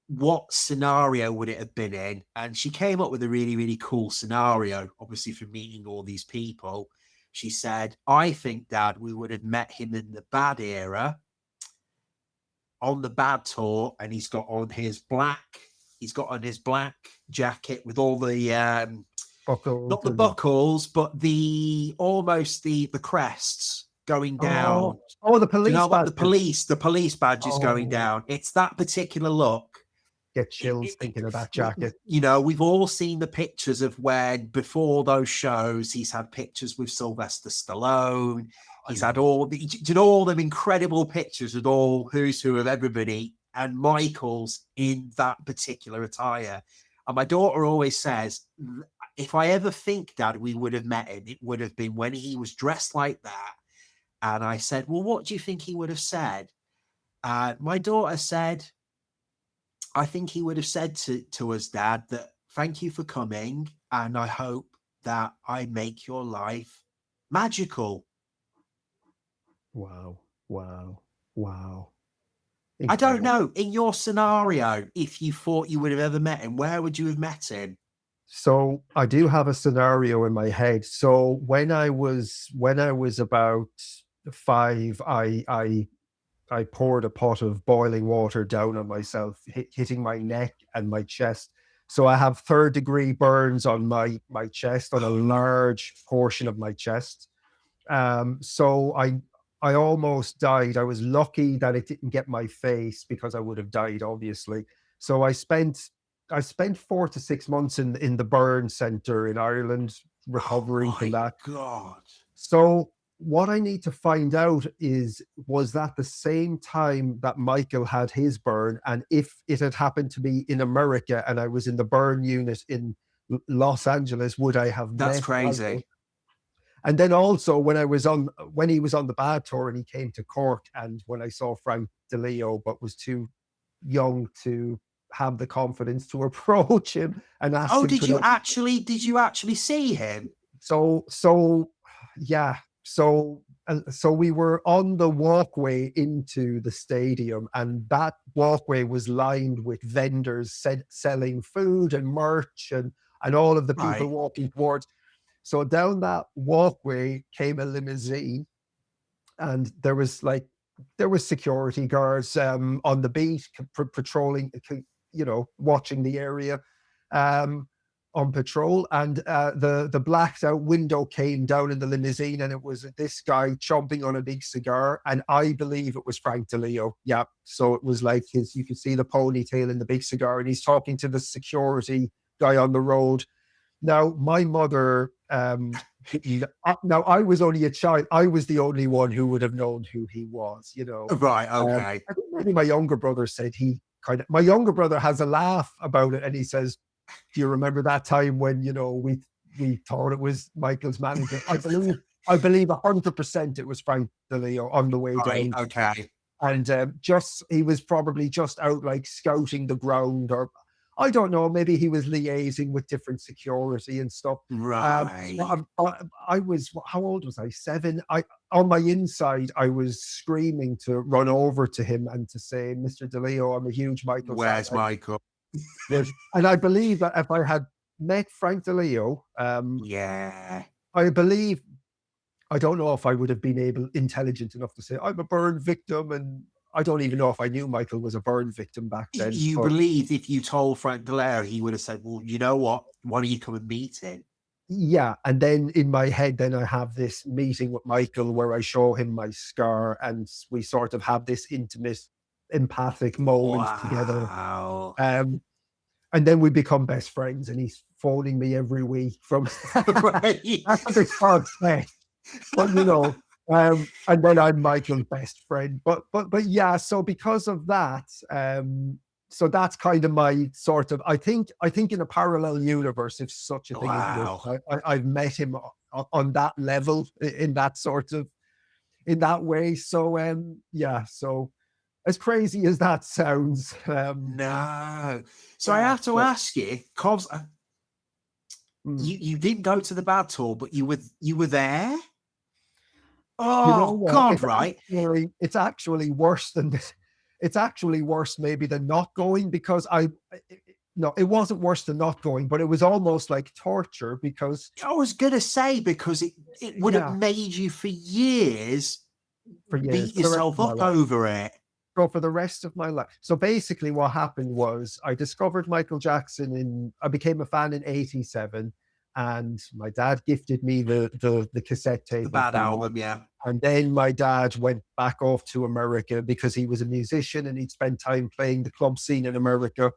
what scenario would it have been in? And she came up with a really, really cool scenario, obviously, for meeting all these people. She said, I think, Dad, we would have met him in the bad era on the bad tour, and he's got on his black jacket with all the Buckles not the buckles, but the almost the crests going down. The police. Do you know what badge. the police badge is going down? It's that particular look. Get chills thinking of that jacket. You know, we've all seen the pictures of when before those shows, he's had pictures with Sylvester Stallone. He's had all them incredible pictures with all who's who of everybody, and Michael's in that particular attire. And my daughter always says, if I ever think, Dad, we would have met him, it would have been when he was dressed like that. And I said, well, what do you think he would have said? My daughter said, I think he would have said to us, Dad, that thank you for coming, and I hope that I make your life magical. Wow. Incredible. I don't know, in your scenario, if you thought you would have ever met him, where would you have met him? So I do have a scenario in my head. So when I was about 5, I poured a pot of boiling water down on myself, hitting my neck and my chest. So I have 3rd-degree burns on my chest, on a large portion of my chest. So I almost died. I was lucky that it didn't get my face, because I would have died, obviously. So I spent 4 to 6 months in the burn center in Ireland, recovering from that. God. So what I need to find out is, was that the same time that Michael had his burn? And if it had happened to be in America and I was in the burn unit in Los Angeles, would I have That's met crazy. Michael? And then also when he was on the bad tour and he came to Cork, and when I saw Frank DeLeo but was too young to have the confidence to approach him and ask him. Did you actually see him? So yeah. So we were on the walkway into the stadium, and that walkway was lined with vendors selling food and merch and all of the people walking towards. So down that walkway came a limousine, and there was security guards on the beat, patrolling, watching the area, on patrol. And the blacked out window came down in the limousine, and it was this guy chomping on a big cigar, and I believe it was Frank DeLeo. Yeah. So it was like you could see the ponytail and the big cigar, and he's talking to the security guy on the road. Now, my mother, now I was only a child. I was the only one who would have known who he was, Right, okay. I think maybe my younger brother said my younger brother has a laugh about it, and he says, do you remember that time when, we thought it was Michael's manager? I believe 100% it was Frank DeLeo on the way down. Okay. And he was probably just out scouting the ground, or I don't know, maybe he was liaising with different security and stuff. Right. I was, how old was I? 7. On my inside, I was screaming to run over to him and to say, Mr. DeLeo, I'm a huge Michael fan. Where's Michael? And I believe that if I had met Frank DeLeo, I believe, I don't know if I would have been intelligent enough to say, I'm a burn victim, and I don't even know if I knew Michael was a burn victim back then. You believe if you told Frank DeLeo, he would have said, well, you know what? Why don't you come and meet him? Yeah. And then in my head, then I have this meeting with Michael where I show him my scar, and we sort of have this intimate, empathic moment together. And then we become best friends, and he's phoning me every week from that's a bit hard to say. But and then I'm Michael's best friend. But yeah, so because of that, so that's kind of my sort of, I think in a parallel universe, if such a thing exists, I've met him on that level, in that way. So yeah, so as crazy as that sounds, no. So I have to ask you, because you didn't go to the bad tour, but you were there. Oh, God, right? It's actually worse than this. it's actually worse maybe than not going, because no, it wasn't worse than not going, but it was almost like torture, because I was gonna say, because it would have made you for years beat yourself up over it. So for the rest of my life. So basically what happened was I discovered Michael Jackson I became a fan in 87, and my dad gifted me the cassette tape. The Bad album, yeah. And then my dad went back off to America because he was a musician and he'd spent time playing the club scene in America.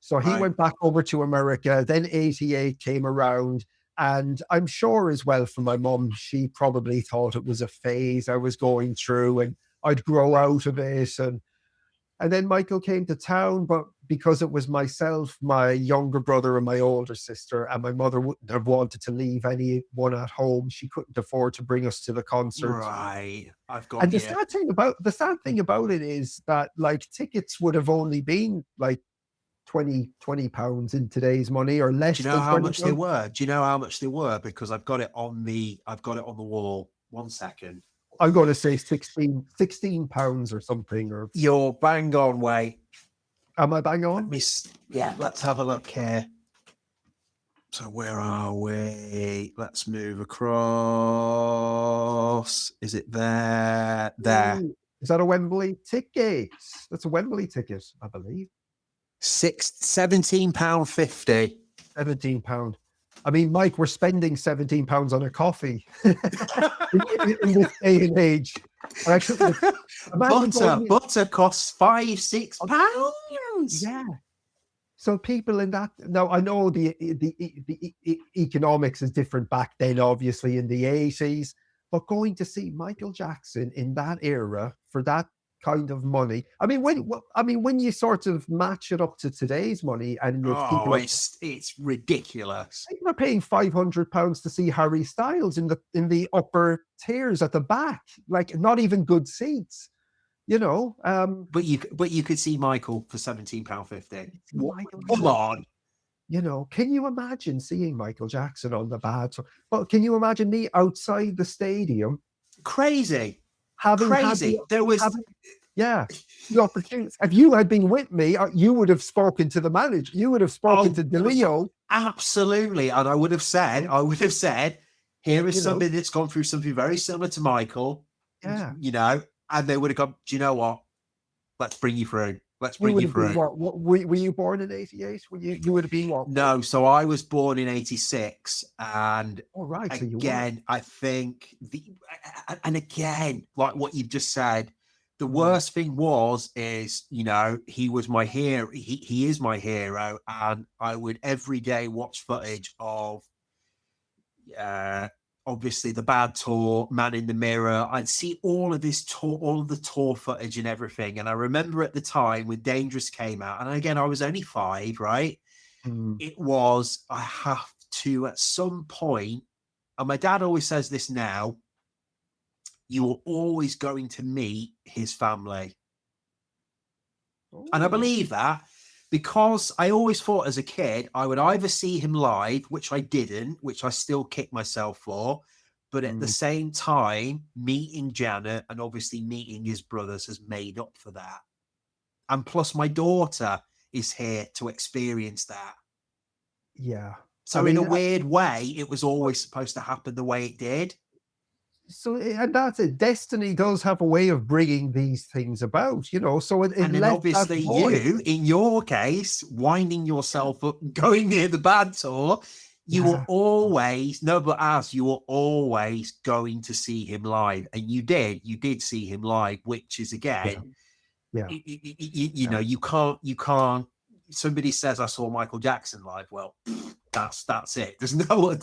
So he went back over to America. Then 88 came around. And I'm sure as well for my mum, she probably thought it was a phase I was going through and I'd grow out of it. And then Michael came to town, but because it was myself, my younger brother and my older sister, and my mother wouldn't have wanted to leave anyone at home. She couldn't afford to bring us to the concert. Right. I've got And the sad thing about it is that like tickets would have only been like 20 pounds in today's money, or less. Do you know how much they were? Do you know how much they were? Because I've got it on the wall. 1 second. I'm going to say 16 pounds or something. Or you're bang on, Way. Am I bang on? Let's have a look here. So where are we? Let's move across. Is it there? There. Is that a Wembley ticket? That's a Wembley ticket, I believe. £17.50. £17. I mean, Mike, we're spending £17 on a coffee in this day and age. Actually, butter costs £5-6. Yeah. So people in that, now I know the economics is different back then, obviously in the 80s, but going to see Michael Jackson in that era for that kind of money. I mean, when you sort of match it up to today's money, and it's ridiculous. People are paying £500 to see Harry Styles in the upper tiers at the back, like not even good seats, you know. But you could see Michael for £17.50. Come on. You know, can you imagine seeing Michael Jackson on the bad? Well, can you imagine me outside the stadium? Crazy. The opportunity. If you had been with me, you would have spoken to the manager. You would have spoken to DeLeo. Absolutely, and I would have said, here is somebody that's gone through something very similar to Michael. Yeah, you know, and they would have gone, do you know what? Let's bring you through. Were you born in 88? You would have been what? No, so I was born in 86, and again, I think again, like what you've just said, the worst thing is, you know, he was my hero. He is my hero, and I would every day watch footage of obviously the Bad Tour, Man in the Mirror. I'd see all of the tour footage and everything. And I remember at the time when Dangerous came out, and again, I was only 5, right? It was, I have to at some point, and my dad always says this now, you are always going to meet his family. And I believe that, because I always thought as a kid, I would either see him live, which I didn't, which I still kick myself for. But at the same time, meeting Janet and obviously meeting his brothers has made up for that. And plus my daughter is here to experience that. Yeah. So in a weird way, it was always supposed to happen the way it did. So, and that's it. Destiny does have a way of bringing these things about, you know. So, and then obviously you, in your case, winding yourself up, going near the Bad Tour, you were always you were always going to see him live, and you did see him live, which is again, you know, you can't. Somebody says I saw Michael Jackson live. Well, that's it. There's no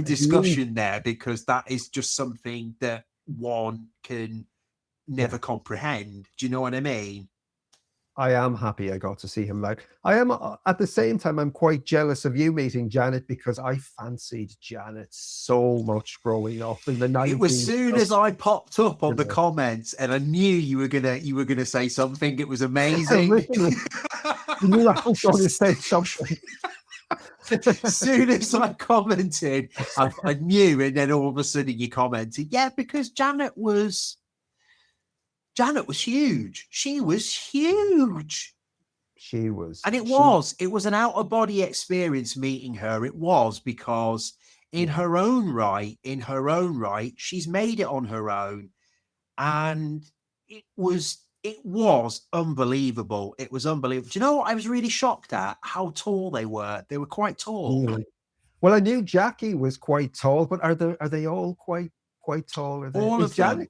discussion there, because that is just something that one can never comprehend. Do you know what I mean? I am happy I got to see him live. I am, at the same time, I'm quite jealous of you meeting Janet, because I fancied Janet so much growing up in the 90s. It was soon as I popped up on the comments, and I knew you were gonna say something. It was amazing. You knew I was going to say something. As soon as I commented, I knew, and then all of a sudden you commented, yeah, because Janet was Janet was huge. She was huge. She was. And it was an out-of-body experience meeting her. It was, because in her own right, she's made it on her own. And it was unbelievable. It was unbelievable. Do you know what I was really shocked at? How tall they were. They were quite tall. Really? Well, I knew Jackie was quite tall, but are they all quite tall? All of them.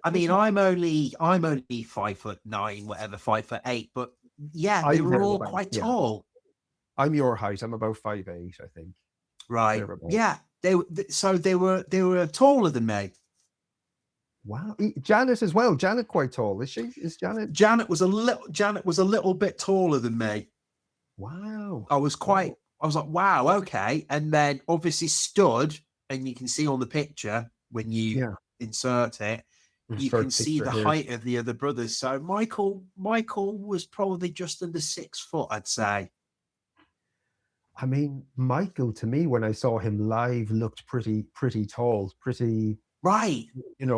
I mean, I'm only 5'9", whatever, 5'8", but yeah, they were all quite tall. I'm your height. I'm about 5'8", I think. Right. Yeah. They were taller than me. Wow. Janet as well. Janet quite tall, is she? Is Janet? Janet was a little bit taller than me. Wow. I was like, wow, okay. And then obviously stood, and you can see on the picture when you insert it, you can see the height of the other brothers. So Michael was probably just under 6 foot, I'd say. I mean, Michael, to me, when I saw him live, looked pretty tall, pretty right.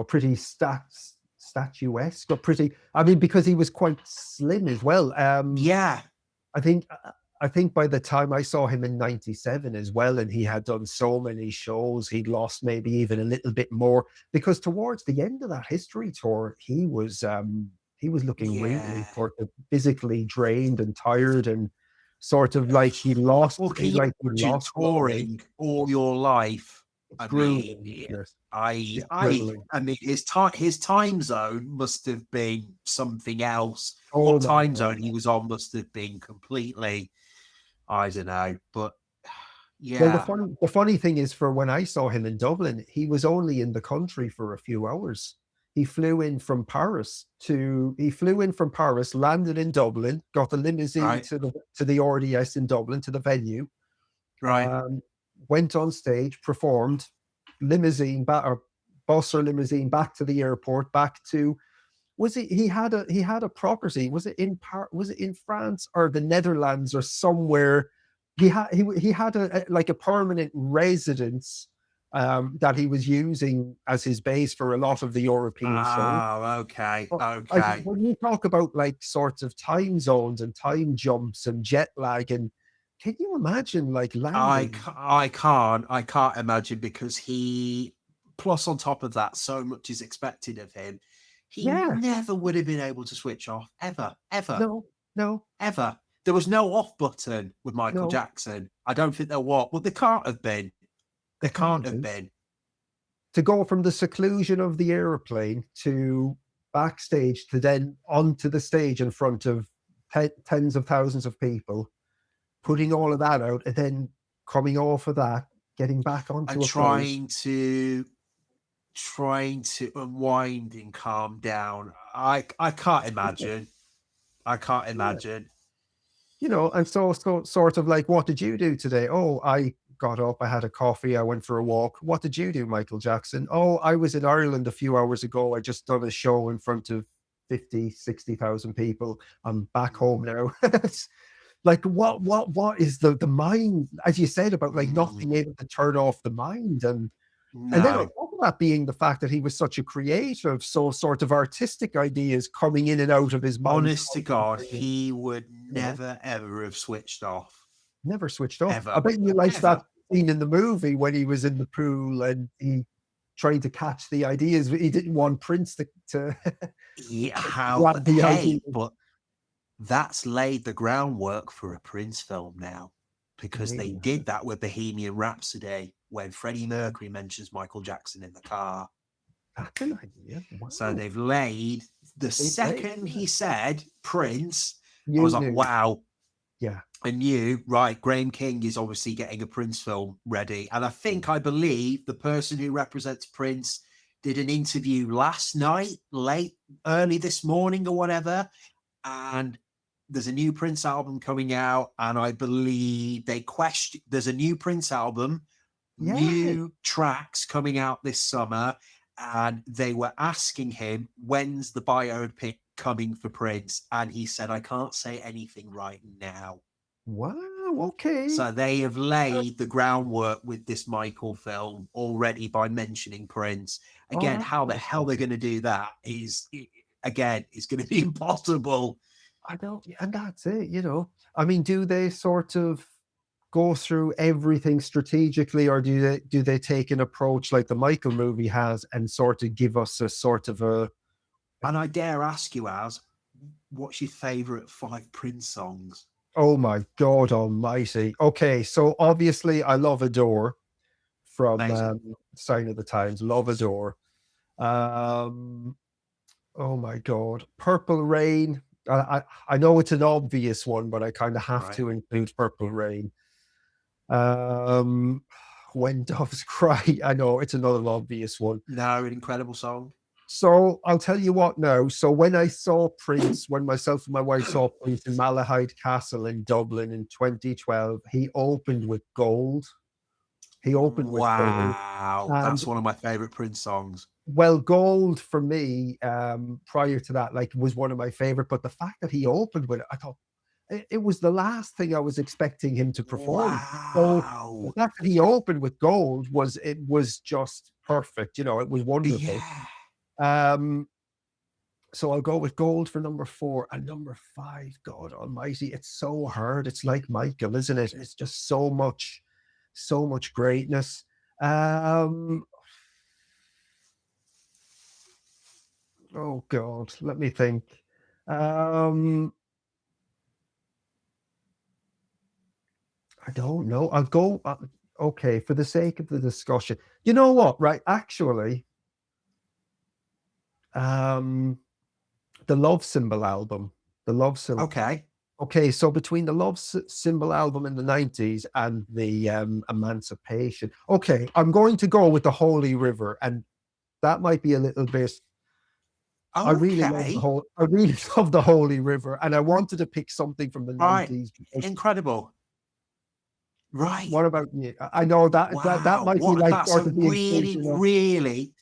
Pretty statuesque, but pretty. I mean, because he was quite slim as well. Yeah. I think by the time I saw him in '97 as well, and he had done so many shows, he'd lost maybe even a little bit more, because towards the end of that history tour, he was looking really sort of physically drained and tired, and sort of like he lost. Touring all your life. I mean, his time zone must have been something else. What time zone he was on must have been completely, I don't know, but yeah. Well, the funny thing is, for when I saw him in Dublin, he was only in the country for a few hours. He flew in from Paris, landed in Dublin, got the limousine to the RDS in Dublin, to the venue. Right. Went on stage, performed, limousine back to the airport, back to. He had a property? Was it in France or the Netherlands or somewhere? He had a permanent residence that he was using as his base for a lot of the European shows. Oh, okay. Okay. When you talk about like sorts of time zones and time jumps and jet lag, and can you imagine like landing? I can't imagine, because plus on top of that, so much is expected of him. He never would have been able to switch off, ever. No, ever. There was no off button with Michael Jackson. I don't think there was. Well, there can't have been. There can't have been. To go from the seclusion of the airplane to backstage, to then onto the stage in front of tens of thousands of people, putting all of that out, and then coming off of that, getting back onto and a trying to unwind and calm down. I can't imagine. I can't imagine. And so sort of like, what did you do today? Oh, I got up, I had a coffee, I went for a walk. What did you do, Michael Jackson? Oh, I was in Ireland a few hours ago. I just done a show in front of 50,000-60,000 people. I'm back home now. Like, what is the mind, as you said, about like not being able to turn off the mind, and then on top of that being the fact that he was such a creative, so sort of artistic ideas coming in and out of his mind. Honest to God, he would never ever have switched off. Never switched off. Ever. I bet you liked that scene in the movie when he was in the pool and he trying to catch the ideas. He didn't want Prince to but that's laid the groundwork for a Prince film now, because they did that with Bohemian Rhapsody when Freddie Mercury mentions Michael Jackson in the car. That's an idea. Wow. So they've laid second he said Prince, I was like, wow. Yeah. I knew, right, Graham King is obviously getting a Prince film ready. And I believe the person who represents Prince did an interview last night, early this morning or whatever. And there's a new Prince album coming out. And I believe there's a new Prince album, new tracks coming out this summer. And they were asking him, when's the biopic coming for Prince? And he said, I can't say anything right now. Wow, okay. So they have laid the groundwork with this Michael film already by mentioning Prince. Again, how the hell they're going to do that is again, it's going to be impossible. I don't, and that's it, you know. I mean, do they sort of go through everything strategically, or do they take an approach like the Michael movie has and sort of give us a sort of a? And I dare ask you, Az, what's your favourite 5 Prince songs? Oh my God Almighty! Okay, so obviously I love Adore from Sign of the Times. Love Adore. Oh my God, Purple Rain. I know it's an obvious one, but I kind of have to include Purple Rain. When Doves Cry. I know it's another obvious one. No, an incredible song. So I'll tell you what now. So when I saw Prince, when myself and my wife saw Prince in Malahide Castle in Dublin in 2012, he opened with Gold. He opened with Gold. Wow, that's one of my favorite Prince songs. Well, Gold for me, prior to that, like, was one of my favorite. But the fact that he opened with it, I thought it was the last thing I was expecting him to perform. Wow. So the fact that he opened with Gold was just perfect. You know, it was wonderful. Yeah. So I'll go with Gold for number 4, and number 5. God Almighty, it's so hard. It's like Michael, isn't it? It's just so much greatness. Oh God, let me think. I don't know. I'll go. Okay, for the sake of the discussion, you know what? Right, actually, the Love Symbol album, the Love Symbol. Okay. Okay, so between the Love Symbol album in the 90s and the Emancipation. Okay, I'm going to go with the Holy River, and that might be a little bit. Okay. I really love the Holy River, and I wanted to pick something from the 90s. Incredible. Right. What about you? I know that might be like that's sort a of the really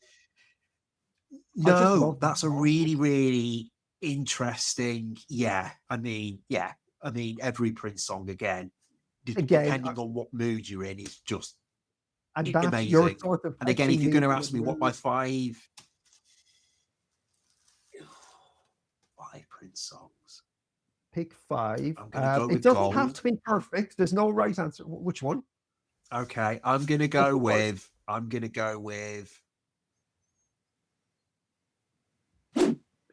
no, that's a really interesting. Yeah, I mean, every Prince song again, depending on what mood you're in, is just amazing. And again, if you're going to ask me what my 5 Prince songs, pick 5. I'm going to go with it doesn't Gold. have to be perfect. There's no right answer. Which one? Okay, I'm going to go with.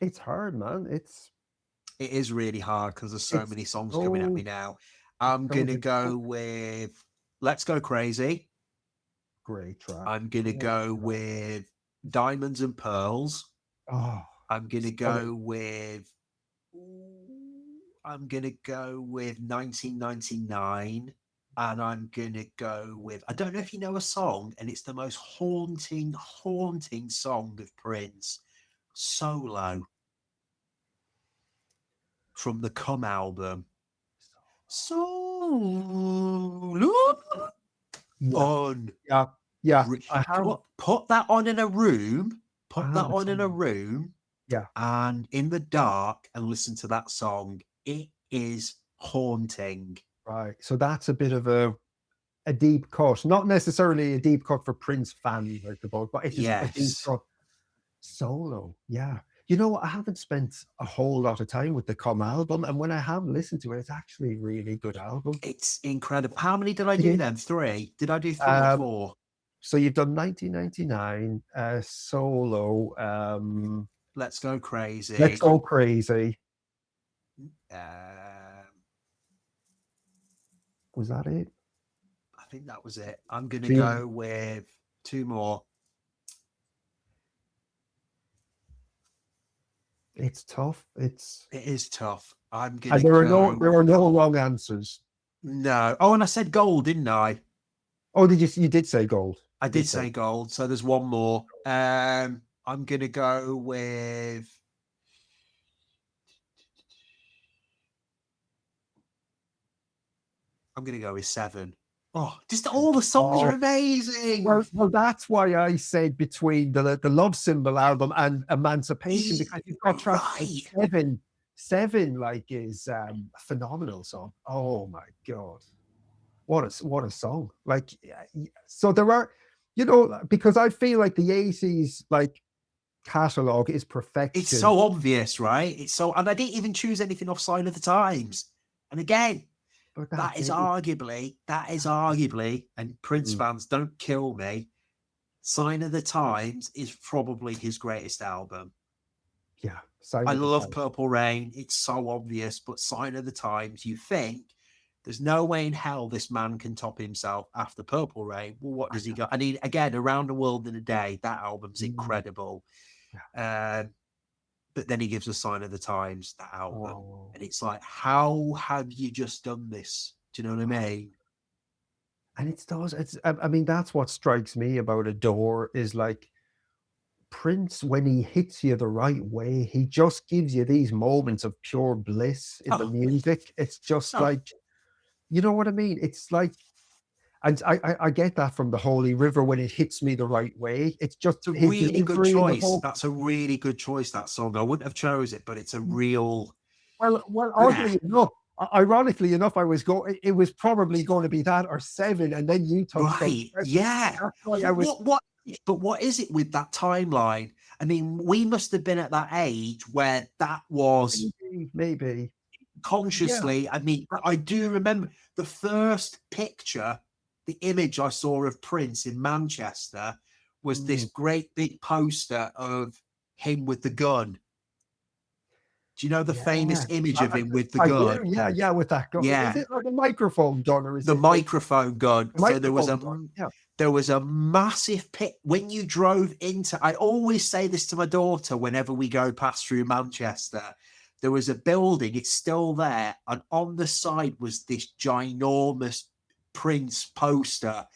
It's hard, man. It is really hard because there's so many songs coming at me now. I'm going to go with Let's Go Crazy. Great track. I'm going to go with Diamonds and Pearls. Oh, I'm going to go with 1999. And I'm going to go with, I don't know if you know a song, and it's the most haunting song of Prince, Solo, from the Come album. Solo. Yeah. Put that on in a room. Yeah. And in the dark, and listen to that song. It is haunting. Right. So that's a bit of a deep cut. Not necessarily a deep cut for Prince fans, I suppose, but it's just a deep cut. Solo. Yeah. You know, I haven't spent a whole lot of time with the Come album, and when I have listened to it, it's actually a really good album. It's incredible. How many did I do then? 3? Did I do 3 or 4? So you've done 1999, Solo. Let's Go Crazy. Let's Go Crazy. Was that it? I think that was it. I'm going to go with 2 more. It's tough. It is tough. I'm going to there are no wrong answers. No. Oh, and I said Gold, didn't I? Oh, you did say Gold. I did say Gold. So there's 1 more. I'm going to go with. I'm going to go with 7. Oh, just all the songs are amazing. Well, that's why I said between the Love Symbol album and Emancipation, because you've got track 7 like is a phenomenal song. Oh my God. What a song. Like, so there are, you know, because I feel like the 80s, like, catalog is perfection. It's so obvious, right? And I didn't even choose anything off Sign of the Times. And again, that is arguably, and Prince fans, don't kill me, Sign of the Times is probably his greatest album. Yeah. I love Purple Rain. It's so obvious, but Sign of the Times, you think there's no way in hell this man can top himself after Purple Rain. Well, what does he got? I mean, again, Around the World in a Day, that album's incredible. But then he gives a Sign of the Times, that album. And it's like, how have you just done this? Do you know what I mean? And it does. I mean, that's what strikes me about Adore is like, Prince, when he hits you the right way, he just gives you these moments of pure bliss in the music. It's just like, you know what I mean? It's like, and I get that from the Holy River when it hits me the right way. It's just a really good choice. That's a really good choice, that song. I wouldn't have chose it, but it's a real. Well, oddly enough, ironically enough, it was probably going to be that or Seven, and then you took But what is it with that timeline? I mean, we must have been at that age where that was maybe consciously. I mean, I do remember the first picture, the image I saw of Prince in Manchester was this great big poster of him with the gun. Do you know the famous image of him with the gun? Yeah, with that gun. Yeah. Is it like a microphone gun or is the it microphone gun? So there was a massive pit when you drove into. I always say this to my daughter whenever we go past through Manchester. There was a building, it's still there, and on the side was this ginormous Prince poster,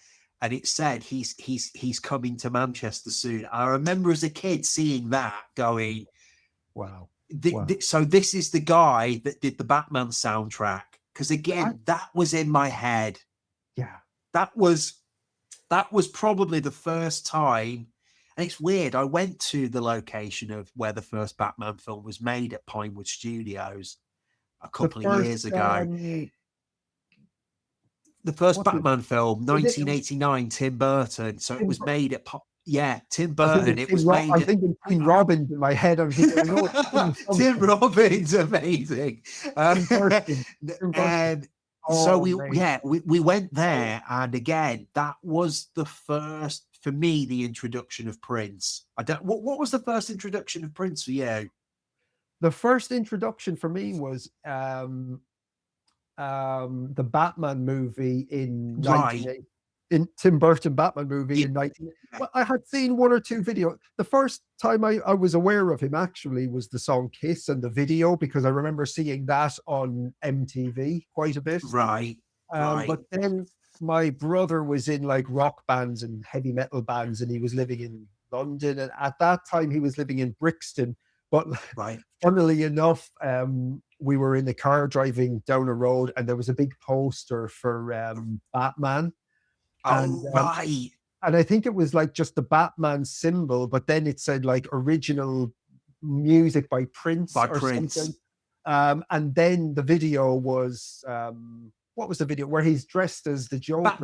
and it said he's coming to Manchester soon. I remember as a kid seeing that, going, wow. So this is the guy that did the Batman soundtrack, because again, that was in my head. Yeah, that was probably the first time, and it's weird. I went to the location of where the first Batman film was made at Pinewood Studios a couple of years ago. The first Batman film, 1989, Tim Burton. So it was made at Tim Burton. It was made. I'm thinking Tim Robbins in my head. I'm thinking, Tim Robbins, amazing. So we went there, and again, that was the first for me, the introduction of Prince. What was the first introduction of Prince for you? The first introduction for me was the Batman movie in 1980. In Tim Burton Batman movie in 19. Well, I had seen one or two videos. The first time I was aware of him actually was the song Kiss and the video, because I remember seeing that on MTV quite a bit. Right. But then my brother was in like rock bands and heavy metal bands, and he was living in London. And at that time he was living in Brixton. But funnily enough, we were in the car driving down a road, and there was a big poster for Batman. And I think it was like just the Batman symbol, but then it said like original music by Prince something. And then the video was what was the video where he's dressed as the Joker?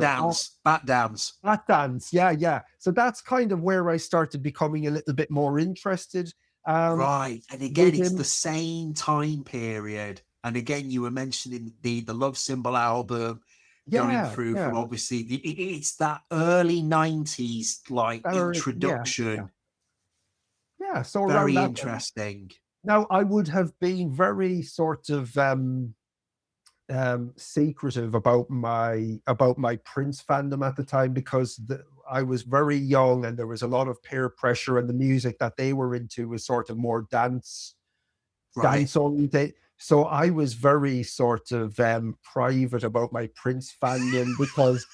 Bat Dance. Yeah. So that's kind of where I started becoming a little bit more interested. And again, it's the same time period. And again, you were mentioning the Love Symbol album. Going through from obviously it's that early 90s like introduction. So very interesting. Now I would have been very sort of secretive about my Prince fandom at the time, because I was very young and there was a lot of peer pressure, and the music that they were into was sort of more dance oriented. So I was very sort of private about my Prince fandom, because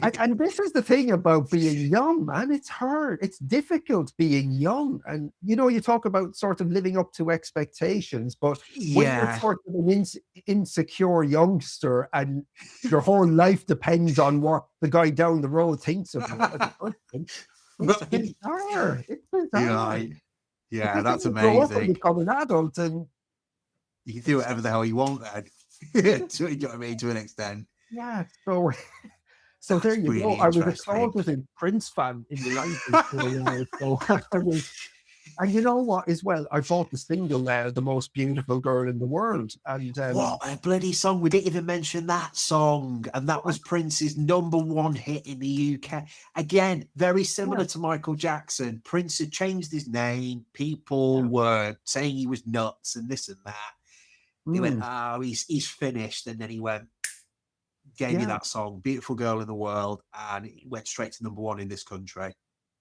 and this is the thing about being young, man. It's hard. It's difficult being young. And, you know, you talk about sort of living up to expectations, but when you're sort of an insecure youngster and your whole life depends on what the guy down the road thinks of you, it's bizarre. It's bizarre. Yeah, that's amazing. Become an adult and you can do whatever the hell you want then. Do you know what I mean? To an extent. Yeah. So So there That's you go. really I was a interesting. closeted Prince fan in the 90s for a while. So I was, and you know what, as well, I bought the single now, The Most Beautiful Girl in the World. And What a bloody song. We didn't even mention that song. And that was Prince's #1 hit in the UK. Again, very similar to Michael Jackson. Prince had changed his name. People were saying he was nuts and this and that. He went, oh, he's finished. And then he gave me that song, Beautiful Girl in the World. And it went straight to #1 in this country.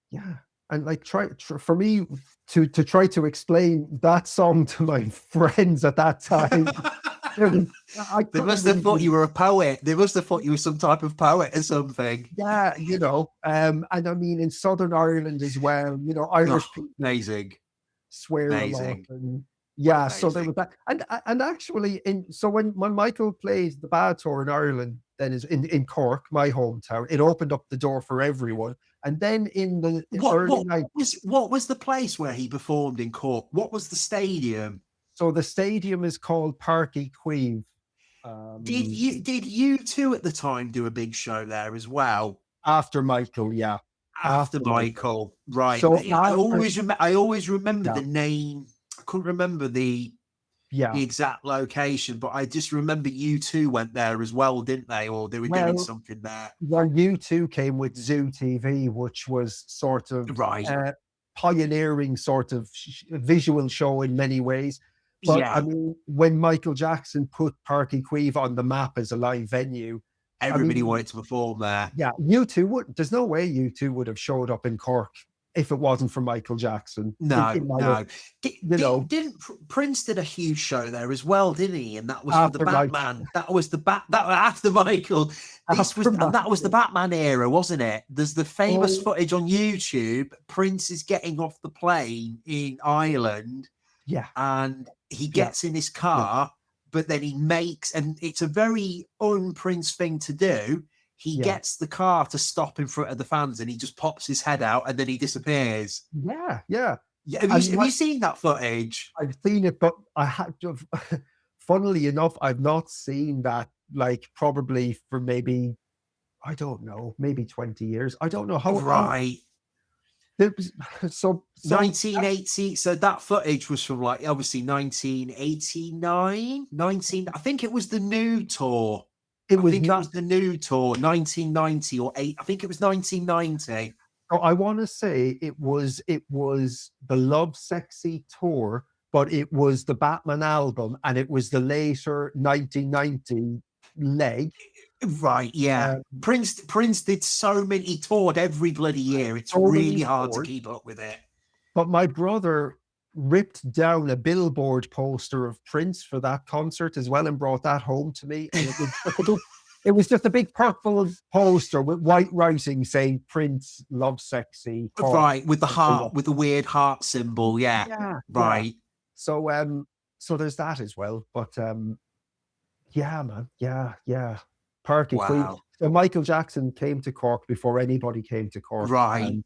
Yeah. And like for me to try to explain that song to my friends at that time, They must have thought you were a poet. They must have thought you were some type of poet or something. Yeah, you know, and I mean in Southern Ireland as well, you know, Irish people amazing swear a lot, and yeah, so there was that, and actually so when Michael plays the Bad Tour in Ireland, then is in Cork, my hometown, it opened up the door for everyone. And then in the early nights, what was the place where he performed in Cork? What was the stadium? So the stadium is called Páirc Uí Chaoimh. Did you two at the time do a big show there as well? After Michael, yeah. After Michael, right. So I always remember the name. I couldn't remember the exact location, but I just remember you two went there as well, didn't they? Or they were doing something there. Well, you two came with Zoo TV, which was sort of pioneering sort of visual show in many ways. But I mean, when Michael Jackson put Páirc Uí Chaoimh on the map as a live venue, everybody wanted to perform there. Yeah, you two would. There's no way you two would have showed up in Cork if it wasn't for Michael Jackson. No. Didn't Prince did a huge show there as well, didn't he? And that was after for the Batman. That was that after Michael. That was the Batman era, wasn't it? There's the famous footage on YouTube. Prince is getting off the plane in Ireland. Yeah. And he gets in his car, but then he makes, and it's a very un-Prince thing to do. He gets the car to stop in front of the fans and he just pops his head out and then he disappears. Yeah. Have you seen that footage? I've seen it, but I had to, funnily enough, I've not seen that, like, probably for maybe, I don't know, maybe 20 years. I don't know how. Right. So 1980. So that footage was from, like, obviously 1989, I think it was the new tour. It was the new tour, 1990 or 8. I think it was 1990. Oh, I want to say it was the Love Sexy tour, but it was the Batman album, and it was the later 1990 leg. Right, yeah. Prince did so many. He toured every bloody year. It's really hard to keep up with it. But my brother ripped down a billboard poster of Prince for that concert as well and brought that home to me. And it was just a big purple poster with white writing saying Prince Love Sexy. Right, with the heart, with the weird heart symbol. Yeah. Right. Yeah. So there's that as well. But yeah, man. Yeah. Páirc Uí Chaoimh. So Michael Jackson came to Cork before anybody came to Cork. Right.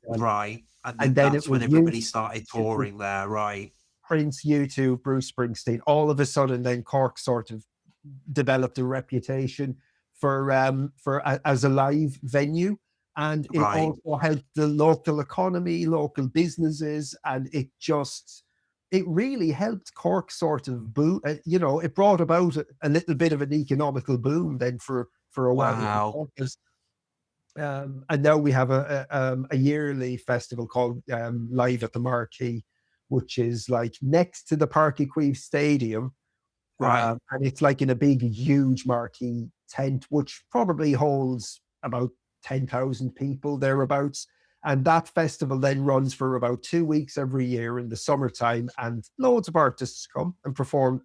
And then that's when everybody started touring there, right? Prince, U2, Bruce Springsteen. All of a sudden, then Cork sort of developed a reputation for as a live venue, and it also helped the local economy, local businesses, and it really helped Cork sort of boom. It brought about a little bit of an economical boom then for a while. And now we have a yearly festival called Live at the Marquee, which is like next to the Páirc Uí Chaoimh Stadium. Right. And it's like in a big, huge marquee tent, which probably holds about 10,000 people thereabouts. And that festival then runs for about 2 weeks every year in the summertime, and loads of artists come and perform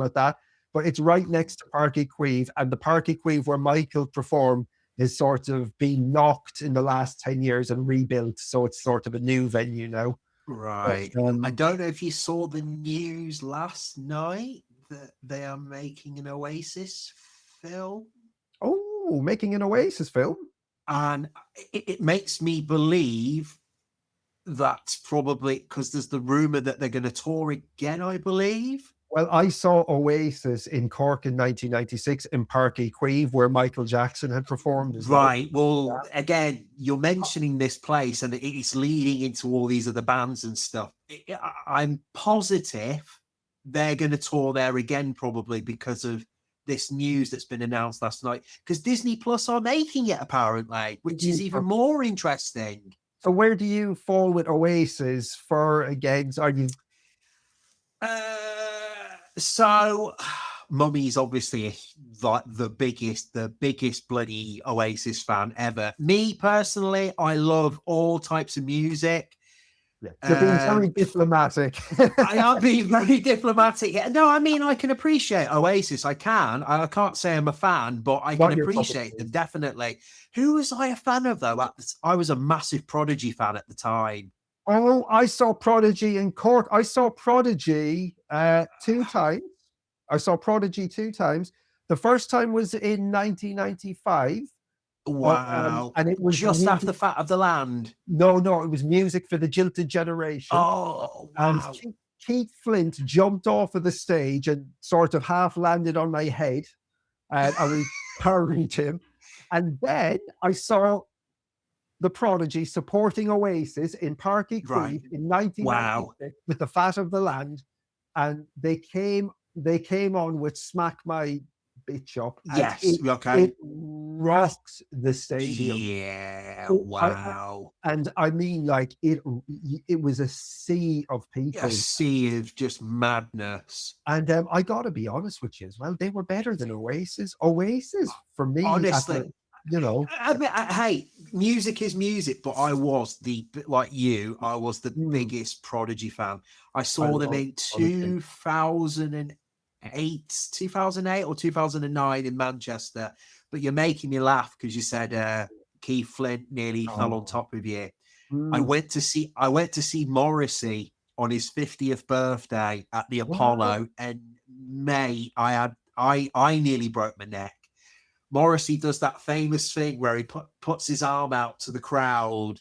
at that. But it's right next to Páirc Uí Chaoimh, and the Páirc Uí Chaoimh where Michael performed is sort of been knocked in the last 10 years and rebuilt. So it's sort of a new venue now. Right. But, I don't know if you saw the news last night that they are making an Oasis film. Oh, making an Oasis film? And it makes me believe that's probably because there's the rumor that they're going to tour again, I believe. Well, I saw Oasis in Cork in 1996 in Park Equive, where Michael Jackson had performed as well. Right. Well, again, you're mentioning this place and it's leading into all these other bands and stuff. I'm positive they're going to tour there again, probably because of this news that's been announced last night. Because Disney Plus are making it, apparently, which is even more interesting. So where do you fall with Oasis for gigs? Are you... So Mummy's obviously like the biggest bloody Oasis fan ever. Me personally, I love all types of music. Yeah. You're being very diplomatic. I am being very diplomatic. No, I mean, I can appreciate Oasis. I can't say I'm a fan, but I can appreciate them, definitely. Who was I a fan of, though? I was a massive Prodigy fan at the time. Oh, I saw Prodigy in Cork. I saw Prodigy 2 times. I saw Prodigy 2 times. The first time was in 1995. Wow. And it was just after the Fat of the Land. No, it was Music for the Jilted Generation. Oh, wow. And Keith Flint jumped off of the stage and sort of half landed on my head. And we parried him. And then I saw the Prodigy supporting Oasis in Park Equive in 1996 with the Fat of the Land. And they came on with Smack My Bitch Up. Yes, it rocks the stadium. Yeah, wow. And I mean, like, it was a sea of people. A sea of just madness. And I gotta be honest with you as well, they were better than Oasis. Oasis, for me, honestly, you know, I mean, hey, music is music, but I was the biggest Prodigy fan. I saw them in 2008 or 2009 in Manchester. But you're making me laugh because you said Keith Flint nearly fell on top of you. I went to see Morrissey on his 50th birthday at the Apollo, and mate, I nearly broke my neck. Morrissey does that famous thing where he puts his arm out to the crowd,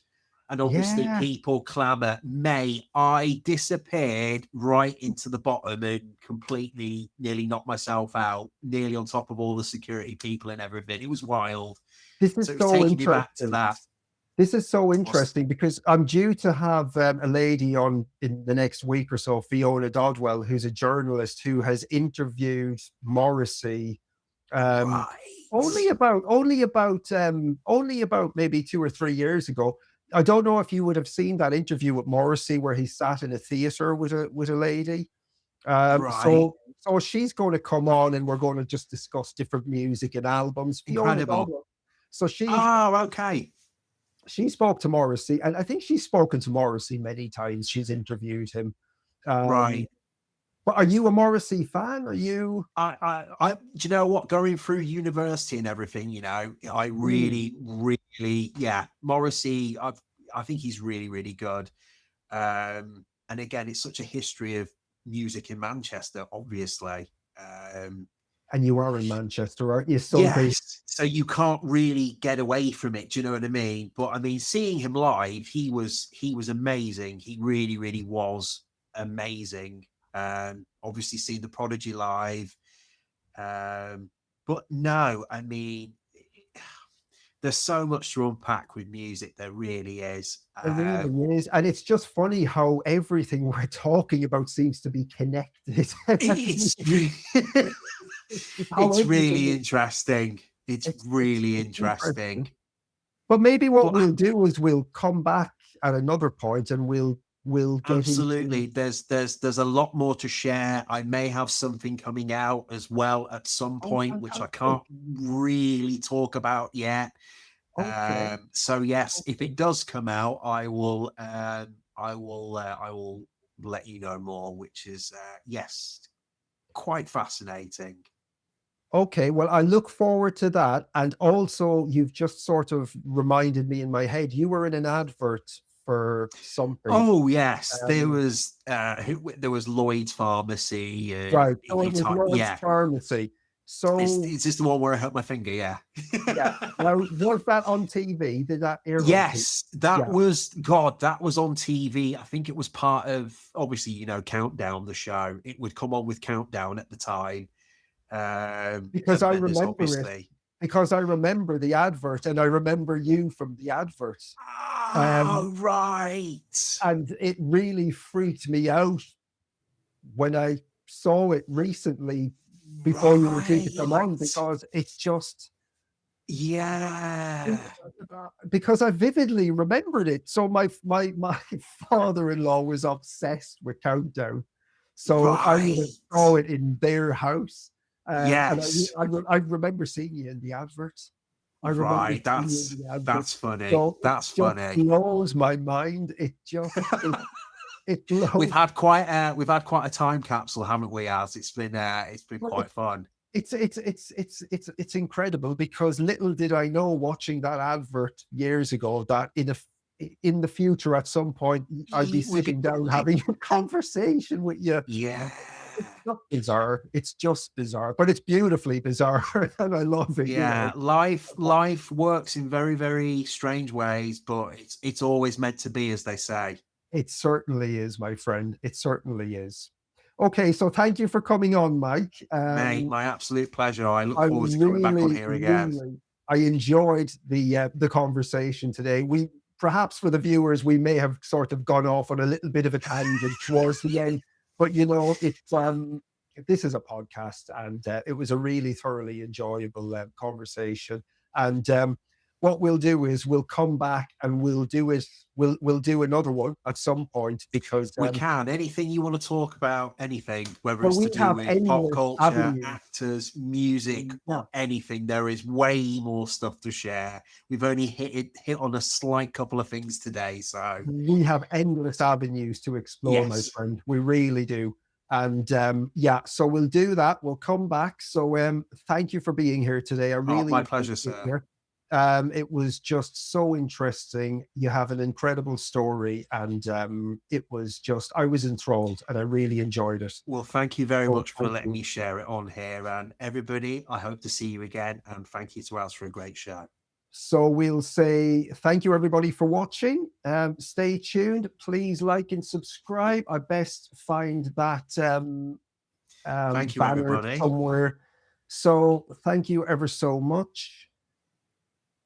and obviously people clamour. Mate, I disappeared right into the bottom and completely nearly knocked myself out, nearly on top of all the security people and everything. It was wild. This is so interesting. This is so interesting because I'm due to have a lady on in the next week or so, Fiona Dodwell, who's a journalist who has interviewed Morrissey only about maybe 2 or 3 years ago. I don't know if you would have seen that interview with Morrissey where he sat in a theater with a lady. So she's going to come on and we're going to just discuss different music and albums. Incredible. So she spoke to Morrissey, and I think she's spoken to Morrissey many times. She's interviewed him. But are you a Morrissey fan? Are you? Do you know what? Going through university and everything, you know, I really, Morrissey. I think he's really, really good. And again, it's such a history of music in Manchester, obviously. And you are in Manchester, aren't you? Yes. So you can't really get away from it. Do you know what I mean? But I mean, seeing him live, he was amazing. He really, really was amazing. Obviously seen the Prodigy live. But no, I mean, there's so much to unpack with music. There really is. There really is. And it's just funny how everything we're talking about seems to be connected. It's really interesting. It's really interesting. But maybe what we'll do is we'll come back at another point and we'll get absolutely. There's a lot more to share. I may have something coming out as well at some point, which I can't really talk about yet. So yes, if it does come out, I will let you know more, which is quite fascinating. Okay, well, I look forward to that. And also, you've just sort of reminded me in my head, you were in an advert for something. Oh yes, there was Lloyd's Pharmacy. Right, Lloyd's Pharmacy. So is this the one where I hurt my finger? Yeah. Yeah. Now, was that on TV? Did that air? Yes, that was that was on TV. I think it was part of, obviously, you know, Countdown, the show. It would come on with Countdown at the time. Because I remember obviously. it. Because I remember the advert, and I remember you from the adverts. Oh, right. And it really freaked me out when I saw it recently before you were due to come on, because it's just, because I vividly remembered it. So my father-in-law was obsessed with Countdown, so I would have saw it in their house. Yes, and I remember seeing you in the adverts. That's funny. So that's funny. It blows my mind. It just it blows. We've had quite a time capsule, haven't we? As it's been quite fun. It's incredible, because little did I know, watching that advert years ago, that in the future at some point I'd be sitting down having a conversation with you. Yeah. It's not bizarre. It's just bizarre, but it's beautifully bizarre, and I love it. Yeah, you know? life works in very, very strange ways, but it's always meant to be, as they say. It certainly is, my friend. It certainly is. Okay, so thank you for coming on, Mike. Mate, my absolute pleasure. I look forward to coming back on here again. I enjoyed the conversation today. We perhaps, for the viewers, we may have sort of gone off on a little bit of a tangent towards the end. But, you know, this is a podcast, and it was a really thoroughly enjoyable conversation. And what we'll do is we'll come back and we'll do another one at some point, because we can. Anything you want to talk about, anything, whether it's to do with pop culture, actors, music, anything. There is way more stuff to share. We've only hit on a slight couple of things today, so we have endless avenues to explore, my friend. We really do. And so we'll do that. We'll come back. So thank you for being here today. I really my pleasure, sir. It was just so interesting. You have an incredible story, and it was just, I was enthralled, and I really enjoyed it. Well, thank you very much for letting me share it on here. And everybody, I hope to see you again, and thank you to us for a great show. So we'll say thank you, everybody, for watching. Stay tuned. Please like and subscribe. I best find that thank you, banner everybody, somewhere. So thank you ever so much.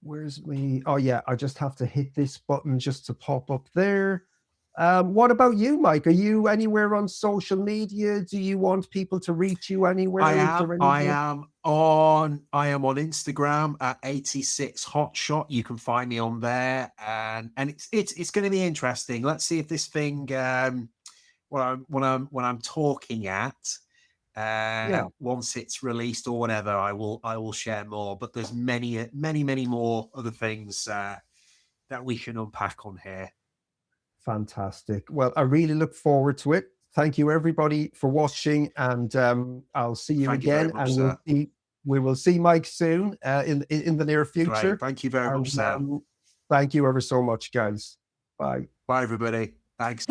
Where's me? Oh yeah, I just have to hit this button just to pop up there. What about you, Mike? Are you anywhere on social media? Do you want people to reach you anywhere? I am on Instagram at 86hotshot. You can find me on there, and it's going to be interesting. Let's see if this thing when I'm talking at once it's released or whatever, I will share more. But there's many more other things that we can unpack on here. Fantastic. Well, I really look forward to it. Thank you, everybody, for watching, and I'll see you again. And we will see Mike soon in the near future. Great. Thank you very much, Sam. Thank you ever so much, guys. Bye. Bye, everybody. Thanks.